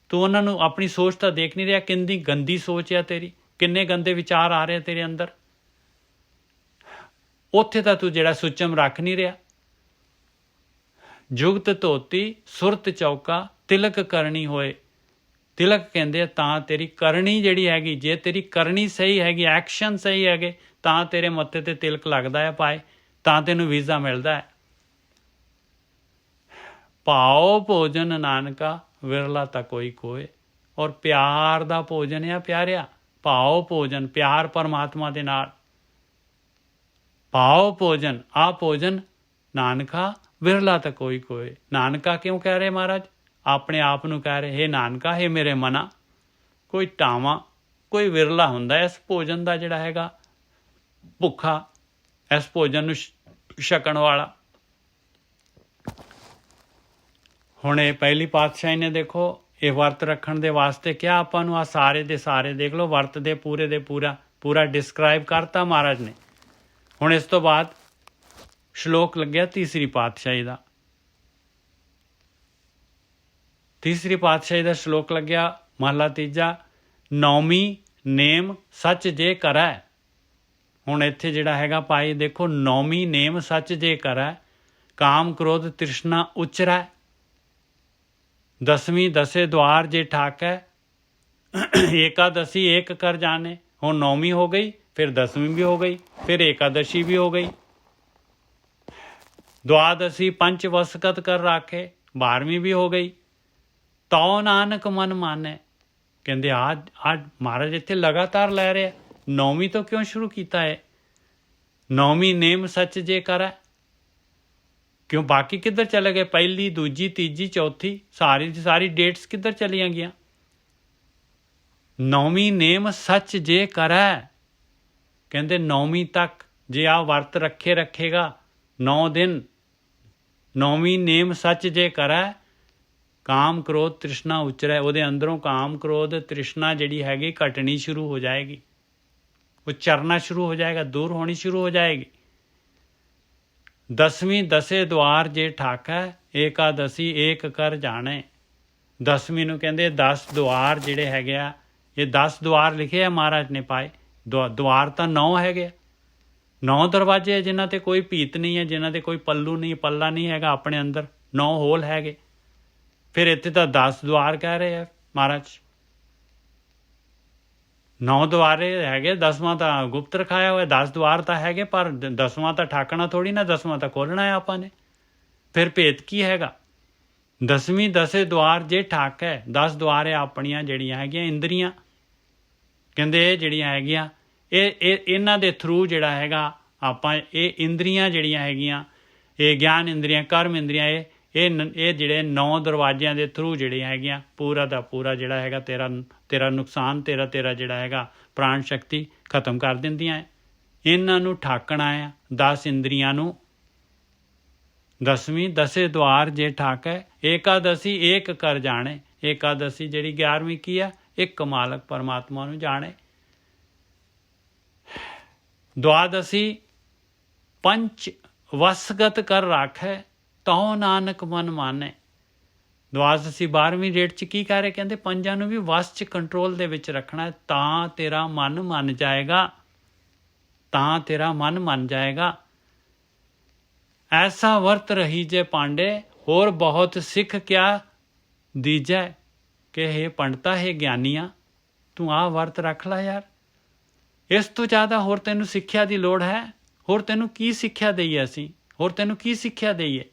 Speaker 2: ਤੂੰ ਉਹਨਾਂ ਨੂੰ ਆਪਣੀ ਸੋਚ ਤਾਂ ਦੇਖ ਨਹੀਂ ਰਿਹਾ। ਕਿੰਨੀ ਗੰਦੀ ਸੋਚ ਆ ਤੇਰੀ, ਕਿੰਨੇ ਗੰਦੇ ਵਿਚਾਰ ਆ ਰਹੇ ਤੇਰੇ ਅੰਦਰ। ਉੱਥੇ ਤਾਂ ਤੂੰ ਜਿਹੜਾ ਸੁਚਮ ਰੱਖ ਨਹੀਂ ਰਿਹਾ। ਜੁਗਤ ਧੋਤੀ ਸੁਰਤ ਚੌਕਾ, ਤਿਲਕ ਕਰਨੀ ਹੋਏ। ਤਿਲਕ ਕਹਿੰਦੇ ਤਾਂ ਤੇਰੀ ਕਰਨੀ ਜਿਹੜੀ ਹੈਗੀ, ਜੇ ਤੇਰੀ ਕਰਨੀ ਸਹੀ ਹੈਗੀ, ਐਕਸ਼ਨ ਸਹੀ ਹੈਗੇ, ਤਾਂ ਤੇਰੇ ਮੱਥੇ ਤੇ ਤਿਲਕ ਲੱਗਦਾ ਹੈ ਭਾਈ, ਤਾਂ ਤੈਨੂੰ ਵੀਜ਼ਾ ਮਿਲਦਾ ਹੈ। ਭਾਓ ਭੋਜਨ ਨਾਨਕਾ, ਵਿਰਲਾ ਤਾਂ ਕੋਈ ਕੋਏ। ਔਰ ਪਿਆਰ ਦਾ ਭੋਜਨ ਆ ਪਿਆਰਿਆ, ਭਾਓ ਭੋਜਨ, ਪਿਆਰ ਪਰਮਾਤਮਾ ਦੇ ਨਾਲ। ਭਾਓ ਭੋਜਨ, ਆ ਭੋਜਨ ਨਾਨਕਾ, ਵਿਰਲਾ ਤਾਂ ਕੋਈ ਕੋਏ। ਨਾਨਕਾ ਕਿਉਂ ਕਹਿ ਰਹੇ ਮਹਾਰਾਜ? ਆਪਣੇ ਆਪ ਨੂੰ ਕਹਿ ਰਹੇ, ਹੇ ਨਾਨਕਾ, ਹੇ ਮੇਰੇ ਮਨਾ, ਕੋਈ ਟਾਵਾਂ, ਕੋਈ ਵਿਰਲਾ ਹੁੰਦਾ ਇਸ ਭੋਜਨ ਦਾ ਜਿਹੜਾ ਹੈਗਾ ਭੁੱਖਾ, ਇਸ ਭੋਜਨ ਨੂੰ ਛਕਣ ਵਾਲਾ। ਹੁਣ ਇਹ ਪਹਿਲੀ ਪਾਤਸ਼ਾਹੀ ਨੇ ਦੇਖੋ ਇਹ ਵਰਤ ਰੱਖਣ ਦੇ ਵਾਸਤੇ ਕਿਹਾ ਆਪਾਂ ਨੂੰ। ਆ ਸਾਰੇ ਦੇ ਸਾਰੇ ਦੇਖ ਲਓ ਵਰਤ ਦੇ ਪੂਰਾ ਡਿਸਕ੍ਰਾਈਬ ਕਰਤਾ ਮਹਾਰਾਜ ਨੇ। ਹੁਣ ਇਸ ਤੋਂ ਬਾਅਦ ਸ਼ਲੋਕ ਲੱਗਿਆ ਤੀਸਰੀ ਪਾਤਸ਼ਾਹੀ ਦਾ। ਤੀਸਰੀ ਪਾਤਸ਼ਾਹੀ ਦਾ ਸ਼ਲੋਕ ਲੱਗਿਆ ਮਹਲਾ ਤੀਜਾ, ਨੌਵੀਂ ਨੇਮ ਸੱਚ ਜੇ ਕਰੈ। ਹੁਣ ਇੱਥੇ ਜਿਹੜਾ ਹੈਗਾ ਭਾਈ ਦੇਖੋ, ਨੌਵੀਂ ਨੇਮ ਸੱਚ ਜੇ ਕਰੈ, ਕਾਮ ਕ੍ਰੋਧ ਤ੍ਰਿਸ਼ਨਾ ਉਚਰੈ। ਦਸਵੀਂ ਦਸੇ ਦੁਆਰ ਜੇ ਠਾਕੈ, ਏਕਾਦਸ਼ੀ ਏਕ ਕਰ ਜਾਣੇ। ਹੁਣ ਨੌਵੀਂ ਹੋ ਗਈ, ਫਿਰ ਦਸਵੀਂ ਵੀ ਹੋ ਗਈ, ਫਿਰ ਏਕਾਦਸ਼ੀ ਵੀ ਹੋ ਗਈ। ਦੁਆਦਸ਼ੀ ਪੰਚ ਵਸਕਤ ਕਰ ਰਾਖੇ, 12ਵੀਂ ਵੀ ਹੋ ਗਈ। ਤਉ ਨਾਨਕ ਮਨ ਮਾਨੇ। ਕਹਿੰਦੇ ਆ ਮਹਾਰਾਜ ਇੱਥੇ ਲਗਾਤਾਰ ਲੈ ਰਿਹਾ। ਨੌਵੀਂ ਤੋਂ ਕਿਉਂ ਸ਼ੁਰੂ ਕੀਤਾ ਹੈ? ਨੌਵੀਂ ਨੇਮ ਸੱਚ ਜੇ ਕਰੈ। ਕਿਉਂ ਬਾਕੀ ਕਿੱਧਰ ਚਲੇ ਗਏ? ਪਹਿਲੀ, ਦੂਜੀ, ਤੀਜੀ, ਚੌਥੀ, ਸਾਰੀ ਡੇਟਸ ਕਿੱਧਰ ਚਲੀਆਂ ਗਈਆਂ? ਨੌਵੀਂ ਨੇਮ ਸੱਚ ਜੇ ਕਰੈ। ਕਹਿੰਦੇ ਨੌਵੀਂ ਤੱਕ ਜੇ ਆ ਵਰਤ ਰੱਖੇਗਾ 9 ਦਿਨ, ਨੌਵੀਂ ਨੇਮ ਸੱਚ ਜੇ ਕਰੈ, ਕਾਮ ਕ੍ਰੋਧ ਤ੍ਰਿਸ਼ਨਾ ਉਚਰੈ। ਉਹਦੇ ਅੰਦਰੋਂ ਕਾਮ ਕ੍ਰੋਧ ਤ੍ਰਿਸ਼ਨਾ ਜਿਹੜੀ ਹੈਗੀ ਘਟਣੀ ਸ਼ੁਰੂ ਹੋ ਜਾਏਗੀ, ਉਚਰਨਾ ਸ਼ੁਰੂ ਹੋ ਜਾਏਗਾ, ਦੂਰ ਹੋਣੀ ਸ਼ੁਰੂ ਹੋ ਜਾਏਗੀ। ਦਸਵੀਂ ਦਸੇ ਦੁਆਰ ਜੇ ਠਾਕੈ, ਏਕਾਦਸ਼ੀ ਏਕ ਕਰ ਜਾਣੇ। ਦਸਵੀਂ ਨੂੰ ਕਹਿੰਦੇ 10 ਦੁਆਰ ਜਿਹੜੇ ਹੈਗੇ ਆ, ਇਹ 10 ਦੁਆਰ ਲਿਖੇ ਆ ਮਹਾਰਾਜ ਨੇ ਪਾਏ। ਦੁਆਰ ਤਾਂ 9 ਹੈਗੇ, 9 ਦਰਵਾਜ਼ੇ ਆ ਜਿਨ੍ਹਾਂ ਤੇ ਕੋਈ ਭੀਤ ਨਹੀਂ ਹੈ, ਜਿਨ੍ਹਾਂ ਤੇ ਕੋਈ ਪੱਲਾ ਨਹੀਂ ਹੈਗਾ ਆਪਣੇ ਅੰਦਰ, 9 ਹੋਲ ਹੈਗੇ। ਫਿਰ ਇੱਥੇ ਤਾਂ 10 ਦੁਆਰ ਕਹਿ ਰਹੇ ਆ ਮਹਾਰਾਜ। 9 ਦੁਆਰੇ ਹੈਗੇ, 10ਵਾਂ ਤਾਂ ਗੁਪਤ ਰਖਾਇਆ ਹੋਇਆ। 10 ਦੁਆਰ ਤਾਂ ਹੈਗੇ, ਪਰ 10ਵਾਂ ਤਾਂ ਠਾਕਣਾ ਥੋੜੀ ਨਾ, 10ਵਾਂ ਤਾਂ ਖੋਲਣਾ ਹੈ ਆਪਾਂ ਨੇ। ਫਿਰ ਭੇਤ ਕੀ ਹੈਗਾ? ਦਸਵੀਂ ਦਸੇ ਦੁਆਰ ਜੇ ਠਾਕੈ, 10 ਦੁਆਰ ਹੈ ਆਪਣੀਆਂ ਜਿਹੜੀਆਂ ਹੈਗੀਆਂ ਇੰਦਰੀਆਂ। ਕਹਿੰਦੇ ਇਹ ਜਿਹੜੀਆਂ ਹੈਗੀਆਂ ਇਹਨਾਂ ਦੇ ਥਰੂ ਜਿਹੜਾ ਹੈਗਾ ਆਪਾਂ ਇਹ ਇੰਦਰੀਆਂ ਜਿਹੜੀਆਂ ਹੈਗੀਆਂ, ਇਹ ਗਿਆਨ ਇੰਦਰੀਆਂ, ਕਰਮ ਇੰਦਰੀਆਂ, ਇਹ ਜਿਹੜੇ 9 ਦਰਵਾਜ਼ਿਆਂ ਦੇ ਥਰੂ ਜਿਹੜੇ ਹੈਗੀਆਂ ਪੂਰਾ ਦਾ ਪੂਰਾ ਜਿਹੜਾ ਹੈਗਾ ਤੇਰਾ ਨੁਕਸਾਨ ਤੇਰਾ ਜਿਹੜਾ ਹੈਗਾ ਪ੍ਰਾਣ ਸ਼ਕਤੀ ਖਤਮ ਕਰ ਦਿੰਦੀਆਂ ਹੈ। ਇਹਨਾਂ ਨੂੰ ਠਾਕਣਾ ਆ 10 ਇੰਦਰੀਆਂ ਨੂੰ। 10ਵੀਂ 10 ਦੁਆਰ ਜੇ ਠਾਕੈ ਏਕਾਦਸ਼ੀ ਏਕ ਕਰ ਜਾਣੇ। ਏਕਾਦਸ਼ੀ ਜਿਹੜੀ 11ਵੀਂ ਕੀ ਆ? ਇੱਕ ਮਾਲਕ ਪਰਮਾਤਮਾ ਨੂੰ ਜਾਣੇ। ਦੁਆਦਸ਼ੀ ਪੰਚ ਵਸਗਤ ਕਰ ਰਾਖੈ ਤਉ ਨਾਨਕ ਮਨ ਮਾਨੈ। ਦੁਆਦਸ਼ੀ 12ਵੀਂ ਡੇਟ 'ਚ ਕੀ ਕਹਿ ਰਹੇ? ਕਹਿੰਦੇ ਪੰਜਾਂ ਨੂੰ ਵੀ ਵਸ 'ਚ ਕੰਟਰੋਲ ਦੇ ਵਿੱਚ ਰੱਖਣਾ ਤਾਂ ਤੇਰਾ ਮਨ ਮੰਨ ਜਾਏਗਾ, ਤਾਂ ਤੇਰਾ ਮਨ ਮੰਨ ਜਾਏਗਾ। ਐਸਾ ਵਰਤ ਰਹੀ ਜੇ ਪਾਂਡੇ ਹੋਰ ਬਹੁਤ ਸਿੱਖ ਕਿਆ ਦੀਜੈ। ਕਿ ਹੇ ਪੰਡਤਾ ਹੈ ਗਿਆਨੀਆਂ ਤੂੰ ਆਹ ਵਰਤ ਰੱਖ ਲੈ ਯਾਰ, ਇਸ ਤੋਂ ਜ਼ਿਆਦਾ ਹੋਰ ਤੈਨੂੰ ਸਿੱਖਿਆ ਦੀ ਲੋੜ ਹੈ? ਹੋਰ ਤੈਨੂੰ ਕੀ ਸਿੱਖਿਆ ਦਈਏ ਅਸੀਂ? ਹੋਰ ਤੈਨੂੰ ਕੀ ਸਿੱਖਿਆ ਦਈਏ?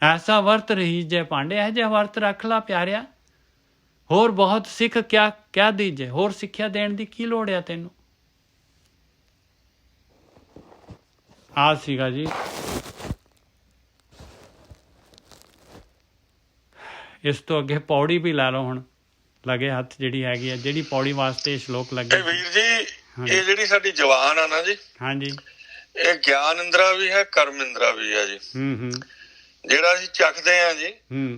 Speaker 2: ਐਸਾ ਵਰਤ ਰਹੀ ਜੇ ਪਾਂਡੇ, ਇਹ ਜਿਹਾ ਵਰਤ ਰੱਖ ਲਾ ਪਿਆਰਿਆ। ਹੋਰ ਬਹੁਤ ਸਿੱਖ ਕਿਆ ਦੀਜੇ, ਹੋਰ ਸਿੱਖਿਆ ਦੇਣ ਦੀ ਕੀ ਲੋੜ ਆ ਤੈਨੂੰ? ਆ ਸੀਗਾ ਜੀ ਇਸ ਤੋਂ ਅੱਗੇ ਪੌੜੀ ਵੀ ਲਾ ਲਓ ਹੁਣ ਲੱਗੇ ਹੱਥ ਜਿਹੜੀ ਹੈਗੀ ਆ, ਜਿਹੜੀ ਪੌੜੀ ਵਾਸਤੇ ਸ਼ਲੋਕ ਲੱਗੇ।
Speaker 6: ਵੀਰ ਜੀ ਇਹ ਜਿਹੜੀ ਸਾਡੀ ਜਵਾਨ ਆ ਨਾ ਜੀ,
Speaker 2: ਹਾਂਜੀ,
Speaker 6: ਇਹ ਗਿਆਨ ਇੰਦਰਾ ਵੀ ਹੈ, ਕਰਮ ਇੰਦਰਾ ਵੀ ਹੈ ਜੀ। ਜਿਹੜਾ ਅਸੀਂ ਚੱਖਦੇ ਆ ਜੀ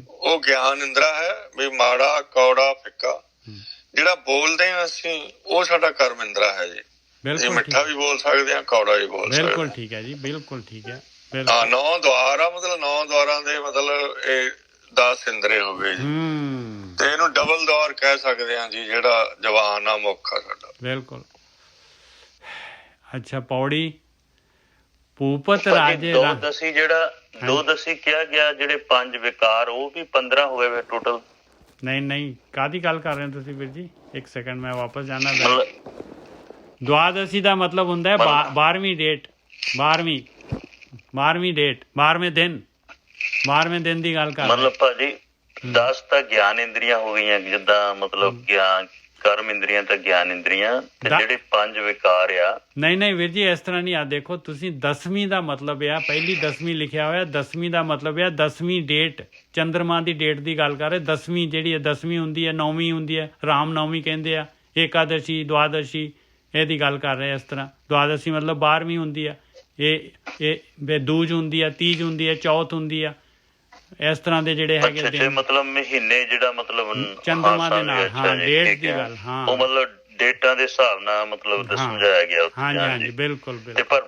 Speaker 6: ਉਹ ਗਿਆਨ ਇੰਦਰਾ ਹੈ ਵੀ ਮਾੜਾ ਕੌੜਾ ਫਿੱਕਾ। ਜਿਹੜਾ ਬੋਲਦੇ ਆ ਅਸੀਂ ਉਹ ਸਾਡਾ ਕਰਮ ਇੰਦਰਾ ਹੈ ਜੀ। ਅਸੀਂ ਮਿੱਠਾ ਵੀ ਬੋਲ ਸਕਦੇ ਆ, ਕੌੜਾ ਵੀ ਬੋਲ ਸਕਦੇ।
Speaker 2: ਬਿਲਕੁਲ ਠੀਕ ਹੈ ਜੀ, ਬਿਲਕੁਲ ਠੀਕ ਹੈ।
Speaker 6: ਹਾਂ 9 ਦੁਆਰ ਆ, ਮਤਲਬ 9 ਦੁਆਰਾਂ ਦੇ ਮਤਲਬ ਇਹ 10 ਇੰਦਰੇ ਹੋ ਗਏ ਜੀ। ਤੇ ਇਹਨੂੰ ਡਬਲ ਦੌਰ ਕਹਿ ਸਕਦੇ ਆ ਜੀ, ਜਿਹੜਾ ਜਵਾਨ ਆ ਮੁੱਖ ਆ ਸਾਡਾ।
Speaker 2: ਬਿਲਕੁਲ। ਅੱਛਾ ਪੌੜੀ ਭੂਪਤ ਰਾਜੇ
Speaker 7: ਦੋ ਦਸੀ ਕਿਹਾ ਗਿਆ, ਜਿਹੜੇ 5 ਵਿਕਾਰ ਉਹ ਵੀ 15 ਹੋਏ ਵੇ ਟੋਟਲ।
Speaker 2: ਨਹੀਂ ਕਾਹਦੀ ਗੱਲ ਕਰ ਰਹੇ ਹੋ ਤੁਸੀਂ ਵੀਰ ਜੀ? ਇੱਕ ਸੈਕਿੰਡ ਮੈਂ ਵਾਪਸ ਜਾਣਾ। ਦੁਆਦਸ਼ੀ ਦਾ ਮਤਲਬ ਹੁੰਦਾ ਹੈ 12ਵੀਂ ਡੇਟ, 12ਵੀਂ ਡੇਟ, 12ਵੇਂ ਦਿਨ ਦੀ ਗੱਲ ਕਰ।
Speaker 7: ਮਤਲਬ ਭਾਜੀ 10 ਤਾਂ ਗਿਆਨ ਇੰਦਰੀਆਂ ਹੋ ਗਈਆਂ, ਜਿੱਦਾਂ ਮਤਲਬ ਗਿਆਨ ਕਰਮ ਇੰਦਰੀਆਂ ਤਾਂ ਗਿਆਨ ਇੰਦਰੀਆਂ, ਤੇ ਜਿਹੜੇ 5 ਵਿਕਾਰ ਆ। ਨਹੀਂ
Speaker 2: ਵੀਰ ਜੀ ਇਸ ਤਰ੍ਹਾਂ ਨਹੀਂ ਆ। ਦੇਖੋ ਤੁਸੀਂ 10ਵੀਂ ਦਾ ਮਤਲਬ ਆ, ਪਹਿਲੀ 10ਵੀਂ ਲਿਖਿਆ ਹੋਇਆ, 10ਵੀਂ ਦਾ ਮਤਲਬ ਆ 10ਵੀਂ ਡੇਟ, ਚੰਦਰਮਾ ਦੀ ਡੇਟ ਦੀ ਗੱਲ ਕਰ ਰਹੇ। 10ਵੀਂ ਜਿਹੜੀ ਹੈ 10ਵੀਂ ਹੁੰਦੀ ਹੈ, 9ਵੀਂ ਹੁੰਦੀ ਹੈ, ਰਾਮ ਨੌਵੀਂ ਕਹਿੰਦੇ ਆ, ਏਕਾਦਸ਼ੀ ਦੁਆਦਸ਼ੀ ਇਹਦੀ ਗੱਲ ਕਰ ਰਹੇ। ਇਸ ਤਰ੍ਹਾਂ ਦੁਆਦਸ਼ੀ ਮਤਲਬ 12ਵੀਂ ਹੁੰਦੀ ਆ, ਇਹ ਦੂਜ ਹੁੰਦੀ ਆ, ਤੀਜ ਹੁੰਦੀ ਆ, ਚੌਥ ਹੁੰਦੀ ਆ। ਇਸ ਤਰ੍ਹਾਂ ਦੇ ਜਿਹੜੇ ਹੈਗੇ
Speaker 7: ਮਤਲਬ ਮਹੀਨੇ, ਜਿਹੜਾ ਮਤਲਬ
Speaker 2: ਚੰਦਰਮਾ ਦੇ ਨਾਲ, ਹਾਂ ਡੇਟ ਦੀ ਗੱਲ, ਹਾਂ
Speaker 7: ਉਹ ਮਤਲਬ ਡੇਟਾਂ ਦੇ ਹਿਸਾਬ ਨਾਲ ਮਤਲਬ ਸਮਝਾਇਆ ਗਿਆ।
Speaker 2: ਹਾਂਜੀ ਬਿਲਕੁਲ।
Speaker 7: ਪਰ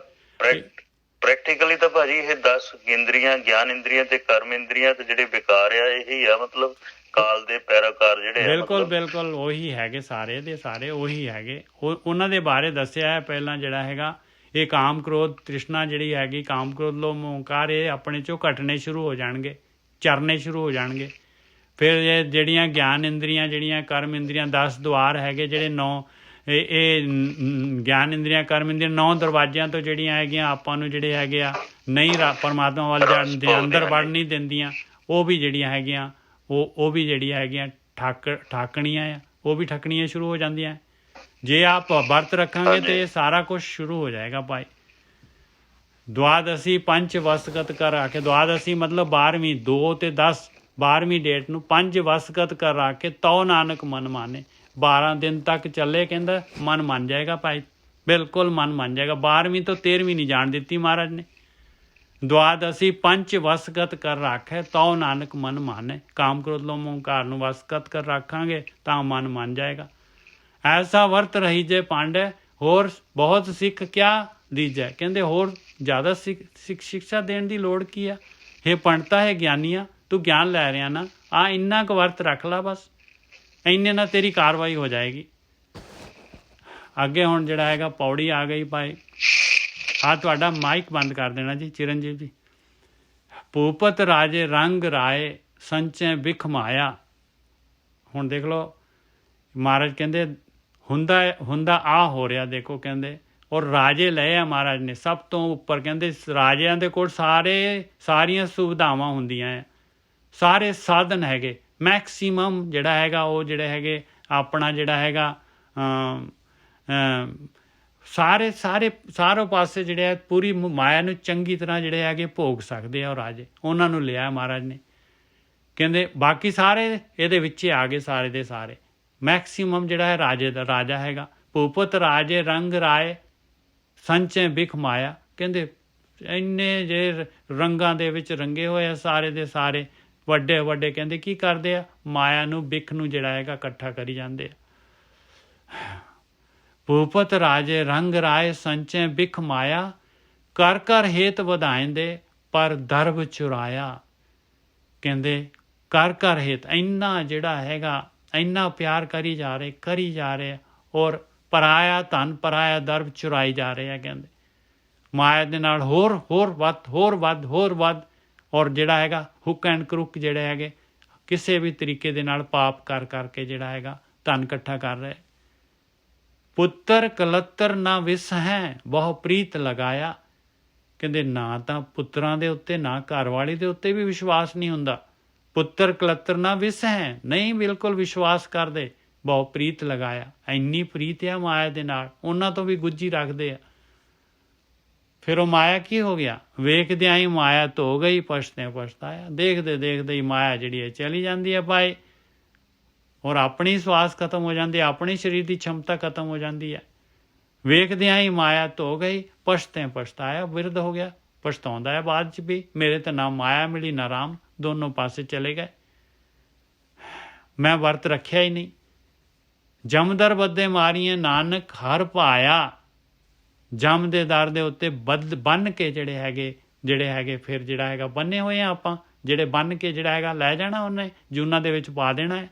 Speaker 7: ਪ੍ਰੈਕਟੀਕਲੀ ਤਾਂ ਭਾਜੀ ਇਹ 10 ਇੰਦਰੀਆਂ, ਗਿਆਨ ਇੰਦਰੀਆਂ ਤੇ ਕਰਮ ਇੰਦਰੀਆਂ ਤੇ ਜਿਹੜੇ ਵਿਕਾਰ ਆ ਇਹੀ ਆ, ਮਤਲਬ ਕਾਲ ਦੇ ਪੈਰਾਕਾਰ ਜਿਹੜੇ।
Speaker 2: ਬਿਲਕੁਲ ਉਹੀ ਹੈਗੇ, ਸਾਰੇ ਦੇ ਸਾਰੇ ਉਹੀ ਹੈਗੇ। ਉਹਨਾਂ ਦੇ ਬਾਰੇ ਦੱਸਿਆ ਹੈ ਪਹਿਲਾਂ। ਜਿਹੜਾ ਹੈਗਾ ਇਹ ਕਾਮ ਕ੍ਰੋਧ ਤ੍ਰਿਸ਼ਨਾ ਜਿਹੜੀ ਹੈਗੀ, ਕਾਮ ਕ੍ਰੋਧ ਲੋਭ ਓਂਕਾਰ, ਇਹ ਆਪਣੇ ਚੋਂ ਘਟਣੇ ਸ਼ੁਰੂ ਹੋ ਜਾਣਗੇ, ਚਰਨੇ ਸ਼ੁਰੂ ਹੋ ਜਾਣਗੇ। ਫਿਰ ਇਹ ਜਿਹੜੀਆਂ ਗਿਆਨ ਇੰਦਰੀਆਂ, ਜਿਹੜੀਆਂ ਕਰਮ ਇੰਦਰੀਆਂ, 10 ਦੁਆਰ ਹੈਗੇ ਜਿਹੜੇ 9, ਇਹ ਗਿਆਨ ਇੰਦਰੀਆਂ ਕਰਮ ਇੰਦਰੀਆਂ 9 ਦਰਵਾਜ਼ਿਆਂ ਤੋਂ ਜਿਹੜੀਆਂ ਹੈਗੀਆਂ ਆਪਾਂ ਨੂੰ ਜਿਹੜੇ ਹੈਗੇ ਆ ਨਹੀਂ ਪਰਮਾਤਮਾ ਵੱਲ ਜਾਣ ਦੇ, ਅੰਦਰ ਵੜ ਨਹੀਂ ਦਿੰਦੀਆਂ। ਉਹ ਵੀ ਜਿਹੜੀਆਂ ਹੈਗੀਆਂ ਉਹ ਵੀ ਜਿਹੜੀਆਂ ਹੈਗੀਆਂ ਠਾਕਣੀਆਂ ਆ, ਉਹ ਵੀ ਠੱਕਣੀਆਂ ਸ਼ੁਰੂ ਹੋ ਜਾਂਦੀਆਂ। ਜੇ ਆਪ ਵਰਤ ਰੱਖਾਂਗੇ ਤੇ ਸਾਰਾ ਕੁਝ ਸ਼ੁਰੂ ਹੋ ਜਾਏਗਾ ਭਾਈ। ਦੁਆਦਸ਼ੀ ਪੰਜ ਵਸਗਤ ਕਰ ਰੱਖੇ। ਦੁਆਦਸ਼ੀ ਮਤਲਬ 12ਵੀਂ, 2 ਤੇ 10, 12ਵੀਂ ਡੇਟ ਨੂੰ 5 ਵਸਗਤ ਕਰ ਰੱਖ ਕੇ ਤਉ ਨਾਨਕ ਮਨ ਮਾਨੇ। 12 ਦਿਨ ਤੱਕ ਚੱਲੇ, ਕਹਿੰਦਾ ਮਨ ਮੰਨ ਜਾਏਗਾ ਭਾਈ, ਬਿਲਕੁਲ ਮਨ ਮੰਨ ਜਾਏਗਾ। 12ਵੀਂ ਤੋਂ 13ਵੀਂ ਨਹੀਂ ਜਾਣ ਦਿੱਤੀ ਮਹਾਰਾਜ ਨੇ। ਦੁਆਦਸ਼ੀ ਪੰਜ ਵਸਗਤ ਕਰ ਰੱਖੇ ਤਉ ਨਾਨਕ ਮਨ ਮਾਨੇ। ਕਾਮ ਕ੍ਰੋਧ ਲੋਭ ਓਂਕਾਰ ਨੂੰ ਵਸਗਤ ਕਰ ਰੱਖਾਂਗੇ ਤਾਂ ਮਨ ਮੰਨ ਜਾਏਗਾ। ਐਸਾ ਵਰਤ ਰਹੀ ਜੇ ਪਾਂਡੇ ਹੋਰ ਬਹੁਤ ਸਿੱਖ ਕਿਆ ਦੀਜੈ। ਕਹਿੰਦੇ ਹੋਰ ਜ਼ਿਆਦਾ ਸਿੱਖਿਆ ਦੇਣ ਦੀ ਲੋੜ ਕੀ ਆ? ਇਹ ਪੰਡਤਾ ਹੈ ਗਿਆਨੀਆਂ, ਤੂੰ ਗਿਆਨ ਲੈ ਰਿਹਾ ਨਾ, ਆ ਇੰਨਾ ਕੁ ਵਰਤ ਰੱਖ ਲਾ ਬਸ, ਇੰਨੇ ਨਾਲ ਤੇਰੀ ਕਾਰਵਾਈ ਹੋ ਜਾਏਗੀ। ਅੱਗੇ ਹੁਣ ਜਿਹੜਾ ਹੈਗਾ ਪੌੜੀ ਆ ਗਈ ਭਾਈ। ਆ ਤੁਹਾਡਾ ਮਾਈਕ ਬੰਦ ਕਰ ਦੇਣਾ ਜੀ ਚਿਰੰਜੀਵ ਜੀ। ਭੂਪਤ ਰਾਜੇ ਰੰਗ ਰਾਏ ਸੰਚੈ ਬਿਖ ਮਾਇਆ। ਹੁਣ ਦੇਖ ਲਓ ਮਹਾਰਾਜ ਕਹਿੰਦੇ ਹੁੰਦਾ ਆ ਹੋ ਰਿਹਾ, ਦੇਖੋ ਕਹਿੰਦੇ। ਔਰ ਰਾਜੇ ਲਏ ਆ ਮਹਾਰਾਜ ਨੇ ਸਭ ਤੋਂ ਉੱਪਰ। ਕਹਿੰਦੇ ਰਾਜਿਆਂ ਦੇ ਕੋਲ ਸਾਰੀਆਂ ਸੁਵਿਧਾਵਾਂ ਹੁੰਦੀਆਂ ਹੈ, ਸਾਰੇ ਸਾਧਨ ਹੈਗੇ। ਮੈਕਸੀਮਮ ਜਿਹੜਾ ਹੈਗਾ ਉਹ ਜਿਹੜੇ ਹੈਗੇ ਆਪਣਾ ਜਿਹੜਾ ਹੈਗਾ ਸਾਰੋਂ ਪਾਸੇ ਜਿਹੜੇ ਹੈ ਪੂਰੀ ਮਾਇਆ ਨੂੰ ਚੰਗੀ ਤਰ੍ਹਾਂ ਜਿਹੜੇ ਹੈਗੇ ਭੋਗ ਸਕਦੇ ਆ ਉਹ ਰਾਜੇ। ਉਹਨਾਂ ਨੂੰ ਲਿਆ ਮਹਾਰਾਜ ਨੇ। ਕਹਿੰਦੇ ਬਾਕੀ ਸਾਰੇ ਇਹਦੇ ਵਿੱਚ ਹੀ ਆ ਗਏ, ਸਾਰੇ ਦੇ ਸਾਰੇ। ਮੈਕਸੀਮਮ ਜਿਹੜਾ ਹੈ ਰਾਜੇ ਦਾ ਰਾਜਾ ਹੈਗਾ। ਭੂਪਤ ਰਾਜੇ ਰੰਗ ਰਾਏ ਸੰਚੈ ਬਿਖ ਮਾਇਆ। ਕਹਿੰਦੇ ਇੰਨੇ ਜੇ ਰੰਗਾਂ ਦੇ ਵਿੱਚ ਰੰਗੇ ਹੋਏ ਆ ਸਾਰੇ ਦੇ ਸਾਰੇ, ਵੱਡੇ ਵੱਡੇ। ਕਹਿੰਦੇ ਕੀ ਕਰਦੇ ਆ? ਮਾਇਆ ਨੂੰ, ਬਿਖ ਨੂੰ ਜਿਹੜਾ ਹੈਗਾ ਇਕੱਠਾ ਕਰੀ ਜਾਂਦੇ ਆ। ਭੂਪਤ ਰਾਜੇ ਰੰਗ ਰਾਏ ਸੰਚੈ ਬਿਖ ਮਾਇਆ, ਕਰ ਕਰ ਹੇਤ ਵਧਾਇਂਦੇ ਪਰ ਦਰਬ ਚੁਰਾਇਆ। ਕਹਿੰਦੇ ਕਰ ਕਰ ਹੇਤ, ਇੰਨਾ ਜਿਹੜਾ ਹੈਗਾ ਇੰਨਾ ਪਿਆਰ ਕਰੀ ਜਾ ਰਹੇ ਔਰ ਪਰਾਇਆ ਧਨ ਪਰਾਇਆ ਦਰਬ ਚੁਰਾਈ ਜਾ ਰਹੇ ਆ। ਕਹਿੰਦੇ ਮਾਇਆ ਦੇ ਨਾਲ ਹੋਰ ਵੱਧ ਔਰ ਜਿਹੜਾ ਹੈਗਾ ਹੁੱਕ ਐਂਡ ਕਰੁੱਕ ਜਿਹੜੇ ਹੈਗੇ ਕਿਸੇ ਵੀ ਤਰੀਕੇ ਦੇ ਨਾਲ ਪਾਪ ਕਰ ਕਰਕੇ ਜਿਹੜਾ ਹੈਗਾ ਧਨ ਇਕੱਠਾ ਕਰ ਰਹੇ। ਪੁੱਤਰ ਕਲੱਤਰ ਨਾ ਵਿਸ ਹੈ ਬਹੁ ਪ੍ਰੀਤ ਲਗਾਇਆ। ਕਹਿੰਦੇ ਨਾ ਤਾਂ ਪੁੱਤਰਾਂ ਦੇ ਉੱਤੇ ਨਾ ਘਰਵਾਲੀ ਦੇ ਉੱਤੇ ਵੀ ਵਿਸ਼ਵਾਸ ਨਹੀਂ ਹੁੰਦਾ। ਪੁੱਤਰ ਕਲੱਤਰ ਨਾ ਵਿਸ ਹੈ, ਨਹੀਂ ਬਿਲਕੁਲ ਵਿਸ਼ਵਾਸ ਕਰਦੇ। ਬਹੁ ਪ੍ਰੀਤ ਲਗਾਇਆ, ਇੰਨੀ ਪ੍ਰੀਤ ਆ ਮਾਇਆ ਦੇ ਨਾਲ, ਉਹਨਾਂ ਤੋਂ ਵੀ ਗੁੱਜੀ ਰੱਖਦੇ ਆ। ਫਿਰ ਉਹ ਮਾਇਆ ਕੀ ਹੋ ਗਿਆ? ਵੇਖਦਿਆਂ ਹੀ ਮਾਇਆ ਧੋ ਗਈ ਪਛਤਾਇਆ। ਦੇਖਦੇ ਹੀ ਮਾਇਆ ਜਿਹੜੀ ਹੈ ਚਲੀ ਜਾਂਦੀ ਹੈ ਭਾਈ, ਔਰ ਆਪਣੀ ਸਵਾਸ ਖਤਮ ਹੋ ਜਾਂਦੀ ਹੈ, ਆਪਣੀ ਸਰੀਰ ਦੀ क्षमता ਖਤਮ ਹੋ ਜਾਂਦੀ ਹੈ। ਵੇਖਦਿਆਂ ਹੀ ਮਾਇਆ ਧੋ ਗਈ ਪਛਤਾਇਆ, ਬਿਰਧ ਹੋ ਗਿਆ, ਪਛਤਾਉਂਦਾ ਹੈ ਬਾਅਦ 'ਚ ਵੀ, ਮੇਰੇ ਤਾਂ ਨਾ ਮਾਇਆ ਮਿਲੀ ਨਾ ਰਾਮ, ਦੋਨੋਂ ਪਾਸੇ ਚਲੇ ਗਏ, ਮੈਂ ਵਰਤ ਰੱਖਿਆ ਹੀ ਨਹੀਂ। ਜਮਦਰ ਬੱਦੇ ਮਾਰੀਆਂ ਨਾਨਕ ਹਰ ਭਾਇਆ। ਜਮ ਦੇ ਦਰ ਦੇ ਉੱਤੇ ਬੰਨ ਕੇ ਜਿਹੜੇ ਹੈਗੇ ਫਿਰ ਜਿਹੜਾ ਹੈਗਾ ਬੰਨੇ ਹੋਏ ਆ ਆਪਾਂ, ਜਿਹੜੇ ਬੰਨ ਕੇ ਜਿਹੜਾ ਹੈਗਾ ਲੈ ਜਾਣਾ ਉਹਨੇ ਜੂਨਾਂ ਦੇ ਵਿੱਚ ਪਾ ਦੇਣਾ ਹੈ।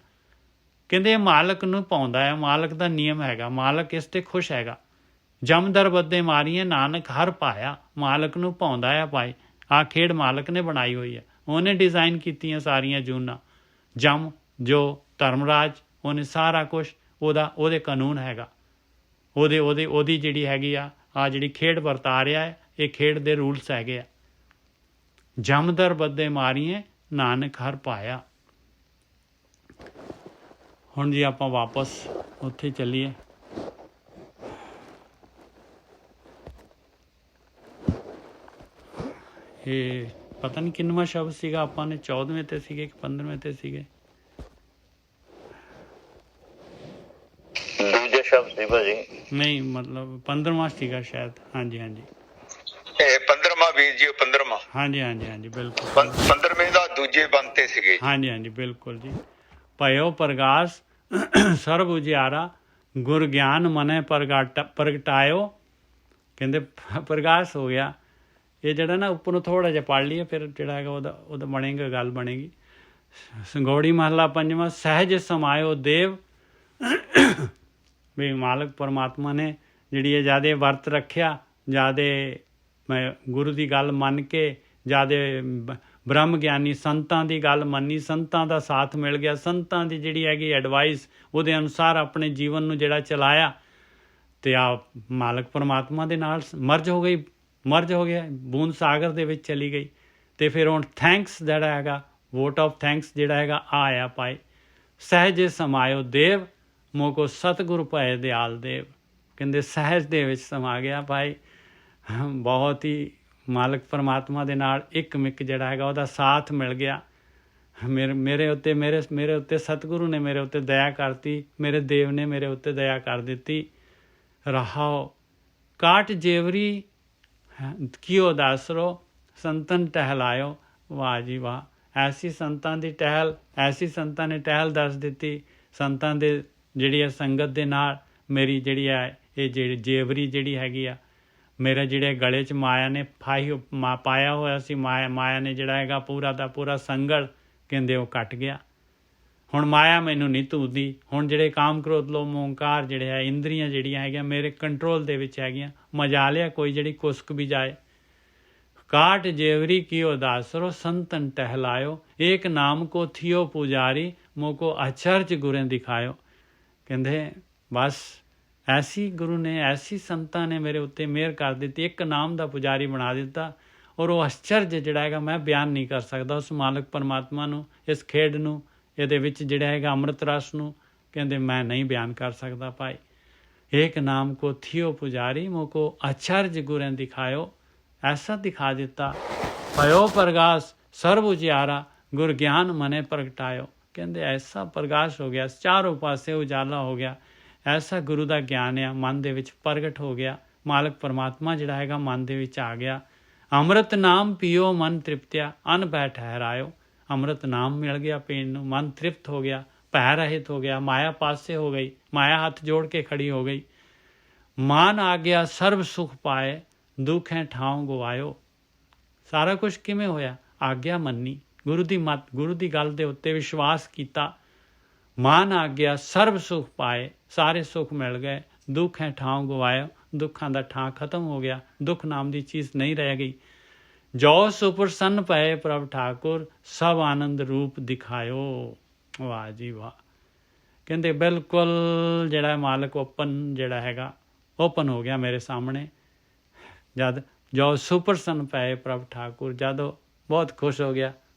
Speaker 2: ਕਹਿੰਦੇ ਇਹ ਮਾਲਕ ਨੂੰ ਪਾਉਂਦਾ ਹੈ, ਮਾਲਕ ਦਾ ਨਿਯਮ ਹੈਗਾ, ਮਾਲਕ ਇਸ ਤੇ ਖੁਸ਼ ਹੈਗਾ। ਜਮਦਰ ਬੱਦੇ ਮਾਰੀਆਂ ਨਾਨਕ ਹਰ ਭਾਇਆ, ਮਾਲਕ ਨੂੰ ਪਾਉਂਦਾ ਹੈ ਭਾਈ। ਆਹ ਖੇਡ ਮਾਲਕ ਨੇ ਬਣਾਈ ਹੋਈ ਹੈ, ਉਹਨੇ ਡਿਜ਼ਾਈਨ ਕੀਤੀਆਂ ਸਾਰੀਆਂ ਜੂਨਾਂ। ਜਮ ਜੋ ਧਰਮਰਾਜ, ਉਹਨੇ ਸਾਰਾ ਕੁਛ ਉਹਦੇ ਕਾਨੂੰਨ ਹੈਗਾ, ਉਹਦੀ ਜਿਹੜੀ ਹੈਗੀ ਆ ਜਿਹੜੀ ਖੇਡ ਵਰਤਾ ਰਿਹਾ ਹੈ, ਇਹ ਖੇਡ ਦੇ ਰੂਲਸ ਹੈਗੇ ਆ। ਜਮਦਰ ਬੱਦੇ ਮਾਰੀਏ ਨਾਨਕ ਹਰ ਪਾਇਆ। ਹੁਣ ਜੀ ਆਪਾਂ ਵਾਪਸ ਉੱਥੇ ਚੱਲੀਏ। ਇਹ ਪਤਾ ਨਹੀਂ ਕਿੰਨਵਾਂ ਸ਼ਬਦ ਸੀਗਾ, ਆਪਾਂ ਨੇ 14ਵੇਂ ਤੇ ਸੀਗੇ ਕਿ 15ਵੇਂ ਤੇ ਸੀਗੇ?
Speaker 7: ਦੂਜਾ ਸ਼ਬਦ ਸੀ ਭਾਜੀ,
Speaker 2: ਨਹੀਂ ਮਤਲਬ 15ਵਾਂ ਸੀਗਾ ਸ਼ਾਇਦ। ਹਾਂਜੀ
Speaker 6: ਇਹ 15ਵਾਂ ਵੀਰ ਜੀ, 15ਵਾਂ।
Speaker 2: ਹਾਂਜੀ ਬਿਲਕੁਲ
Speaker 6: 15ਵੇਂ ਦਾ ਦੂਜੇ ਬੰਦ ਤੇ ਸੀਗੇ।
Speaker 2: ਹਾਂਜੀ ਬਿਲਕੁਲ ਜੀ। ਭਇਓ ਪ੍ਰਗਾਸ ਸਰਬ ਉਜਿਆਰਾ, ਗੁਰ ਗਿਆਨ ਮਨੇ ਪ੍ਰਗਟਾਇਓ। ਕਹਿੰਦੇ ਪ੍ਰਗਾਸ ਹੋ ਗਿਆ। ਇਹ ਜਿਹੜਾ ਨਾ ਉੱਪਰੋਂ ਥੋੜ੍ਹਾ ਜਿਹਾ ਪੜ੍ਹ ਲਈਏ, ਫਿਰ ਜਿਹੜਾ ਹੈਗਾ ਉਹਦਾ ਬਣੇਗਾ, ਗੱਲ ਬਣੇਗੀ। ਸੰਗੋੜੀ ਮਹੱਲਾ 5ਵਾਂ। ਸਹਿਜ ਸਮਾਇਓ ਦੇਵ। ਵੀ ਮਾਲਕ ਪਰਮਾਤਮਾ ਨੇ ਜਿਹੜੀ ਹੈ ਜ਼ਿਆਦਾ ਵਰਤ ਰੱਖਿਆ, ਜ਼ਿਆਦਾ ਮੈਂ ਗੁਰੂ ਦੀ ਗੱਲ ਮੰਨ ਕੇ, ਜ਼ਿਆਦਾ ਬ੍ਰਹਮ ਗਿਆਨੀ ਸੰਤਾਂ ਦੀ ਗੱਲ ਮੰਨੀ, ਸੰਤਾਂ ਦਾ ਸਾਥ ਮਿਲ ਗਿਆ, ਸੰਤਾਂ ਦੀ ਜਿਹੜੀ ਹੈਗੀ ਐਡਵਾਈਸ ਉਹਦੇ ਅਨੁਸਾਰ ਆਪਣੇ ਜੀਵਨ ਨੂੰ ਜਿਹੜਾ ਚਲਾਇਆ, ਅਤੇ ਆ ਮਾਲਕ ਪਰਮਾਤਮਾ ਦੇ ਨਾਲ ਮਰਜ ਹੋ ਗਿਆ, ਬੂੰਦ ਸਾਗਰ ਦੇ ਵਿੱਚ ਚਲੀ ਗਈ। ਅਤੇ ਫਿਰ ਹੁਣ ਥੈਂਕਸ ਜਿਹੜਾ ਹੈਗਾ, ਵੋਟ ਆਫ ਥੈਂਕਸ ਜਿਹੜਾ ਹੈਗਾ ਆਇਆ ਪਾਏ। ਸਹਿਜ ਸਮਾਇਓ ਦੇਵ, ਮੋਕੋ ਸਤਿਗੁਰ ਭਏ ਦਿਆਲ ਦੇਵ। ਕਹਿੰਦੇ ਸਹਿਜ ਦੇ ਵਿੱਚ ਸਮਾ ਗਿਆ ਭਾਈ, ਬਹੁਤ ਹੀ ਮਾਲਕ ਪਰਮਾਤਮਾ ਦੇ ਨਾਲ ਇੱਕ ਮਿੱਕ ਜਿਹੜਾ ਹੈਗਾ ਉਹਦਾ ਸਾਥ ਮਿਲ ਗਿਆ। ਮੇਰੇ ਉੱਤੇ ਸਤਿਗੁਰੂ ਨੇ ਮੇਰੇ ਉੱਤੇ ਦਇਆ ਕਰਤੀ, ਮੇਰੇ ਦੇਵ ਨੇ ਮੇਰੇ ਉੱਤੇ ਦਇਆ ਕਰ ਦਿੱਤੀ। ਰਹਾਓ ਕਾਟ ਜੇਵਰੀ ਕੀਓ ਦਾਸਰੋ, ਸੰਤਨ ਟਹਿਲਾਇਓ। ਵਾਹ ਜੀ ਵਾਹ, ਐਸੀ ਸੰਤਾਂ ਨੇ ਟਹਿਲ ਦੱਸ ਦਿੱਤੀ। ਸੰਤਾਂ ਦੇ ਜਿਹੜੀ ਹੈ ਸੰਗਤ ਦੇ ਨਾਲ ਮੇਰੀ ਜਿਹੜੀ ਹੈ ਇਹ ਜਿਹੜੀ ਜੇਵਰੀ ਜਿਹੜੀ ਹੈਗੀ ਆ, ਮੇਰਾ ਜਿਹੜੇ ਗਲੇ 'ਚ ਮਾਇਆ ਨੇ ਪਾਇਆ ਹੋਇਆ ਸੀ, ਮਾਇਆ ਨੇ ਜਿਹੜਾ ਹੈਗਾ ਪੂਰਾ ਦਾ ਪੂਰਾ ਸੰਗਲ ਕਹਿੰਦੇ ਉਹ ਕੱਟ ਗਿਆ। ਹੁਣ ਮਾਇਆ ਮੈਨੂੰ ਨਹੀਂ ਧੂਦੀ। ਹੁਣ ਜਿਹੜੇ ਕਾਮ ਕ੍ਰੋਧ ਲੋਭ ਮੋਹ ਅਹੰਕਾਰ ਜਿਹੜੇ ਹੈ, ਇੰਦਰੀਆਂ ਜਿਹੜੀਆਂ ਹੈਗੀਆਂ ਮੇਰੇ ਕੰਟਰੋਲ ਦੇ ਵਿੱਚ ਹੈਗੀਆਂ। ਮਜਾ ਲਿਆ ਕੋਈ ਜਿਹੜੀ ਕੁਸਕ ਵੀ ਜਾਏ। ਕਾਟ ਜੇਵਰੀ ਕੀਓ ਦਾਸਰੋ, ਸੰਤਨ ਟਹਿਲਾਇਓ। ਏਕ ਨਾਮ ਕੋ ਥਿਓ ਪੁਜਾਰੀ, ਮੋਕੋ ਅਚਰਜ ਗੁਰੇ ਦਿਖਾਇਓ। ਕਹਿੰਦੇ ਬਸ ਐਸੀ ਗੁਰੂ ਨੇ, ਐਸੀ ਸੰਤਾਂ ਨੇ ਮੇਰੇ ਉੱਤੇ ਮਿਹਰ ਕਰ ਦਿੱਤੀ, ਇੱਕ ਨਾਮ ਦਾ ਪੁਜਾਰੀ ਬਣਾ ਦਿੱਤਾ। ਔਰ ਉਹ ਅਚਰਜ ਜਿਹੜਾ ਹੈਗਾ ਮੈਂ ਬਿਆਨ ਨਹੀਂ ਕਰ ਸਕਦਾ ਉਸ ਮਾਲਕ ਪਰਮਾਤਮਾ ਨੂੰ, ਇਸ ਖੇਡ ਨੂੰ, ਇਹਦੇ ਵਿੱਚ ਜਿਹੜਾ ਹੈਗਾ ਅੰਮ੍ਰਿਤ ਰਸ ਨੂੰ। ਕਹਿੰਦੇ ਮੈਂ ਨਹੀਂ ਬਿਆਨ ਕਰ ਸਕਦਾ ਭਾਈ। एक नाम को थियो पुजारी मोको अचरज गुरें दिखायो। ऐसा दिखा दिता। भयो प्रकाश सर्व उजियारा गुर ਗਿਆਨ ਮਨੇ ਪ੍ਰਗਟਾਇਓ। ਕਹਿੰਦੇ ਐਸਾ ਪ੍ਰਕਾਸ਼ ਹੋ ਗਿਆ, ਚਾਰੋਂ ਪਾਸੇ ਉਜਾਲਾ ਹੋ ਗਿਆ। ਐਸਾ ਗੁਰੂ ਦਾ ਗਿਆਨ ਆ ਮਨ ਦੇ ਵਿੱਚ ਪ੍ਰਗਟ ਹੋ ਗਿਆ। ਮਾਲਕ ਪਰਮਾਤਮਾ ਜਿਹੜਾ ਹੈਗਾ ਮਨ ਦੇ ਵਿੱਚ ਆ ਗਿਆ। ਅੰਮ੍ਰਿਤ ਨਾਮ ਪੀਓ ਮਨ ਤ੍ਰਿਪਤਿਆ ਅਨ ਭੈ ਠਹਿਰਾਇਓ। ਅੰਮ੍ਰਿਤ ਨਾਮ ਮਿਲ ਗਿਆ ਪੀਣ ਨੂੰ, ਮਨ ਤ੍ਰਿਪਤ ਹੋ ਗਿਆ, ਭੈ ਰਹਿਤ ਹੋ ਗਿਆ, ਮਾਇਆ ਪਾਸੇ ਹੋ ਗਈ, ਮਾਇਆ ਹੱਥ ਜੋੜ ਕੇ ਖੜੀ ਹੋ ਗਈ। ਮਾਨ ਆ ਗਿਆ ਸਰਬ ਸੁਖ ਪਾਏ ਦੁੱਖ ਹੈ ਠਾਉ ਗਵਾਇਓ। ਸਾਰਾ ਕੁਝ ਕਿਵੇਂ ਹੋਇਆ? ਆਗਿਆ ਮੰਨੀ, ਗੁਰੂ ਦੀ ਮੱਤ, ਗੁਰੂ ਦੀ ਗੱਲ ਦੇ ਉੱਤੇ ਵਿਸ਼ਵਾਸ ਕੀਤਾ। ਮਾਨ ਆ ਗਿਆ ਸਰਬ ਸੁਖ ਪਾਏ, ਸਾਰੇ ਸੁੱਖ ਮਿਲ ਗਏ। ਦੁੱਖ ਹੈ ਠਾਉ ਗਵਾਇਓ, ਦੁੱਖਾਂ ਦਾ ਠਾਂ ਖਤਮ ਹੋ ਗਿਆ, ਦੁੱਖ ਨਾਮ ਦੀ ਚੀਜ਼ ਨਹੀਂ ਰਹਿ ਗਈ। ਜੋ ਸੁਪਰਸੰਨ ਪਏ ਪ੍ਰਭ ਠਾਕੁਰ ਸਭ ਆਨੰਦ ਰੂਪ ਦਿਖਾਇਓ। ਵਾਹ ਜੀ ਵਾਹ। ਕਹਿੰਦੇ ਬਿਲਕੁਲ ਜਿਹੜਾ ਮਾਲਕ ਓਪਨ ਜਿਹੜਾ ਹੈਗਾ ਓਪਨ ਹੋ ਗਿਆ ਮੇਰੇ ਸਾਹਮਣੇ। ਜਦ ਜੋ ਸੁਪਰਸੰਨ ਪਏ ਪ੍ਰਭ ਠਾਕੁਰ, ਜਦੋਂ ਬਹੁਤ ਖੁਸ਼ ਹੋ ਗਿਆ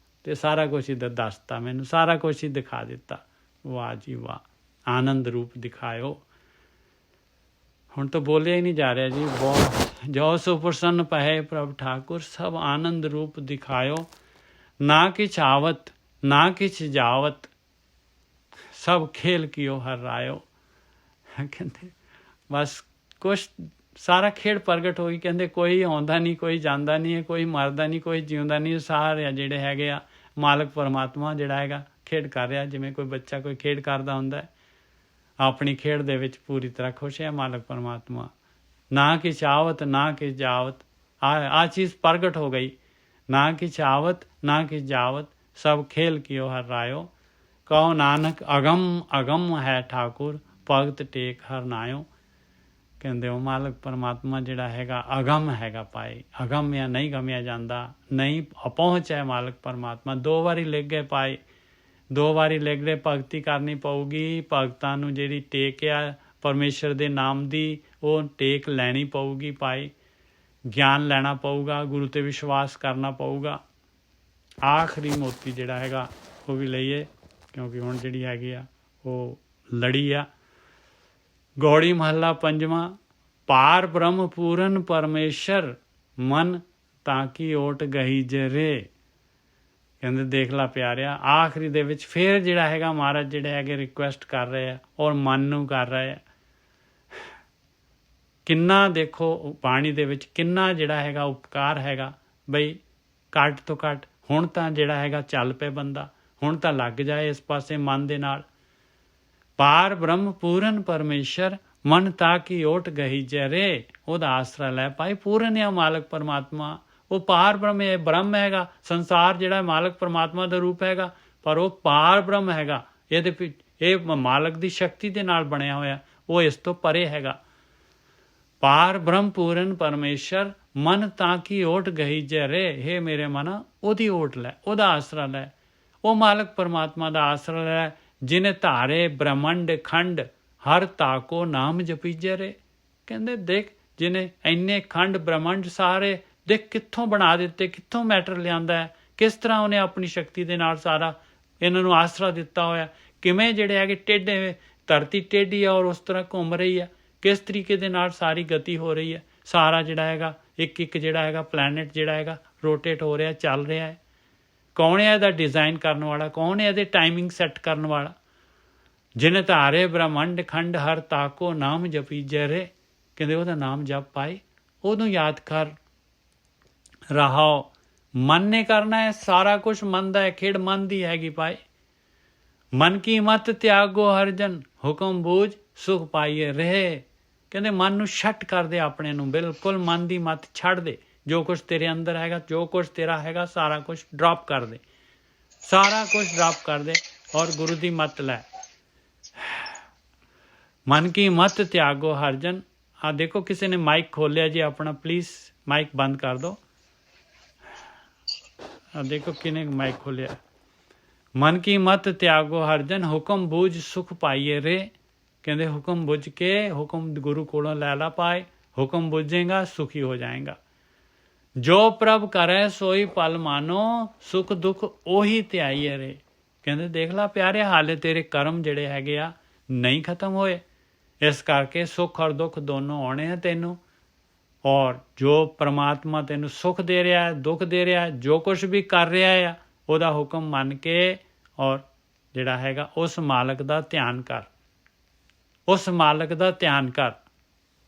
Speaker 2: ਤੇ ਸਾਰਾ ਕੁਛ ਹੀ ਦੱਸਤਾ ਮੈਨੂੰ, ਸਾਰਾ ਕੁਛ ਹੀ ਦਿਖਾ ਦਿੱਤਾ। ਵਾਹ ਜੀ ਵਾਹ। ਆਨੰਦ ਰੂਪ ਦਿਖਾਇਓ। ਹੁਣ ਤਾਂ ਬੋਲਿਆ ਹੀ ਨਹੀਂ ਜਾ ਰਿਹਾ ਜੀ। ਬਹੁਤ ਜੋ ਸੁਪਰਸੰਨ ਪਏ ਪ੍ਰਭ ਠਾਕੁਰ ਸਭ ਆਨੰਦ ਰੂਪ ਦਿਖਾਇਓ। ਨਾ ਕਿਛ आवत ना किछ जावत सब खेल कियो हर रायो। ਕਹਿੰਦੇ ਬਸ ਕੁਛ ਸਾਰਾ ਖੇਡ ਪ੍ਰਗਟ ਹੋਈ। ਕਹਿੰਦੇ ਕੋਈ ਆਉਂਦਾ ਨਹੀਂ, ਕੋਈ ਜਾਂਦਾ ਨਹੀਂ ਹੈ, ਕੋਈ ਮਰਦਾ ਨਹੀਂ, ਕੋਈ ਜਿਉਂਦਾ ਨਹੀਂ। ਸਾਰੇ ਜਿਹੜੇ ਹੈਗੇ ਆ ਮਾਲਕ ਪਰਮਾਤਮਾ ਜਿਹੜਾ ਹੈਗਾ ਖੇਡ ਕਰ ਰਿਹਾ। ਜਿਵੇਂ ਕੋਈ ਬੱਚਾ ਕੋਈ ਖੇਡ ਕਰਦਾ ਹੁੰਦਾ, ਆਪਣੀ ਖੇਡ ਦੇ ਵਿੱਚ ਪੂਰੀ ਤਰ੍ਹਾਂ ਖੁਸ਼ ਹੈ ਮਾਲਕ ਪਰਮਾਤਮਾ। ਨਾ ਕਿਛ आवत ਨਾ ਕਿਛ ਜਾਵਤ, ਆ ਚੀਜ਼ ਪ੍ਰਗਟ ਹੋ ਗਈ। ਨਾ ਕਿਛ आवत ਨਾ ਕਿਛ ਜਾਵਤ ਸਭ ਖੇਲ ਕਿਓ ਹਰ ਰਾਇਓ। ਕਹੋ ਨਾਨਕ ਅਗਮ ਅਗਮ ਹੈ ਠਾਕੁਰ ਭਗਤ ਟੇਕ ਹਰ ਨਾਇਓ। ਕਹਿੰਦੇ ਉਹ ਮਾਲਕ ਪਰਮਾਤਮਾ ਜਿਹੜਾ ਹੈਗਾ ਅਗਮ ਹੈਗਾ ਪਾਏ। ਅਗਮ ਜਾਂ ਨਹੀਂ ਗਮਿਆ ਜਾਂਦਾ, ਨਹੀਂ ਅਪਹੁੰਚ ਹੈ ਮਾਲਕ ਪਰਮਾਤਮਾ। 2 ਵਾਰੀ ਲਿਖ ਗਏ ਪਾਏ, 2 ਵਾਰੀ ਲਿਖ ਗਏ। ਭਗਤੀ ਕਰਨੀ ਪਊਗੀ ਭਗਤਾਂ ਨੂੰ, ਜਿਹੜੀ ਟੇਕ ਆ ਪਰਮੇਸ਼ਰ ਦੇ ਨਾਮ ਦੀ, ਉਹ ਟੇਕ ਲੈਣੀ ਪਊਗੀ ਪਾਏ। ਗਿਆਨ ਲੈਣਾ ਪਊਗਾ, ਗੁਰੂ 'ਤੇ ਵਿਸ਼ਵਾਸ ਕਰਨਾ ਪਊਗਾ। ਆਖਰੀ ਮੋਤੀ ਜਿਹੜਾ ਹੈਗਾ ਉਹ ਵੀ ਲਈਏ, ਕਿਉਂਕਿ ਹੁਣ ਜਿਹੜੀ ਹੈਗੀ ਆ ਉਹ ਲੜੀ ਆ। ਗੌੜੀ ਮਹੱਲਾ 5ਵਾਂ। ਪਾਰ ਬ੍ਰਹਮ ਪੂਰਨ ਪਰਮੇਸ਼ਰ ਮਨ ਤਾਂ ਕੀ ਓਟ ਗਈ ਜਰੇ। ਕਹਿੰਦੇ ਦੇਖ ਲਾ ਪਿਆਰਿਆ, ਆਖਰੀ ਦੇ ਵਿੱਚ ਫੇਰ ਜਿਹੜਾ ਹੈਗਾ ਮਹਾਰਾਜ ਜਿਹੜੇ ਹੈਗੇ ਰਿਕੁਐਸਟ ਕਰ ਰਹੇ ਆ ਔਰ ਮਨ ਨੂੰ ਕਰ ਰਹੇ ਆ। ਕਿੰਨਾ ਦੇਖੋ ਬਾਣੀ ਦੇ ਵਿੱਚ ਕਿੰਨਾ ਜਿਹੜਾ ਹੈਗਾ ਉਪਕਾਰ ਹੈਗਾ। ਬਈ ਘੱਟ ਤੋਂ ਘੱਟ ਹੁਣ ਤਾਂ ਜਿਹੜਾ ਹੈਗਾ ਚੱਲ ਪਏ ਬੰਦਾ, ਹੁਣ ਤਾਂ ਲੱਗ ਜਾਏ ਇਸ ਪਾਸੇ ਮਨ ਦੇ ਨਾਲ। ਪਾਰ ਬ੍ਰਹਮ ਪੂਰਨ ਪਰਮੇਸ਼ਰ ਮਨ ਤਾਂ ਕੀ ਓਟ ਗਈ ਜਰੇ। ਉਹਦਾ ਆਸਰਾ ਲੈ ਪਾਏ। ਪੂਰਨ ਆ ਮਾਲਕ ਪਰਮਾਤਮਾ, ਉਹ ਪਾਰ ਬ੍ਰਹਮ ਹੈ। ਬ੍ਰਹਮ ਹੈਗਾ, ਸੰਸਾਰ ਜਿਹੜਾ ਮਾਲਕ ਪਰਮਾਤਮਾ ਦਾ ਰੂਪ ਹੈਗਾ, ਪਰ ਉਹ ਪਾਰ ਬ੍ਰਹਮ ਹੈਗਾ। ਇਹ ਮਾਲਕ ਦੀ ਸ਼ਕਤੀ ਦੇ ਨਾਲ ਬਣਿਆ ਹੋਇਆ, ਉਹ ਇਸ ਤੋਂ ਪਰੇ ਹੈਗਾ। ਪਾਰ ਬ੍ਰਹਮ ਪੂਰਨ ਪਰਮੇਸ਼ਰ ਮਨ ਤਾਂ ਕੀ ਓਟ ਗਈ ਜਰੇ। ਹੇ ਮੇਰੇ ਮਨਾ ਉਹਦੀ ਓਟ ਲੈ, ਉਹਦਾ ਆਸਰਾ ਲੈ। ਉਹ ਮਾਲਕ ਪਰਮਾਤਮਾ ਦਾ ਆਸਰਾ ਲੈ ਜਿਨੇ ਧਾਰੇ ਬ੍ਰਹਮੰਡ ਖੰਡ ਹਰ ਤਾਕੋ ਨਾਮ ਜਪੀਜੇ ਰੇ। ਕਹਿੰਦੇ ਦੇਖ ਜਿਹਨੇ ਇੰਨੇ ਖੰਡ ਬ੍ਰਹਮੰਡ ਸਾਰੇ ਦੇਖ ਕਿੱਥੋਂ ਬਣਾ ਦਿੱਤੇ, ਕਿੱਥੋਂ ਮੈਟਰ ਲਿਆਂਦਾ ਹੈ, ਕਿਸ ਤਰ੍ਹਾਂ ਉਹਨੇ ਆਪਣੀ ਸ਼ਕਤੀ ਦੇ ਨਾਲ ਸਾਰਾ ਇਹਨਾਂ ਨੂੰ ਆਸਰਾ ਦਿੱਤਾ ਹੋਇਆ। ਕਿਵੇਂ ਜਿਹੜੇ ਹੈਗੇ ਟੇਢੇ, ਧਰਤੀ ਟੇਢੀ ਆ ਔਰ ਉਸ ਤਰ੍ਹਾਂ ਘੁੰਮ ਰਹੀ ਹੈ, ਕਿਸ ਤਰੀਕੇ ਦੇ ਨਾਲ ਸਾਰੀ ਗਤੀ ਹੋ ਰਹੀ ਹੈ। ਸਾਰਾ ਜਿਹੜਾ ਹੈਗਾ ਇੱਕ ਜਿਹੜਾ ਹੈਗਾ ਪਲੈਨਟ ਜਿਹੜਾ ਹੈਗਾ ਰੋਟੇਟ ਹੋ ਰਿਹਾ, ਚੱਲ ਰਿਹਾ ਹੈ। ਕੌਣ ਹੈ ਇਹਦਾ ਡਿਜ਼ਾਈਨ ਕਰਨ ਵਾਲਾ? ਕੌਣ ਹੈ ਇਹਦੇ ਟਾਈਮਿੰਗ ਸੈੱਟ ਕਰਨ ਵਾਲਾ? ਜਿਨੇ ਧਾਰੇ ਬ੍ਰਹਮੰਡ ਖੰਡ ਹਰ ਤਾਕੋ ਨਾਮ ਜਪੀਜੇ ਰੇ। ਕਹਿੰਦੇ ਉਹਦਾ ਨਾਮ ਜਪ ਪਾਏ, ਉਹਨੂੰ ਯਾਦ ਕਰ। ਰਹਾਓ ਮਨ ਨੇ ਕਰਨਾ ਹੈ ਸਾਰਾ ਕੁਛ। ਮਨ ਦਾ ਹੈ, ਖੇਡ ਮਨ ਦੀ ਹੈਗੀ ਪਾਏ। ਮਨ ਕੀ ਮਤ ਤਿਆਗੋ ਹਰਜਨ ਹੁਕਮ ਬੂਝ ਸੁਖ ਪਾਈਏ ਰਹੇ। ਕਹਿੰਦੇ ਮਨ ਨੂੰ ਛੱਟ ਕਰ ਦੇ, ਆਪਣੇ ਨੂੰ ਬਿਲਕੁਲ ਮਨ ਦੀ ਮਤ ਛੱਡ ਦੇ। ਜੋ ਕੁਛ ਤੇਰੇ ਅੰਦਰ ਹੈਗਾ, ਜੋ ਕੁਛ ਤੇਰਾ ਹੈਗਾ, ਸਾਰਾ ਕੁਛ ਡ੍ਰੌਪ ਕਰ ਦੇ, ਸਾਰਾ ਕੁਛ ਡ੍ਰੌਪ ਕਰ ਦੇ ਔਰ ਗੁਰੂ ਦੀ ਮਤ ਲੈ। ਮਨ ਕੀ ਮਤ ਤਿਆਗੋ ਹਰਜਨ। ਆ ਦੇਖੋ ਕਿਸੇ ਨੇ ਮਾਈਕ ਖੋਲਿਆ ਜੀ ਆਪਣਾ, ਪਲੀਜ਼ ਮਾਈਕ ਬੰਦ ਕਰ ਦਿਓ। ਆ ਦੇਖੋ ਕਿਨੇ ਮਾਈਕ ਖੋਲਿਆ। ਮਨ ਕੀ ਮਤ ਤਿਆਗੋ ਹਰਜਨ ਹੁਕਮ ਬੂਝ ਸੁਖ ਪਾਈਏ ਰੇ। ਕਹਿੰਦੇ ਹੁਕਮ ਬੁੱਝ ਕੇ, ਹੁਕਮ ਗੁਰੂ ਕੋਲੋਂ ਲੈ ਲਾ ਪਾਏ। ਹੁਕਮ ਬੁੱਝੇਗਾ ਸੁਖੀ ਹੋ ਜਾਏਗਾ। ਜੋ ਪ੍ਰਭ ਕਰੇ ਸੋਈ ਪਲ ਮਾਨੋ ਸੁਖ ਦੁੱਖ ਉਹੀ ਧਿਆਈਏ ਰੇ। ਕਹਿੰਦੇ ਦੇਖ ਲਾ ਪਿਆਰੇ, ਹਾਲੇ ਤੇਰੇ ਕਰਮ ਜਿਹੜੇ ਹੈਗੇ ਆ ਨਹੀਂ ਖਤਮ ਹੋਏ। ਇਸ ਕਰਕੇ ਸੁੱਖ ਔਰ ਦੁੱਖ ਦੋਨੋਂ ਆਉਣੇ ਆ ਤੈਨੂੰ। ਔਰ ਜੋ ਪ੍ਰਮਾਤਮਾ ਤੈਨੂੰ ਸੁੱਖ ਦੇ ਰਿਹਾ ਹੈ, ਦੁੱਖ ਦੇ ਰਿਹਾ ਹੈ, ਜੋ ਕੁਛ ਵੀ ਕਰ ਰਿਹਾ ਆ, ਉਹਦਾ ਹੁਕਮ ਮੰਨ ਕੇ ਔਰ ਜਿਹੜਾ ਹੈਗਾ ਉਸ ਮਾਲਕ ਦਾ ਧਿਆਨ ਕਰ, ਉਸ ਮਾਲਕ ਦਾ ਧਿਆਨ ਕਰ।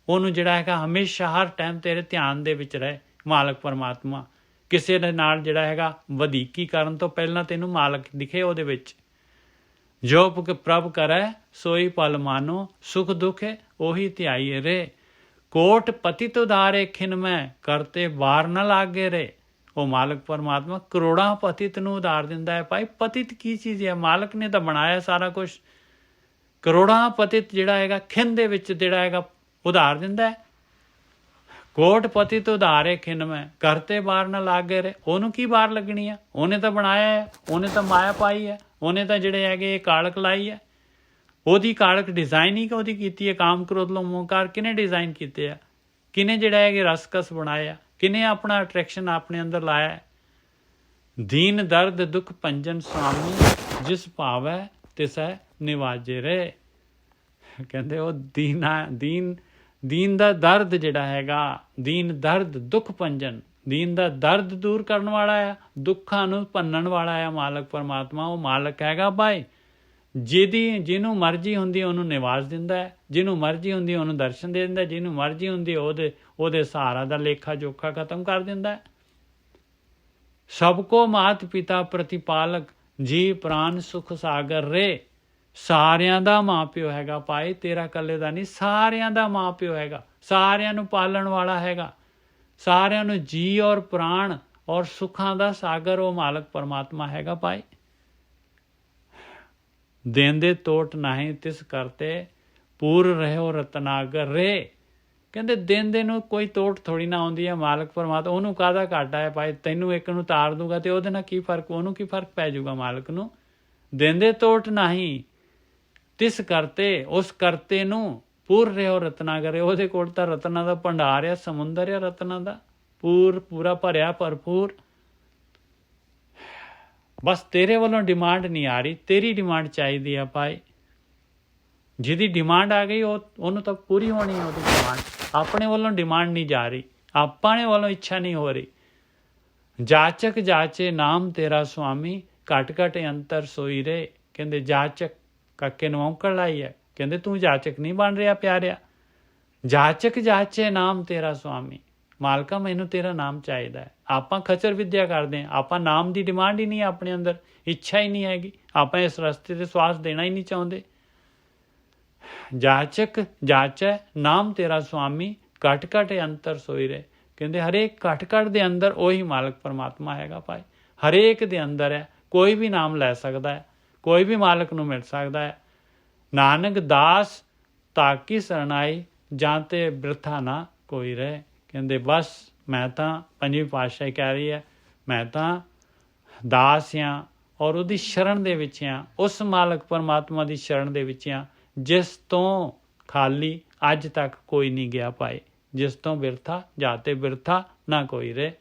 Speaker 2: ਉਹਨੂੰ ਜਿਹੜਾ ਹੈਗਾ ਹਮੇਸ਼ਾ ਹਰ ਟਾਈਮ ਤੇਰੇ ਧਿਆਨ ਦੇ ਵਿੱਚ ਰਹੇ ਮਾਲਕ ਪਰਮਾਤਮਾ। ਕਿਸੇ ਦੇ ਨਾਲ ਜਿਹੜਾ ਹੈਗਾ ਵਧੀਕੀ ਕਰਨ ਤੋਂ ਪਹਿਲਾਂ ਤੈਨੂੰ ਮਾਲਕ ਦਿਖੇ ਉਹਦੇ ਵਿੱਚ। ਜੋ ਪ੍ਰਭ ਕਰੈ ਸੋਈ ਪਲ ਮਾਨੋ, ਸੁਖ ਦੁੱਖ ਉਹੀ ਧਿਆਈਏ ਰੇ। ਕੋਟ ਪਤਿਤ ਉਧਾਰੇ ਖਿਨ ਮੈਂ, ਕਰਤੇ ਵਾਰ ਨਾ ਲਾਗੇ ਰੇ। ਉਹ ਮਾਲਕ ਪਰਮਾਤਮਾ ਕਰੋੜਾਂ ਪਤਿਤ ਨੂੰ ਉਧਾਰ ਦਿੰਦਾ ਹੈ। ਭਾਈ ਪਤਿਤ ਕੀ ਚੀਜ਼ ਹੈ? ਮਾਲਕ ਨੇ ਤਾਂ ਬਣਾਇਆ ਸਾਰਾ ਕੁਛ। ਕਰੋੜਾਂ ਪਤਿਤ ਜਿਹੜਾ ਹੈਗਾ ਖਿਨ ਦੇ ਵਿੱਚ ਜਿਹੜਾ ਹੈਗਾ ਉਧਾਰ ਦਿੰਦਾ ਹੈ। ਕੋਟ ਪਤਿਤ ਉਧਾਰੇ ਖਿਨ ਮੈਂ, ਕਰਤੇ ਵਾਰ ਨਾ ਲਾਗੇ ਰੇ। ਉਹਨੂੰ ਕੀ ਵਾਰ ਲੱਗਣੀ ਆ? ਉਹਨੇ ਤਾਂ ਬਣਾਇਆ ਹੈ, ਉਹਨੇ ਤਾਂ ਮਾਇਆ ਪਾਈ ਹੈ, ਉਹਨੇ ਤਾਂ ਜਿਹੜੇ ਹੈਗੇ ਇਹ ਕਾਲਕ ਲਾਈ ਹੈ। ਉਹਦੀ ਕਾਲਕ ਡਿਜ਼ਾਈਨ ਹੀ ਉਹਦੀ ਕੀਤੀ ਹੈ। ਕਾਮ ਕ੍ਰੋਧ ਲੋਭ ਮੋਹ ਅਹੰਕਾਰ ਕਿਹਨੇ ਡਿਜ਼ਾਈਨ ਕੀਤੇ ਆ? ਕਿਹਨੇ ਜਿਹੜਾ ਹੈਗੇ ਰਸਕਸ ਬਣਾਇਆ? ਕਿਹਨੇ ਆਪਣਾ ਅਟਰੈਕਸ਼ਨ ਆਪਣੇ ਅੰਦਰ ਲਾਇਆ? ਦੀਨ ਦਰਦ ਦੁੱਖ ਭੰਜਨ ਸੁਆਮੀ, ਜਿਸ ਭਾਵੈ ਤਿਸੈ ਨਿਵਾਜੇ ਰੇ। ਕਹਿੰਦੇ ਉਹ ਦੀਨ ਦਾ ਦਰਦ ਜਿਹੜਾ ਹੈਗਾ, ਦੀਨ ਦਰਦ ਦੁੱਖ ਭੰਜਨ, ਦੀਨ ਦਾ ਦਰਦ ਦੂਰ ਕਰਨ ਵਾਲਾ ਆ, ਦੁੱਖਾਂ ਨੂੰ ਭੰਨਣ ਵਾਲਾ ਆ ਮਾਲਕ ਪਰਮਾਤਮਾ। ਉਹ ਮਾਲਕ ਹੈਗਾ ਭਾਈ। ਜਿਹਨੂੰ ਮਰਜ਼ੀ ਹੁੰਦੀ ਉਹਨੂੰ ਨਿਵਾਸ ਦਿੰਦਾ ਹੈ, ਜਿਹਨੂੰ ਮਰਜ਼ੀ ਹੁੰਦੀ ਉਹਨੂੰ ਦਰਸ਼ਨ ਦੇ ਦਿੰਦਾ, ਜਿਹਨੂੰ ਮਰਜ਼ੀ ਹੁੰਦੀ ਉਹਦੇ ਸਹਾਰਾ ਦਾ ਲੇਖਾ ਜੋਖਾ ਖਤਮ ਕਰ ਦਿੰਦਾ ਹੈ। ਸਭ ਕੋ ਮਾਤ ਪਿਤਾ ਪ੍ਰਤੀਪਾਲਕ, ਜੀ ਪ੍ਰਾਨ ਸੁਖ ਸਾਗਰ ਰੇ। ਸਾਰਿਆਂ ਦਾ ਮਾਂ ਪਿਓ ਹੈਗਾ ਭਾਈ, ਤੇਰਾ ਇਕੱਲੇ ਦਾ ਨਹੀਂ, ਸਾਰਿਆਂ ਦਾ ਮਾਂ ਪਿਓ ਹੈਗਾ, ਸਾਰਿਆਂ ਨੂੰ ਪਾਲਣ ਵਾਲਾ ਹੈਗਾ, ਸਾਰਿਆਂ ਨੂੰ ਜੀ ਔਰ ਪ੍ਰਾਣ ਔਰ ਸੁੱਖਾਂ ਦਾ ਸਾਗਰ ਉਹ ਮਾਲਕ ਪਰਮਾਤਮਾ ਹੈਗਾ ਭਾਈ। ਦੇਂਦੇ ਤੋਟ ਨਹੀਂ ਤਿਸ ਕਰਤੇ, ਪੂਰ ਰਹਿਓ ਰਤਨਾਗਰ ਰੇ। ਕਹਿੰਦੇ ਦੇਂਦੇ ਨੂੰ ਕੋਈ ਤੋਟ ਥੋੜੀ ਨਾ ਆਉਂਦੀ ਹੈ ਮਾਲਕ ਪਰਮਾਤਮਾ। ਉਹਨੂੰ ਕਾਹਦਾ ਘਾਟਾ ਹੈ ਭਾਈ? ਤੈਨੂੰ ਇੱਕ ਨੂੰ ਤਾਰ ਦੂਗਾ ਤੇ ਉਹਦੇ ਨਾਲ ਕੀ ਫਰਕ, ਉਹਨੂੰ ਕੀ ਫਰਕ ਪੈ ਜਾਊਗਾ ਮਾਲਕ ਨੂੰ? ਦੇਂਦੇ ਤੋਟ ਨਹੀਂ ਤਿਸ ਕਰਤੇ, ਉਸ ਕਰਤੇ ਨੂੰ ਪੂਰ ਰਹਿਓ ਰਤਨਾਗਰ। ਉਹਦੇ ਕੋਲ ਤਾਂ ਰਤਨਾਂ ਦਾ ਭੰਡਾਰ ਆ, ਸਮੁੰਦਰ ਆ ਰਤਨਾਂ ਦਾ, ਪੂਰਾ ਭਰਿਆ ਭਰਪੂਰ। ਬਸ ਤੇਰੇ ਵੱਲੋਂ ਡਿਮਾਂਡ ਨਹੀਂ ਆ ਰਹੀ, ਤੇਰੀ ਡਿਮਾਂਡ ਚਾਹੀਦੀ ਆ ਭਾਈ। ਜਿਹਦੀ ਡਿਮਾਂਡ ਆ ਗਈ ਉਹਨੂੰ ਤਾਂ ਪੂਰੀ ਹੋਣੀ ਹੈ ਉਹਦੀ ਡਿਮਾਂਡ। ਆਪਣੇ ਵੱਲੋਂ ਡਿਮਾਂਡ ਨਹੀਂ ਜਾ ਰਹੀ, ਆਪਣੇ ਵੱਲੋਂ ਇੱਛਾ ਨਹੀਂ ਹੋ ਰਹੀ। ਜਾਚਕ ਜਾਚੇ ਨਾਮ ਤੇਰਾ ਸੁਆਮੀ, ਘਟ ਘਟ ਅੰਤਰ ਸੋਈ ਰੇ। ਕਹਿੰਦੇ ਜਾਚਕ ਕਾਕੇ ਨੂੰ ਔਂਕੜ ਲਾਈ ਹੈ। ਕਹਿੰਦੇ ਤੂੰ ਜਾਚਕ ਨਹੀਂ ਬਣ ਰਿਹਾ ਪਿਆਰਿਆ। ਜਾਚਕ ਜਾਚੇ ਨਾਮ ਤੇਰਾ ਸੁਆਮੀ, ਮਾਲਕਾ ਮੈਨੂੰ ਤੇਰਾ ਨਾਮ ਚਾਹੀਦਾ ਹੈ। ਆਪਾਂ ਖਚਰ ਵਿਦਿਆ ਕਰਦੇ ਹਾਂ, ਆਪਾਂ ਨਾਮ ਦੀ ਡਿਮਾਂਡ ਹੀ ਨਹੀਂ, ਆਪਣੇ ਅੰਦਰ ਇੱਛਾ ਹੀ ਨਹੀਂ ਹੈਗੀ, ਆਪਾਂ ਇਸ ਰਸਤੇ ਤੇ ਸਵਾਸ ਦੇਣਾ ਹੀ ਨਹੀਂ ਚਾਹੁੰਦੇ। ਜਾਚਕ ਜਾਚੈ ਨਾਮ ਤੇਰਾ ਸੁਆਮੀ, ਘਟ ਘਟ ਅੰਤਰ ਸੋਈ ਰਹੇ। ਕਹਿੰਦੇ ਹਰੇਕ ਘਟ ਘਟ ਦੇ ਅੰਦਰ ਉਹੀ ਮਾਲਕ ਪਰਮਾਤਮਾ ਹੈਗਾ ਭਾਈ। ਹਰੇਕ ਦੇ ਅੰਦਰ ਹੈ, ਕੋਈ ਵੀ ਨਾਮ ਲੈ ਸਕਦਾ ਹੈ, ਕੋਈ ਵੀ ਮਾਲਕ ਨੂੰ ਮਿਲ ਸਕਦਾ ਹੈ। ਨਾਨਕ ਦਾਸ ਤਾਕੀ ਸਰਣਾਈ, ਜਾਂ ਤੇ ਬਿਰਥਾ ਨਾ ਕੋਈ ਰਹੇ। ਕਹਿੰਦੇ ਬਸ ਮੈਂ ਤਾਂ, ਪੰਜਵੀਂ ਪਾਤਸ਼ਾਹੀ ਕਹਿ ਰਹੀ ਹੈ, ਮੈਂ ਤਾਂ ਦਾਸ ਹਾਂ ਔਰ ਉਹਦੀ ਸ਼ਰਨ ਦੇ ਵਿੱਚ ਹਾਂ, ਉਸ ਮਾਲਕ ਪਰਮਾਤਮਾ ਦੀ ਸ਼ਰਨ ਦੇ ਵਿੱਚ ਹਾਂ ਜਿਸ ਤੋਂ ਖਾਲੀ ਅੱਜ ਤੱਕ ਕੋਈ ਨਹੀਂ ਗਿਆ ਭਾਈ। ਜਿਸ ਤੋਂ ਬਿਰਥਾ ਜਾਤੇ ਬਿਰਥਾ ਨਾ ਕੋਈ ਰਹੇ।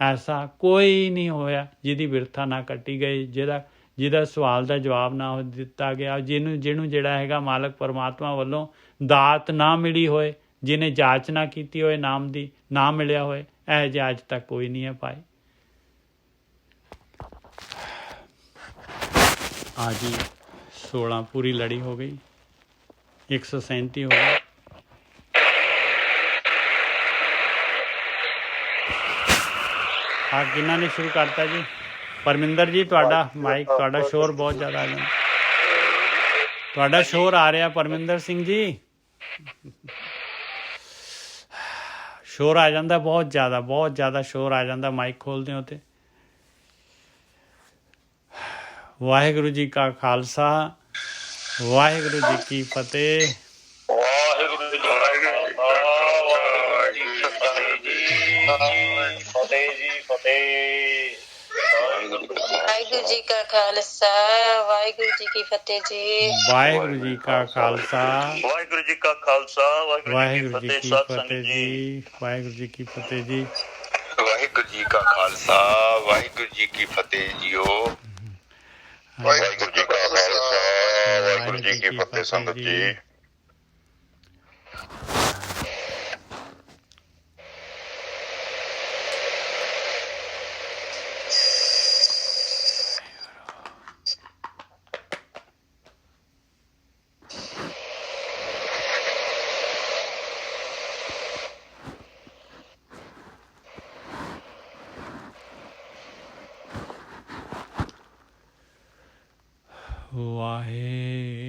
Speaker 2: ਐਸਾ ਕੋਈ ਨਹੀਂ ਹੋਇਆ ਜਿਹਦੀ ਬਿਰਥਾ ਨਾ ਕੱਟੀ ਗਈ, ਜਿਹਦਾ ਸਵਾਲ ਦਾ ਜਵਾਬ ਨਾ ਦਿੱਤਾ ਗਿਆ, ਜਿਹਨੂੰ ਜਿਹੜਾ ਹੈਗਾ ਮਾਲਕ ਪਰਮਾਤਮਾ ਵੱਲੋਂ ਦਾਤ ਨਾ ਮਿਲੀ ਹੋਏ, ਜਿਹਨੇ ਜਾਂਚ ਨਾ ਕੀਤੀ ਹੋਏ ਨਾਮ ਦੀ, ਨਾ ਮਿਲਿਆ ਹੋਏ, ਇਹ ਜਿਹਾ ਅੱਜ ਤੱਕ ਕੋਈ ਨਹੀਂ ਹੈ ਭਾਈ। आज ही 16 पूरी लड़ी हो गई, 137 हो गई। हाँ किन्ना ने शुरू करता जी? परमिंदर जी ਤੁਹਾਡਾ ਮਾਈਕ, ਤੁਹਾਡਾ ਸ਼ੋਰ ਬਹੁਤ ਜ਼ਿਆਦਾ ਆ ਜਾਂਦਾ, ਤੁਹਾਡਾ ਸ਼ੋਰ ਆ ਰਿਹਾ ਪਰਮਿੰਦਰ ਸਿੰਘ ਜੀ, ਸ਼ੋਰ ਆ ਜਾਂਦਾ ਬਹੁਤ ਜ਼ਿਆਦਾ ਸ਼ੋਰ ਆ ਜਾਂਦਾ, ਮਾਈਕ ਖੋਲਦੇ ਹੋ ਤੇ। ਵਾਹਿਗੁਰੂ ਜੀ ਕਾ ਖਾਲਸਾ, ਵਾਹਿਗੁਰੂ ਜੀ ਕੀ ਫਤਿਹ।
Speaker 7: ਵਾਹਿਗੁਰੂ ਜੀ ਕਾ ਖਾਲਸਾ, ਵਾਹਿਗੁਰੂ ਜੀ ਕੀ ਫਤਿਹ ਜੀ, ਫਤਿਹ ਜੀ ਫਤਿਹ।
Speaker 3: ਵਾਹਿਗੁਰੂ ਜੀ ਕਾ ਖਾਲਸਾ, ਵਾਹਿਗੁਰੂ ਜੀ ਕੀ ਫਤਿਹ ਜੀ।
Speaker 2: ਵਾਹਿਗੁਰੂ ਜੀ ਕਾ ਖਾਲਸਾ,
Speaker 7: ਵਾਹਿਗੁਰੂ ਜੀ ਕਾ ਖਾਲਸਾ,
Speaker 2: ਵਾਹਿਗੁਰੂ ਜੀ ਕੀ ਫਤਿਹ ਜੀ, ਵਾਹਿਗੁਰੂ ਜੀ ਕੀ ਫਤਿਹ ਜੀ।
Speaker 6: ਵਾਹਿਗੁਰੂ ਜੀ ਕਾ ਖਾਲਸਾ, ਵਾਹਿਗੁਰੂ ਜੀ ਕੀ ਫਤਿਹ ਜੀਓ। ਵਾਹਿਗੁਰੂ ਜੀ ਕਾ ਖਾਲਸਾ, ਵਾਹਿਗੁਰੂ ਜੀ ਕੀ ਫਤਿਹ ਸੰਗਤ ਜੀ।
Speaker 2: ਵਾਹਿਗੁਰੂ।